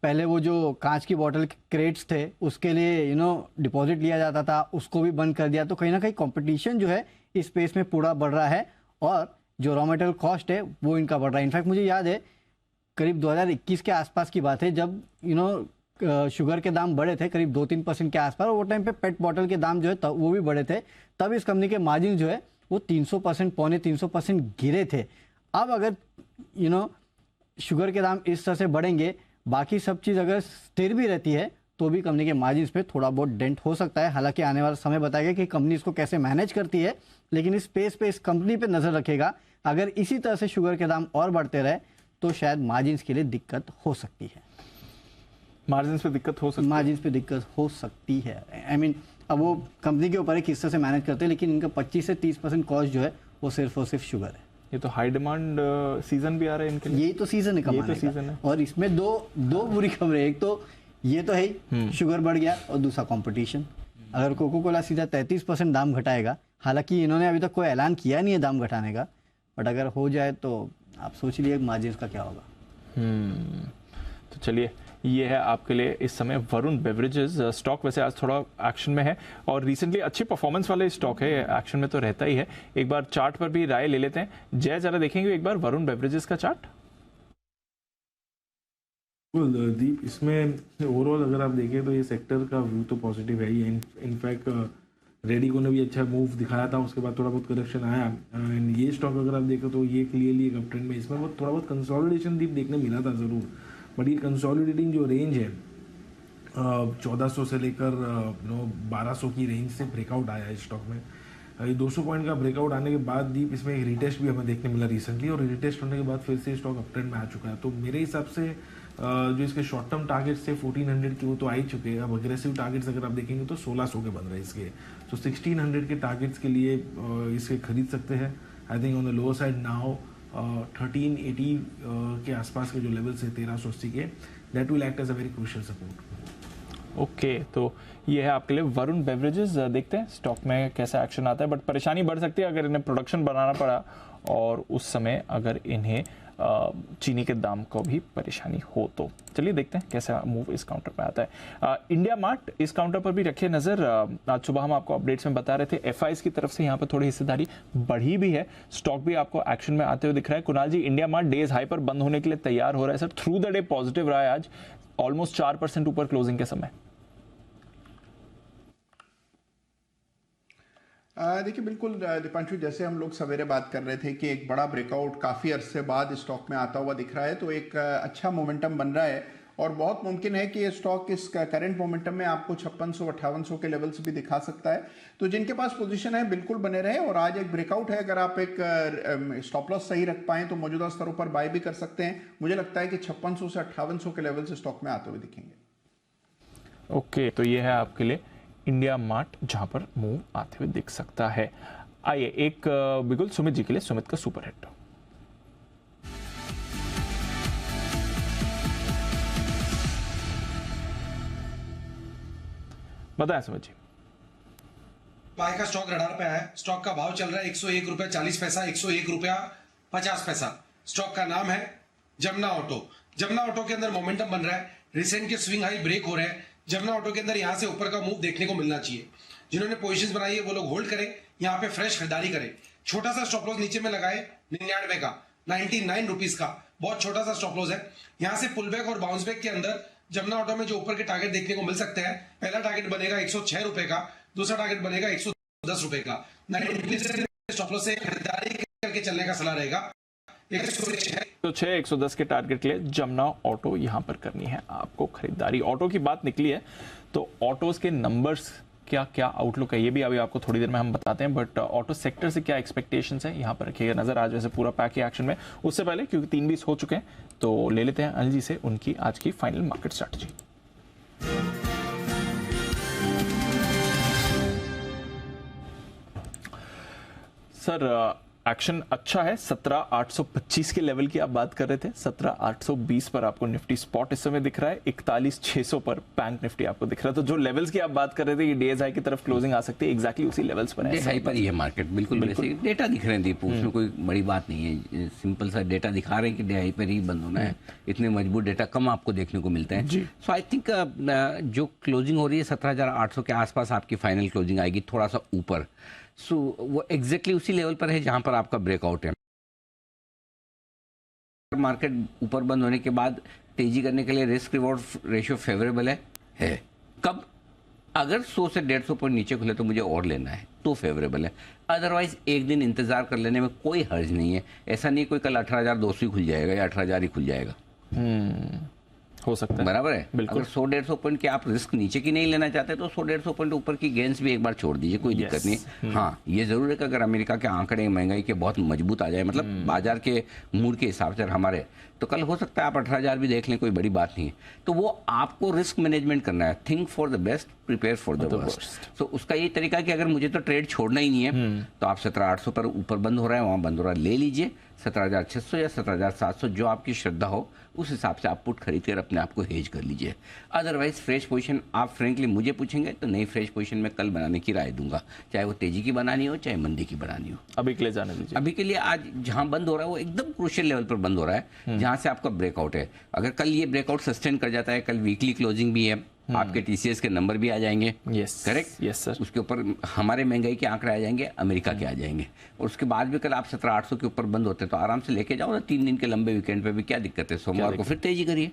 पहले वो जो कांच की बॉटल क्रेट्स थे उसके लिए डिपॉजिट लिया जाता था, उसको भी बंद कर दिया। तो कहीं ना कहीं कंपटीशन जो है इस स्पेस में पूरा बढ़ रहा है, और जो रॉ मटेरियल कॉस्ट है वो इनका बढ़ रहा है। इनफैक्ट मुझे याद है करीब 2021 के आसपास की बात है, जब शुगर के दाम बढ़े थे करीब 2-3% के आसपास, और वो टाइम पे पेट बॉटल के दाम जो है वो भी बढ़े थे। तब इस कंपनी के मार्जिन जो है वो 300%, पौने 300% गिरे थे। अब अगर शुगर के दाम इस तरह से बढ़ेंगे, बाकी सब चीज़ अगर स्थिर भी रहती है, तो भी कंपनी के मार्जिन्स में थोड़ा बहुत डेंट हो सकता है। हालांकि आने वाला समय बताएगा कि कंपनी इसको कैसे मैनेज करती है, लेकिन इस स्पेस पे इस कंपनी पे नज़र रखेगा। अगर इसी तरह से शुगर के दाम और बढ़ते रहे तो शायद मार्जिन्स के लिए दिक्कत हो सकती है। मार्जिन्स पे दिक्कत हो सकती है। आई मीन अब वो कंपनी के ऊपर है किस तरह से मैनेज करते हैं, लेकिन इनका 25 से 30% कॉस्ट जो है वो सिर्फ और सिर्फ शुगर है। ये तो हाई डिमांड सीजन भी आ रहा है इनके लिए। यही तो सीजन है कमाने का। और इसमें दो बुरी खबरें, एक तो ये तो है ही शुगर बढ़ गया, और दूसरा कंपटीशन। अगर कोको कोला सीधा 33% दाम घटाएगा, हालांकि इन्होंने अभी तक कोई ऐलान किया नहीं है दाम घटाने का, बट अगर हो जाए तो आप सोच लिए मार्जिन का क्या होगा। तो चलिए, ये है आपके लिए इस समय वरुण बेवरेजेस। स्टॉक वैसे आज थोड़ा एक्शन में है, और रिसेंटली अच्छी परफॉर्मेंस वाले स्टॉक है, एक्शन में तो रहता ही है। एक बार चार्ट पर भी राय ले लेते हैं। जय, जरा देखेंगे एक बार वरुण बेवरेजेस का चार्ट। दीप, इसमें ओवरऑल अगर आप देखें तो ये सेक्टर का व्यू तो पॉजिटिव है ही। इनफैक्ट रेडिको ने भी अच्छा मूव दिखाया था, उसके बाद थोड़ा बहुत करेक्शन आया, एंड ये स्टॉक अगर आप देखें तो ये क्लियरली एक अप ट्रेंड में, इसमें वो थोड़ा बहुत कंसोलिडेशन दीप देखने मिला था ज़रूर, बट ये कंसोलिडेटिंग जो रेंज है 1400 से लेकर 1200 की रेंज से ब्रेकआउट आया है स्टॉक में। ये 200 पॉइंट का ब्रेकआउट आने के बाद दीप इसमें एक रिटेस्ट भी हमें देखने मिला रिसेंटली, और रिटेस्ट होने के बाद फिर से स्टॉक अप ट्रेंड में आ चुका है। तो मेरे हिसाब से जो इसके शॉर्ट टर्म टारगेट्स थे 1400 के, वो तो आ ही चुके हैं। अब अग्रेसिव टारगेट्स अगर आप देखेंगे तो 1600 के बन रहे हैं इसके, तो 1600 के टारगेट्स के लिए इसे खरीद सकते हैं। I think on the lower side now 1380 के आसपास के जो लेवल्स है 1380 के, that will act as a very crucial support. Okay, तो ये है आपके लिए वरुण बेवरेजेस। देखते हैं स्टॉक में कैसा एक्शन आता है, बट परेशानी बढ़ सकती है अगर इन्हें प्रोडक्शन बनाना पड़ा, और उस समय अगर इन्हें चीनी के दाम को भी परेशानी हो। तो चलिए देखते हैं कैसा मूव इस काउंटर पर आता है। इंडिया मार्ट इस काउंटर पर भी रखिए नजर। आज सुबह हम आपको अपडेट्स में बता रहे थे एफआईज की तरफ से यहाँ पर थोड़ी हिस्सेदारी बढ़ी भी है, स्टॉक भी आपको एक्शन में आते हुए दिख रहा है। कुणाल जी, इंडिया मार्ट डेज हाई पर बंद होने के लिए तैयार हो रहा है sir, through the day positive रहा है आज, ऑलमोस्ट 4% ऊपर क्लोजिंग के समय। देखिए बिल्कुल दीपांशु, जैसे हम लोग सवेरे बात कर रहे थे कि एक बड़ा ब्रेकआउट काफ़ी अरसे बाद स्टॉक में आता हुआ दिख रहा है, तो एक अच्छा मोमेंटम बन रहा है और बहुत मुमकिन है कि ये स्टॉक इस करंट मोमेंटम में आपको 5600-5800 के लेवल्स भी दिखा सकता है। तो जिनके पास पोजीशन है बिल्कुल बने रहे, और आज एक ब्रेकआउट है, अगर आप एक स्टॉप लॉस सही रख पाएं तो मौजूदा स्तरों पर बाय भी कर सकते हैं। मुझे लगता है कि 5600 से 5800 के लेवल्स स्टॉक में आते हुए दिखेंगे। ओके, तो ये है आपके लिए इंडिया मार्ट जहां पर मूव आते हुए दिख सकता है। आइए एक बिल्कुल सुमित जी के लिए सुमित का सुपर हिट। बताएं सुमित जी। बाय का स्टॉक रडार पे है। स्टॉक का भाव चल रहा है 101 रुपया 40 पैसा, 101 रुपया 50 पैसा। स्टॉक का नाम है जमुना ऑटो। जमुना ऑटो के अंदर मोमेंटम बन रहा है, रिसेंट के स्विंग हाई ब्रेक हो रहे हैं। जमुना ऑटो के अंदर यहां से ऊपर का मूव देखने को मिलना चाहिए। जिन्होंने पोजीशंस बनाई है वो लोग होल्ड करें, यहां पे फ्रेश खरीदारी करें। छोटा सा स्टॉप लॉस नीचे में लगाए 99 का, 99 रुपीज का, बहुत छोटा सा स्टॉप लॉस है। यहां से पुल बैक और बाउंस बैक के अंदर जमुना ऑटो में जो ऊपर के टारगेट देखने को मिल सकते हैं, पहला टारगेट बनेगा 106 रुपए का, दूसरा टारगेट बनेगा 110 रुपए का। 90 रुपीज स्टॉप लॉस से खरीदारी करके चलने का सलाह रहेगा। 110 के टारगेट के लिए जमुना ऑटो यहां पर करनी है आपको खरीदारी। ऑटो की बात निकली है तो ऑटोज के नंबर्स क्या क्या आउटलुक है ये भी अभी आपको थोड़ी देर में हम बताते हैं, बट ऑटो सेक्टर से क्या एक्सपेक्टेशंस है यहाँ पर रखिएगा नजर। आज वैसे पूरा पैक एक्शन में, उससे पहले क्योंकि 3:20 हो चुके हैं तो ले लेते हैं अनिल जी से उनकी आज की final market strategy. Sir action अच्छा है, 17,825 के लेवल की आप बात कर रहे थे, 17,820 पर आपको निफ्टी स्पॉट इस समय दिख रहा है, 41,600 पर बैंक निफ्टी आपको दिख रहा है। तो जो लेवल्स की आप बात कर रहे थे, ये डेज हाई की तरफ क्लोजिंग आ सकती है, एग्जैक्टली उसी लेवल्स पर है। डे हाई पर ही है मार्केट, बिल्कुल डेटा दिख रहे हैं दीप, उसमें कोई बड़ी बात नहीं है, सिंपल सा डेटा दिखा रहे हैं कि डे हाई पर ही बंद होना है। इतने मजबूत डेटा कम आपको देखने को मिलते हैं। सो आई थिंक जो क्लोजिंग हो रही है 17,800 के आसपास आपकी फाइनल क्लोजिंग आएगी, थोड़ा सा ऊपर। सो वो एग्जैक्टली उसी लेवल पर है जहां पर आपका ब्रेकआउट है। मार्केट ऊपर बंद होने के बाद तेजी करने के लिए रिस्क रिवॉर्ड रेशियो फेवरेबल है। कब? अगर 100 से 150 पॉइंट नीचे खुले तो मुझे और लेना है तो फेवरेबल है, अदरवाइज एक दिन इंतजार कर लेने में कोई हर्ज नहीं है। ऐसा नहीं कोई कल 18,200 ही खुल जाएगा या 18,000 ही खुल जाएगा, हो सकता है। बराबर है। अगर 100-150 पॉइंट के आप रिस्क नीचे की नहीं लेना चाहते तो 100-150 पॉइंट ऊपर की गेंस भी एक बार छोड़ दीजिए, कोई दिक्कत नहीं। हाँ, ये जरूर है कि अगर अमेरिका के आंकड़े महंगाई के बहुत मजबूत आ जाए, मतलब बाजार के मूड के हिसाब से हमारे, तो कल हो सकता है आप 18,000 भी देख लें, कोई बड़ी बात नहीं है। तो वो आपको रिस्क मैनेजमेंट करना है, think for the best, prepare for the worst. तो उसका ये तरीका कि अगर मुझे तो ट्रेड छोड़ना ही नहीं है तो आप 17,800 पर ऊपर बंद हो रहा है, वहां बंद हो रहा है, ले लीजिए। 17,600 या 17,700 जो आपकी श्रद्धा हो उस हिसाब से आप पुट खरीद कर अपने आप को हेज कर लीजिए। अदरवाइज फ्रेश पोजीशन आप फ्रेंकली मुझे पूछेंगे तो नई फ्रेश पोजीशन में कल बनाने की राय दूंगा, चाहे वो तेजी की बनानी हो चाहे मंदी की बनानी हो। अभी के लिए जाने दीजिए। अभी के लिए आज जहां बंद हो रहा है वो एकदम क्रूशियल लेवल पर बंद हो रहा है, जहां से आपका ब्रेकआउट है। अगर कल ये ब्रेकआउट सस्टेन कर जाता है, कल वीकली क्लोजिंग भी है, आपके टीसीएस के नंबर भी आ जाएंगे, करेक्ट, यस सर। उसके ऊपर हमारे महंगाई के आंकड़े आ जाएंगे, अमेरिका के आ जाएंगे, और उसके बाद भी कल आप 17,800 के ऊपर बंद होते हैं तो आराम से लेके जाओ ना 3 दिन के लंबे वीकेंड पे भी, क्या दिक्कत है, सोमवार को फिर तेजी करिए।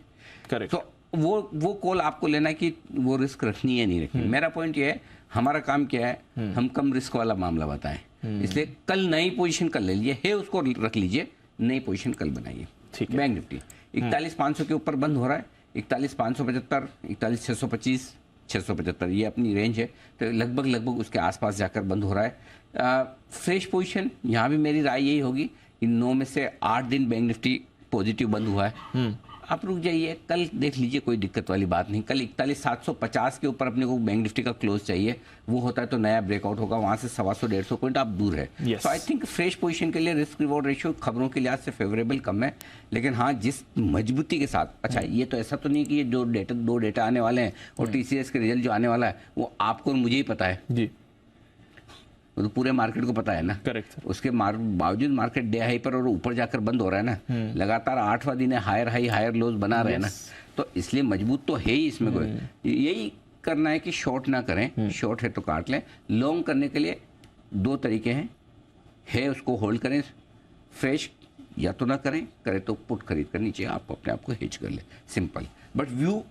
करेक्ट। तो वो कॉल आपको लेना है कि वो रिस्क रखनी है नहीं रखनी। मेरा पॉइंट ये है, हमारा काम क्या है, हम कम रिस्क वाला मामला बताएं, इसलिए कल नई पोजीशन कल ले लीजिए, है उसको रख लीजिए, नई पोजीशन कल बनाइए। बैंक निफ्टी 41,500 के ऊपर बंद हो रहा है, 41,575, 41,625, 675 ये अपनी रेंज है, तो लगभग उसके आसपास जाकर बंद हो रहा है। फ्रेश पोजीशन यहाँ भी मेरी राय यही होगी कि 9 में से 8 दिन बैंक निफ्टी पॉजिटिव बंद हुआ है, आप रुक जाइए, कल देख लीजिए, कोई दिक्कत वाली बात नहीं। कल 41,750 के ऊपर अपने को बैंक निफ्टी का क्लोज चाहिए, वो होता है तो नया ब्रेकआउट होगा, वहां से 125-150 पॉइंट आप दूर है। तो आई थिंक फ्रेश पोजीशन के लिए रिस्क रिवॉर्ड रेशियो खबरों के लिहाज से फेवरेबल कम है, लेकिन हाँ जिस मजबूती के साथ, अच्छा ये तो ऐसा तो नहीं कि ये जो दो डेटा आने वाले हैं और टीसीएस के रिजल्ट जो आने वाला है वो आपको और मुझे ही पता है जी, वो तो पूरे मार्केट को पता है ना। करेक्ट। उसके बावजूद मार्केट डे हाई पर और ऊपर जाकर बंद हो रहा है ना, लगातार 8वां दिन है हायर हाई हायर लोज बना रहे हैं ना, तो इसलिए मजबूत तो है ही इसमें कोई। यही करना है कि शॉर्ट ना करें, शॉर्ट है तो काट लें। लॉन्ग करने के लिए 2 तरीके हैं, है उसको होल्ड करें फ्रेश, या तो ना करें, करें तो पुट खरीद कर नीचे आप अपने आप को हेज कर लें, सिंपल। बट व्यू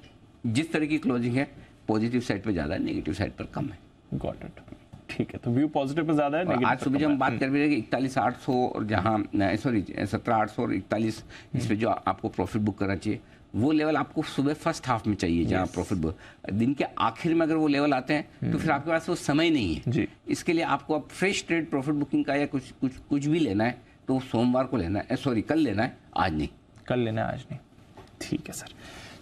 जिस तरह की क्लोजिंग है पॉजिटिव साइड पे ज़्यादा है, नेगेटिव साइड पर कम है। गॉट इट, ठीक है, तो व्यू पॉजिटिव पे ज़्यादा है, नेगेटिव आज सुबह जब हम बात कर रहे थे कि 41,800 और जहाँ 17,800 और 41 इस पे जो आपको प्रॉफिट बुक करना चाहिए, वो लेवल आपको सुबह फर्स्ट हाफ में चाहिए, जहाँ प्रॉफिट बुक। दिन के आखिर में अगर वो लेवल आते हैं तो फिर आपके पास वो समय नहीं है जी। इसके लिए आपको अब फ्रेश ट्रेड प्रॉफिट बुकिंग का या कुछ भी लेना है तो सोमवार को लेना है, सॉरी कल लेना है, आज नहीं। कल लेना है, आज नहीं। ठीक है सर,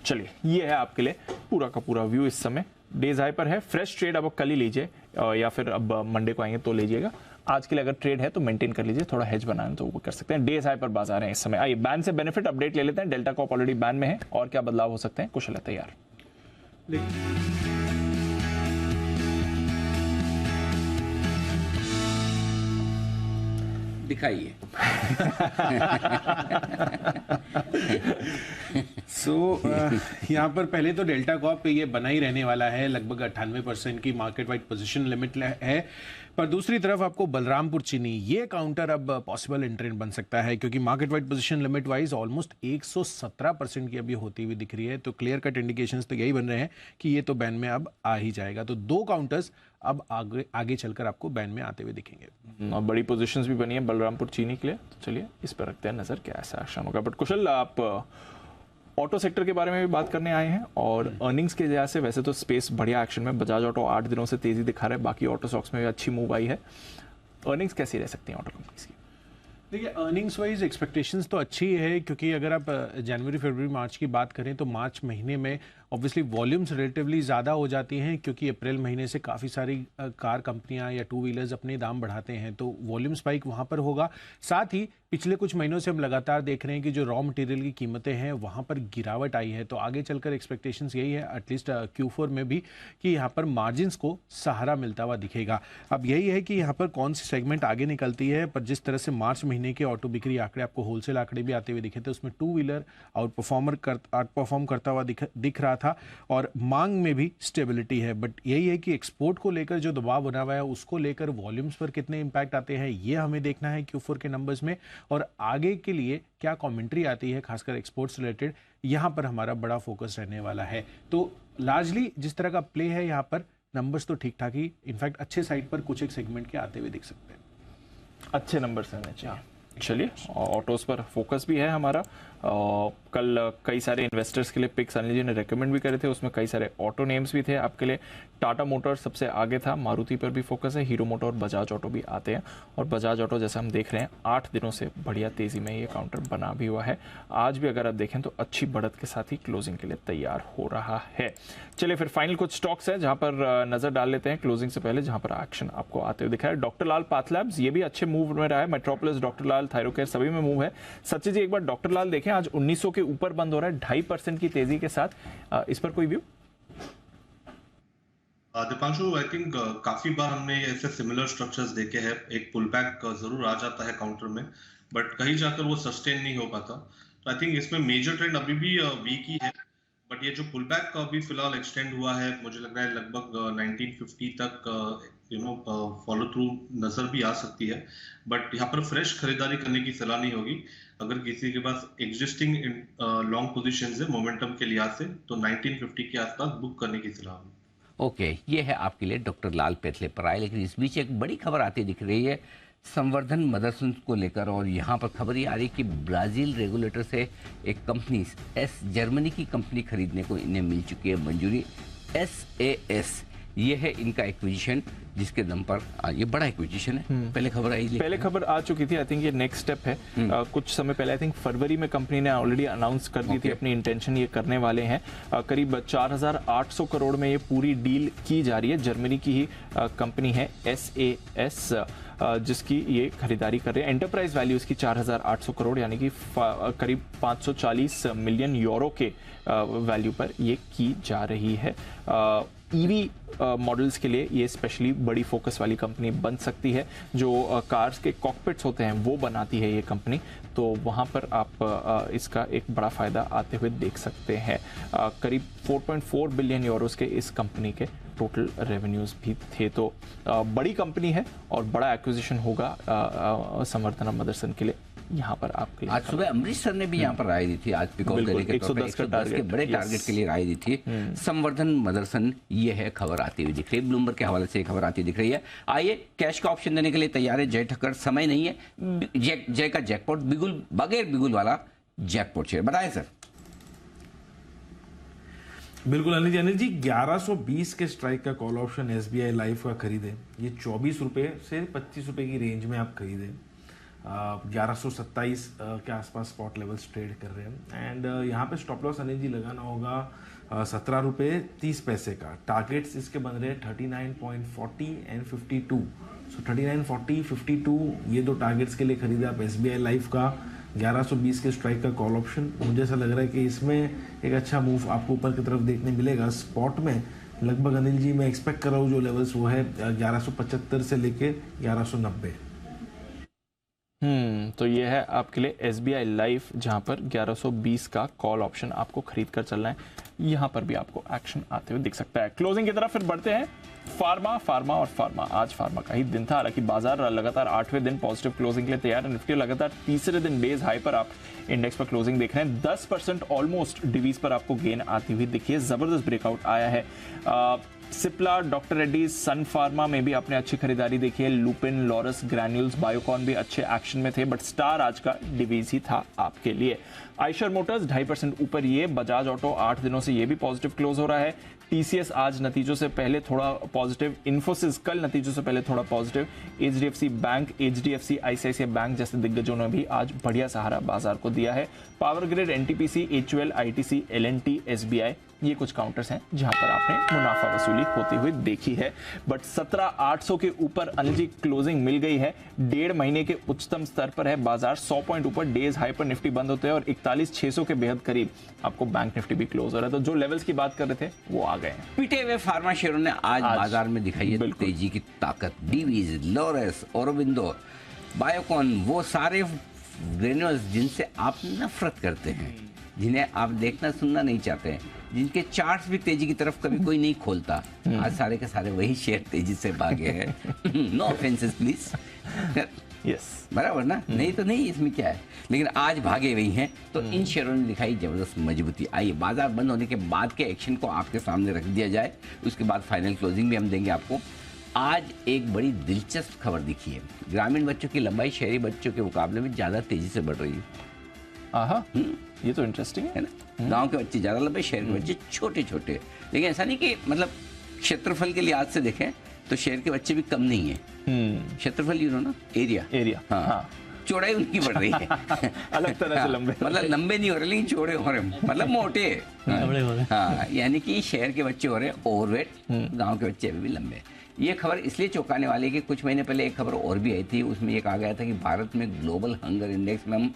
चलिए ये है आपके लिए पूरा का पूरा व्यू। इस समय डेज हाई पर है, फ्रेश ट्रेड अब कल ही लीजिए या फिर अब मंडे को आएंगे तो लीजिएगा। आज के लिए अगर ट्रेड है तो मेंटेन कर लीजिए, थोड़ा हेज बनाना तो वो कर सकते हैं। डेज हाई पर बाजार है इस समय। आइए बैन से बेनिफिट अपडेट ले लेते हैं। डेल्टा कॉप ऑलरेडी बैन में है, और क्या बदलाव हो सकते हैं, कुशल है तैयार। दिखाइए। यहाँ पर पहले तो डेल्टा कॉप पे ये बना ही रहने वाला है, लगभग 98% की मार्केट वाइड पोजीशन लिमिट है। पर दूसरी तरफ आपको बलरामपुर चीनी ये काउंटर अब पॉसिबल एंट्रेंट बन सकता है, क्योंकि market wide position limit wise almost 117% की अभी होती हुई दिख रही है। तो क्लियर कट इंडिकेशंस तो यही बन रहे हैं कि ये तो बैन में अब आ ही जाएगा। तो 2 काउंटर्स अब आगे चलकर आपको बैन में आते हुए दिखेंगे। बड़ी पोजीशंस भी बनी है बलरामपुर चीनी के लिए, तो चलिए इस पर रखते हैं नजर, क्या ऐसा एक्शन होगा। बट कुशल, आप ऑटो सेक्टर के बारे में भी बात करने आए हैं, और अर्निंग्स के लिहाज से वैसे तो स्पेस बढ़िया एक्शन में, बजाज ऑटो 8 दिनों से तेजी दिखा रहा है, बाकी ऑटो स्टॉक्स में भी अच्छी मूव आई है। अर्निंग्स कैसी रह सकती हैं ऑटो कंपनीज की? देखिए, अर्निंग्स वाइज एक्सपेक्टेशंस तो अच्छी है, क्योंकि अगर आप जनवरी फरवरी मार्च की बात करें तो मार्च महीने में ऑब्वियसली वॉल्यूम्स रिलेटिवली ज़्यादा हो जाती हैं, क्योंकि अप्रैल महीने से काफ़ी सारी कार कंपनियां या 2 व्हीलर्स अपने दाम बढ़ाते हैं, तो वॉल्यूम स्पाइक वहाँ पर होगा। साथ ही पिछले कुछ महीनों से हम लगातार देख रहे हैं कि जो रॉ मटेरियल की कीमतें हैं वहाँ पर गिरावट आई है। तो आगे चलकर एक्सपेक्टेशंस यही है, एटलीस्ट Q4 में भी, कि यहाँ पर मार्जिन्स को सहारा मिलता हुआ दिखेगा। अब यही है कि यहाँ पर कौन सी सेगमेंट आगे निकलती है, पर जिस तरह से मार्च महीने के ऑटो बिक्री आंकड़े आपको होलसेल आंकड़े भी आते हुए दिखे थे, उसमें 2 व्हीलर आउट परफॉर्म करता हुआ दिख रहा था, और मांग में भी स्टेबिलिटी है। बट यही है कि एक्सपोर्ट को लेकर जो दबाव बना हुआ है उसको लेकर वॉल्यूम्स पर कितने इंपैक्ट आते हैं, ये हमें देखना है Q4 के नंबर्स में, और आगे के लिए क्या कमेंट्री आती है खासकर एक्सपोर्ट्स रिलेटेड, यहाँ पर हमारा बड़ा फोकस रहने वाला है। तो लार्जली जिस तरह का प्ले है यहाँ पर, नंबर्स तो ठीक ठाक ही, इनफैक्ट अच्छे साइड पर कुछ एक सेगमेंट के आते हुए दिख सकते हैं। अच्छे नंबर्स रहने चाहिए। चलिए, ऑटोज पर फोकस भी है हमारा। कल कई सारे इन्वेस्टर्स के लिए पिक्स अनिल जी ने रेकमेंड भी करे थे, उसमें कई सारे ऑटो नेम्स भी थे आपके लिए। टाटा मोटर सबसे आगे था, मारुति पर भी फोकस है, हीरो मोटर और बजाज ऑटो भी आते हैं। और बजाज ऑटो जैसा हम देख रहे हैं 8 दिनों से बढ़िया तेजी में ये काउंटर बना भी हुआ है। आज भी अगर आप देखें तो अच्छी बढ़त के साथ ही क्लोजिंग के लिए तैयार हो रहा है। चलिए फिर फाइनल कुछ स्टॉक्स है जहां पर नजर डाल लेते हैं क्लोजिंग से पहले, जहां पर एक्शन आपको आते हुए दिखा है। डॉक्टर लाल पाथलैब्स, ये भी अच्छे मूव में रहा है। मेट्रोपोलिस, डॉक्टर लाल, थायरोकेयर सभी में मूव है। सच्ची जी, एक बार डॉक्टर लाल देखें, आज 1900 के ऊपर बंद हो रहा है 2.5% की तेजी के साथ। इस पर कोई व्यू? दीपांशु, आई थिंक काफी बार हमने ऐसे सिमिलर स्ट्रक्चर्स देखे हैं। एक पुल बैक जरूर आ जाता है काउंटर में, बट कहीं जाकर वो सस्टेन नहीं हो पाता। तो आई थिंक इसमें मेजर ट्रेंड अभी भी वीक ही है, बट ये जो पुल बैक अभी फिलहाल एक्सटेंड हुआ है, मुझे लग रहा है लगभग 1950 तक फॉलो थ्रू नजर भी आ सकती है। बट यहाँ पर फ्रेश खरीदारी करने की सलाह नहीं होगी। अगर किसी के पास एग्जिस्टिंग लॉन्ग पोजीशंस है मोमेंटम के लिहाज से, तो 1950 के आसपास बुक करने की सलाह होगी। ओके, ये है आपके लिए डॉक्टर लाल पैथले पर आए। लेकिन इस बीच एक बड़ी खबर आती दिख रही है संवर्धन मदरसन को लेकर, और यहाँ पर खबर ये आ रही है कि ब्राजील रेगुलेटर से एक कंपनी जर्मनी की कंपनी खरीदने को इन्हें मिल चुकी है मंजूरी। SAS ये है इनका एक्विजिशन, जिसके दम पर ये बड़ा एक्विजिशन है। पहले खबर आ चुकी थी। आई थिंक ये नेक्स्ट स्टेप है। कुछ समय पहले, आई थिंक फरवरी में कंपनी ने ऑलरेडी अनाउंस कर दी थी अपनी इंटेंशन, ये करने वाले हैं। करीब 4,800 करोड़ में ये पूरी डील की जा रही है। जर्मनी की ही कंपनी है SAS, जिसकी ये खरीदारी कर रहे हैं। एंटरप्राइज वैल्यू इसकी 4,800 करोड़ यानी कि करीब 540 मिलियन यूरो के वैल्यू पर ये की जा रही है। ईवी मॉडल्स के लिए ये स्पेशली बड़ी फोकस वाली कंपनी बन सकती है। जो कार्स के कॉकपिट्स होते हैं वो बनाती है ये कंपनी, तो वहाँ पर आप इसका एक बड़ा फ़ायदा आते हुए देख सकते हैं। करीब 4.4 बिलियन यूरोस के इस कंपनी के टोटल रेवेन्यूज़ भी थे। तो बड़ी कंपनी है और बड़ा एक्विजिशन होगा संवर्धना मदरसन के लिए। यहाँ पर आपके आज सुबह अमरीश सर ने भी यहाँ पर राय दी थी, आज पिकअप देने के तौर पे 110 के बड़े टारगेट के लिए राय दी थी। संवर्धन मदरसन ये है खबर आती हुई दिख रही है, ब्लूमबर्ग के हवाले से ये खबर आती दिख रही है। आइए कैश का ऑप्शन देने के लिए तैयार है जय ठक्कर, समय नहीं है। जय का जैकपॉट बिगुल बगैर बिगुल वाला जैकपॉट शेयर बताएं सर। बिल्कुल अनिल जी 1120 के स्ट्राइक का कॉल ऑप्शन SBI लाइफ का खरीदे, ये 24 रुपए से 25 रुपए की रेंज में आप खरीदे। 1127 के आसपास स्पॉट लेवल्स ट्रेड कर रहे हैं एंड यहाँ पे स्टॉप लॉस अनिल जी लगाना होगा 17 रुपये 30 पैसे का। टारगेट्स इसके बन रहे हैं 39.40 एंड 52। सो 39.40 52 ये दो टारगेट्स के लिए खरीदे आप SBI लाइफ का 1120 के स्ट्राइक का कॉल ऑप्शन। मुझे ऐसा लग रहा है कि इसमें एक अच्छा मूव आपको ऊपर की तरफ देखने मिलेगा। स्पॉट में लगभग अनिल जी मैं एक्सपेक्ट कर रहा हूँ जो लेवल्स वो है 1175 से लेके 1190। तो ये है आपके लिए SBI लाइफ जहां पर 1120 का कॉल ऑप्शन आपको खरीद कर चलना है। यहां पर भी आपको एक्शन आते हुए दिख सकता है। क्लोजिंग की तरफ फिर बढ़ते हैं। फार्मा। आज फार्मा का ही दिन था, हालांकि बाजार लगातार 8वें दिन पॉजिटिव क्लोजिंग के लिए तैयार है। निफ्टी लगातार तीसरे दिन डेज हाई पर आप इंडेक्स पर क्लोजिंग देख रहे हैं। 10% ऑलमोस्ट डिवीज पर आपको गेन आती हुई दिखी है। जबरदस्त ब्रेकआउट आया है। सिप्ला, डॉक्टर रेड्डीज, सन फार्मा में भी आपने अच्छी खरीदारी देखी है। लुपिन, लॉरस, ग्रैन्यूल्स, बायोकॉन भी अच्छे एक्शन में थे, बट स्टार आज का डिवीज ही था आपके लिए। आइशर मोटर्स 2.5% ऊपर ये। बजाज ऑटो 8 दिनों से ये भी पॉजिटिव क्लोज हो रहा है। TCS आज नतीजों से पहले थोड़ा पॉजिटिव। इन्फोसिस कल नतीजों से पहले थोड़ा positive. HDFC bank, HDFC, ICICI bank जैसे दिग्गजों ने भी आज बढ़िया सहारा बाजार को दिया है। Power grid, NTPC, HUL, ITC, L&T, SBI ये कुछ काउंटर्स हैं जहां पर आपने मुनाफा वसूली होती हुई देखी है। बट 17,800 के ऊपर अनिल जी क्लोजिंग मिल गई है। 1.5 महीने के उच्चतम स्तर पर है बाजार। 100 पॉइंट ऊपर डेज हाई पर निफ्टी बंद होते हैं और 41,600 के बेहद करीब आपको बैंक निफ्टी भी क्लोज हो रहा है। तो जो लेवल्स की बात कर रहे थे वो आ गए हैं। पीटे हुए फार्मा शेयरों ने आज बाजार में दिखाई है तेजी की ताकत। डीवीज, लॉरस, औरोबिंदो, बायोकॉन, वो सारे ग्रेन्यूल्स जिनसे आप नफरत करते हैं, जिन्हें आप देखना सुनना नहीं चाहते हैं, जिनके चार्ट्स भी तेजी की तरफ कभी कोई नहीं खोलता, आज सारे के सारे वही शेयर तेजी से भागे हैं। No offences please. यस बराबर ना? नहीं तो नहीं, इसमें क्या है, लेकिन आज भागे हुई हैं। तो इन शेयरों ने दिखाई जबरदस्त मजबूती। आइए बाजार बंद होने के बाद के एक्शन को आपके सामने रख दिया जाए, उसके बाद फाइनल क्लोजिंग भी हम देंगे आपको। आज एक बड़ी दिलचस्प खबर दिखी है। ग्रामीण बच्चों की लंबाई शहरी बच्चों के मुकाबले में ज्यादा तेजी से बढ़ रही है। ये तो इंटरेस्टिंग है ना। गांव के बच्चे ज्यादा लंबे, शहर के बच्चे छोटे छोटे। लेकिन ऐसा नहीं कि मतलब क्षेत्रफल के लिहाज से देखें तो शहर के बच्चे भी कम नहीं है। क्षेत्रफल यू नो ना, एरिया। हाँ। चौड़ाई उनकी बढ़ रही है। अलग तरह से लंबे, मतलब लंबे नहीं हो रहे लेकिन चौड़े हो रहे, मतलब मोटे। हाँ, यानी कि शहर के बच्चे हो रहे ओवरवेट, गाँव के बच्चे अभी भी लंबे। ये खबर इसलिए चौंकाने वाली है कि कुछ महीने पहले एक खबर और भी आई थी, उसमें ये कहा गया था कि भारत में ग्लोबल हंगर इंडेक्स में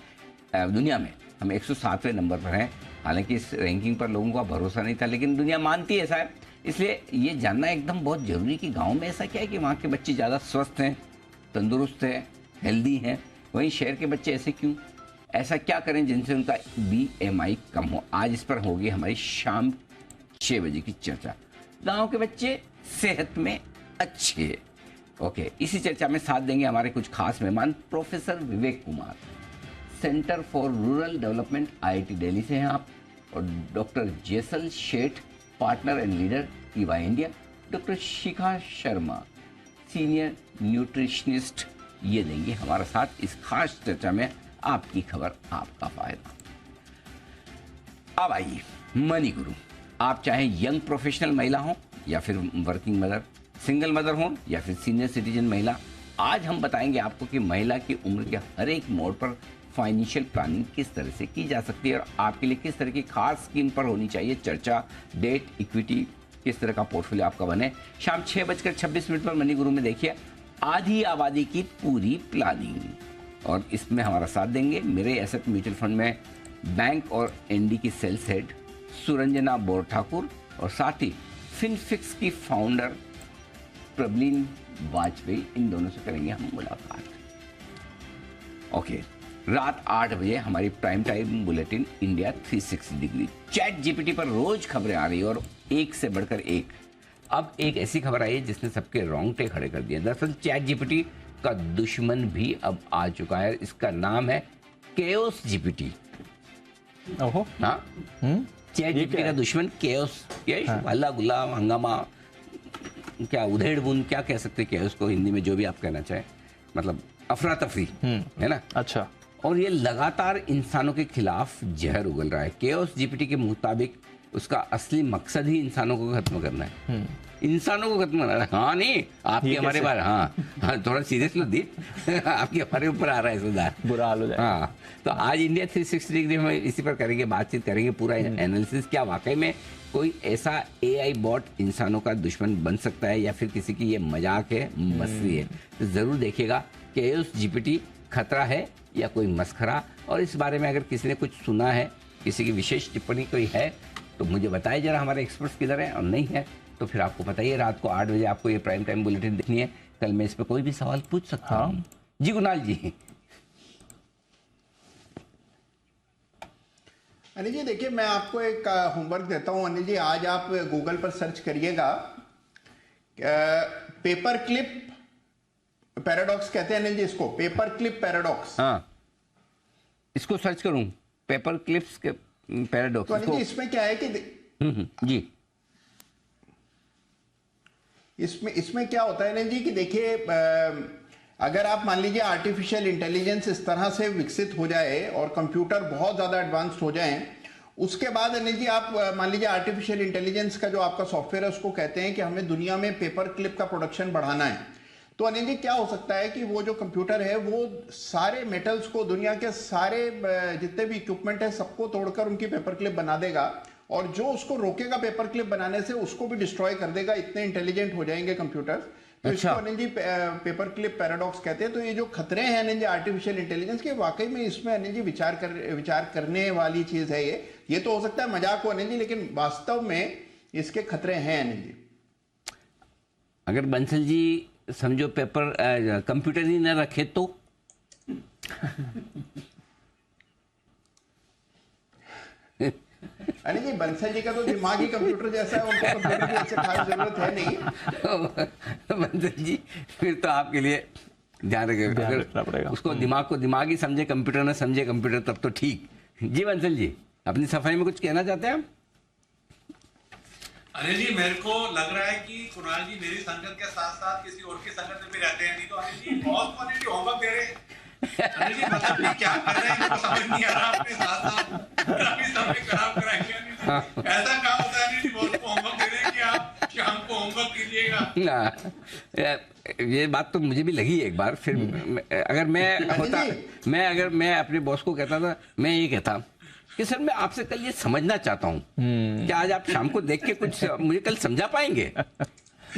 दुनिया में हम 107वें नंबर पर हैं। हालांकि इस रैंकिंग पर लोगों का भरोसा नहीं था, लेकिन दुनिया मानती है ऐसा है। इसलिए ये जानना एकदम बहुत जरूरी कि गांव में ऐसा क्या है कि वहाँ के बच्चे ज़्यादा स्वस्थ हैं, तंदुरुस्त हैं, हेल्दी हैं, वहीं शहर के बच्चे ऐसे क्यों? ऐसा क्या करें जिनसे उनका BMI कम हो? आज इस पर होगी हमारी शाम 6 बजे की चर्चा। गाँव के बच्चे सेहत में अच्छे। ओके, इसी चर्चा में साथ देंगे हमारे कुछ खास मेहमान। Professor Vivek Kumar, centre for rural development, IIT Delhi से हैं आप, और doctor Jesal Sheth, partner and leader EY India. Doctor Shikha Sharma, senior nutritionist, ये देंगे हमारा साथ इस खास चर्चा में। आपकी खबर, आपका फायदा। अब आइए मनी गुरु। आप चाहे यंग प्रोफेशनल महिला हो या फिर वर्किंग मदर, सिंगल मदर हो या फिर सीनियर सिटीजन महिला, आज हम बताएंगे आपको कि महिला की उम्र के हर एक मोड़ पर फाइनेंशियल प्लानिंग किस तरह से की जा सकती है और आपके लिए किस तरह की खास स्कीम पर होनी चाहिए चर्चा। डेट, इक्विटी, किस तरह का पोर्टफोलियो आपका बने। शाम 6:26 पर मनी गुरु में देखिए आधी आबादी की पूरी प्लानिंग, और इसमें हमारा साथ देंगे मेरे एसेट म्यूचुअल फंड में बैंक और ND की sales head Suranjana bore Thakur, और साथ ही फिनफिक्स की फाउंडर प्रबलीन वाजपेयी, इन दोनों से करेंगे हम मुलाकात। ओके, रात 8 बजे हमारी prime time bulletin India 360 degree. Chat GPT पर रोज खबरें आ रही और एक से बढ़कर एक। अब एक ऐसी खबर आई है जिसने सबके रोंगटे खड़े कर दिए। दरअसल चैट जीपीटी का दुश्मन भी अब आ चुका है। इसका नाम है केओस जीपीटी। ओहो, हाँ, चैट जीपीटी का दुश्मन केओस, हल्ला गुल्ला हंगामा, क्या उधेड़ बुन, क्या कह सकते हैं केओस को हिंदी में, जो भी आप कहना चाहें, मतलब अफरा तफरी, है ना। अच्छा, और ये लगातार इंसानों के खिलाफ जहर उगल रहा है। केओस जीपीटी के मुताबिक उसका असली मकसद ही इंसानों को खत्म करना है। इंसानों को खत्म करना है। हाँ, नहीं आपके हमारे बारे, हाँ थोड़ा सीरियस लो दीप आपके हमारे ऊपर आ रहा है सुधार, बुरा हाल हो जाएगा। हाँ, तो आज इंडिया 360 डिग्री में इसी पर करेंगे, बातचीत करेंगे, पूरा एनालिसिस। क्या वाकई में कोई ऐसा एआई बॉट इंसानों का दुश्मन बन सकता है या फिर किसी की ये मजाक है, मस्ती है? तो जरूर देखिएगा केओस जीपीटी खतरा है या कोई मस्खरा। और इस बारे में अगर किसी ने कुछ सुना है, किसी की विशेष टिप्पणी कोई है, तो मुझे बताइए जरा, हमारे एक्सपर्ट्स किधर हैं, और नहीं है तो फिर आपको बताइए। रात को 8 बजे आपको ये प्राइम टाइम बुलेटिन देखनी है। कल मैं इस पर कोई भी सवाल पूछ सकता हूँ। जी कुणाल जी। अनिल जी देखिए, मैं आपको एक होमवर्क देता हूँ। अनिल जी, आज आप गूगल पर सर्च करिएगा, पेपर क्लिप पैराडॉक्स कहते हैं अनिल जी इसको, पेपर क्लिप पैराडॉक्स। हाँ, इसको सर्च करूं, पेपर क्लिप्स के पैराडॉक्स। तो अनिल जी इसमें क्या है कि जी, इसमें क्या होता है अनिल जी कि देखिए, अगर आप मान लीजिए आर्टिफिशियल इंटेलिजेंस इस तरह से विकसित हो जाए और कंप्यूटर बहुत ज्यादा एडवांस्ड हो जाएं, उसके बाद अनिल जी आप मान लीजिए आर्टिफिशियल इंटेलिजेंस का जो आपका सॉफ्टवेयर है उसको कहते हैं कि हमें दुनिया में पेपर क्लिप का प्रोडक्शन बढ़ाना है। तो अनिल जी क्या हो सकता है कि वो जो कंप्यूटर है वो सारे मेटल्स को, दुनिया के सारे जितने भी इक्विपमेंट है सबको तोड़कर उनकी पेपर क्लिप बना देगा, और जो उसको रोकेगा पेपर क्लिप बनाने से उसको भी डिस्ट्रॉय कर देगा। इतने इंटेलिजेंट हो जाएंगे कंप्यूटर। तो इसको Anil ji paper clip paradox कहते हैं। तो ये जो खतरे हैं अनिल जी आर्टिफिशियल इंटेलिजेंस के, वाकई में इसमें अनिल जी विचार करने वाली चीज है। ये तो हो सकता है मजाक हो अनिल जी, लेकिन वास्तव में इसके खतरे हैं अनिल जी। अगर बंसल जी समझो पेपर कंप्यूटर ही न रखे तो अरे जी बंसल जी का तो दिमाग ही कंप्यूटर जैसा है, उनको कंप्यूटर की ऐसे खास जरूरत है नहीं। बंसल जी फिर तो आपके लिए ध्यान रखेगा, उसको दिमाग को दिमाग ही समझे, कंप्यूटर न समझे कंप्यूटर, तब तो ठीक। जी बंसल जी, अपनी सफाई में कुछ कहना चाहते हैं? अनिल जी, मेरे को लग रहा है कि कुणाल जी मेरी संगत के साथ साथ किसी और की संगत में भी रहते हैं। नहीं तो अनिल जी बहुत अनिल जी होमवर्क दे रहे हैं। अनिल जी मतलब ये क्या कर रहे हैं मुझे समझ नहीं आ रहा। अपने साथ साथ काफी समय खराब कराएंगे अनिल जी। ऐसा काम होता है अनिल जी, बहुत को होमवर्क दे रहे हैं कि आप शाम को होमवर्क कीजिएगा। ये बात तो मुझे भी लगी एक बार। फिर अगर मैं अपने बॉस को कहता था, मैं ये कहता कि सर मैं आपसे कल ये समझना चाहता हूँ कि आज आप शाम को देख के कुछ मुझे कल समझा पाएंगे?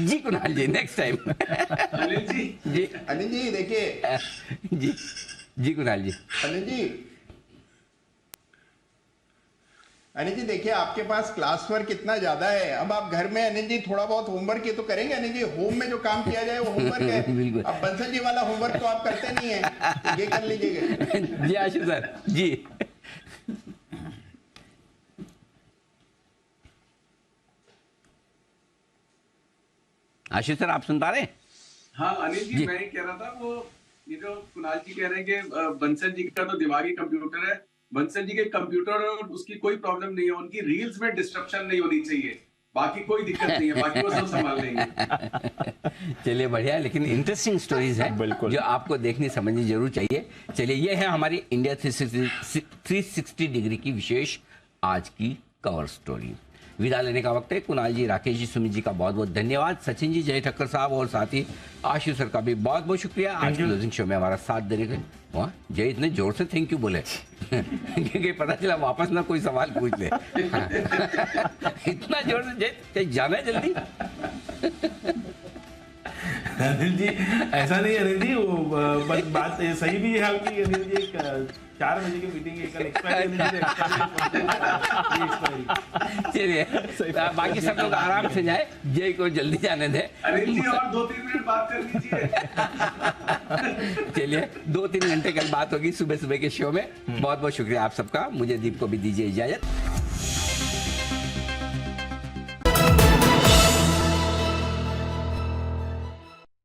जी कुणाल जी, नेक्स्ट टाइम। अनिल जी देखिए, जी कुणाल जी। अनिल जी देखिए, आपके पास क्लास वर्क इतना ज्यादा है, अब आप घर में अनिल जी थोड़ा बहुत होमवर्क ये तो करेंगे अनिल जी। होम में जो काम किया जाए वो होमवर्क है। अब बंसल जी वाला होमवर्क तो आप करते नहीं है, तो ये कर लीजिएगा। जी आशीष सर जी। आशीष सर आप सुन पा रहे हैं? हाँ अनिल जी, मैं कह रहा था वो ये जो कुणाल जी कह रहे हैं कि बंसल जी का तो दिमागी कंप्यूटर है, बंसल जी के कंप्यूटर और उसकी कोई प्रॉब्लम नहीं है, उनकी रील्स में डिस्ट्रप्शन नहीं होनी चाहिए, बाकी कोई दिक्कत नहीं है, बाकी वो सब संभाल लेंगे। चलिए बढ़िया, लेकिन इंटरेस्टिंग स्टोरीज हैं बिल्कुल, जो आपको देखनी समझनी जरूर चाहिए। चलिए, ये है हमारी इंडिया 360 डिग्री की विशेष आज की कवर स्टोरी। विदा लेने का वक्त है। कुणाल जी, राकेश जी, सुमित जी का बहुत बहुत धन्यवाद। सचिन जी, जय ठक्कर साहब और साथ ही आशीष सर का भी बहुत बहुत शुक्रिया आज क्लोजिंग शो में हमारा साथ देने के। वाह, जय इतने जोर से थैंक यू बोले क्योंकि पता चला वापस ना कोई सवाल पूछ ले। इतना जोर से जय, जाना है जल्दी। अनिल जी ऐसा नहीं अनिल जी, वो बस बात सही भी है आपकी अनिल जी। 4 बजे की मीटिंग है कल, एक्सपायरी चलिए बाकी सब लोग आराम से जाए, जय को जल्दी जाने दे। अनिल जी और 2-3 मिनट बात कर लीजिए। चलिए 2-3 घंटे कल बात होगी सुबह सुबह के शो में। बहुत बहुत शुक्रिया आप सबका, मुझे दीप को भी दीजिए इजाजत।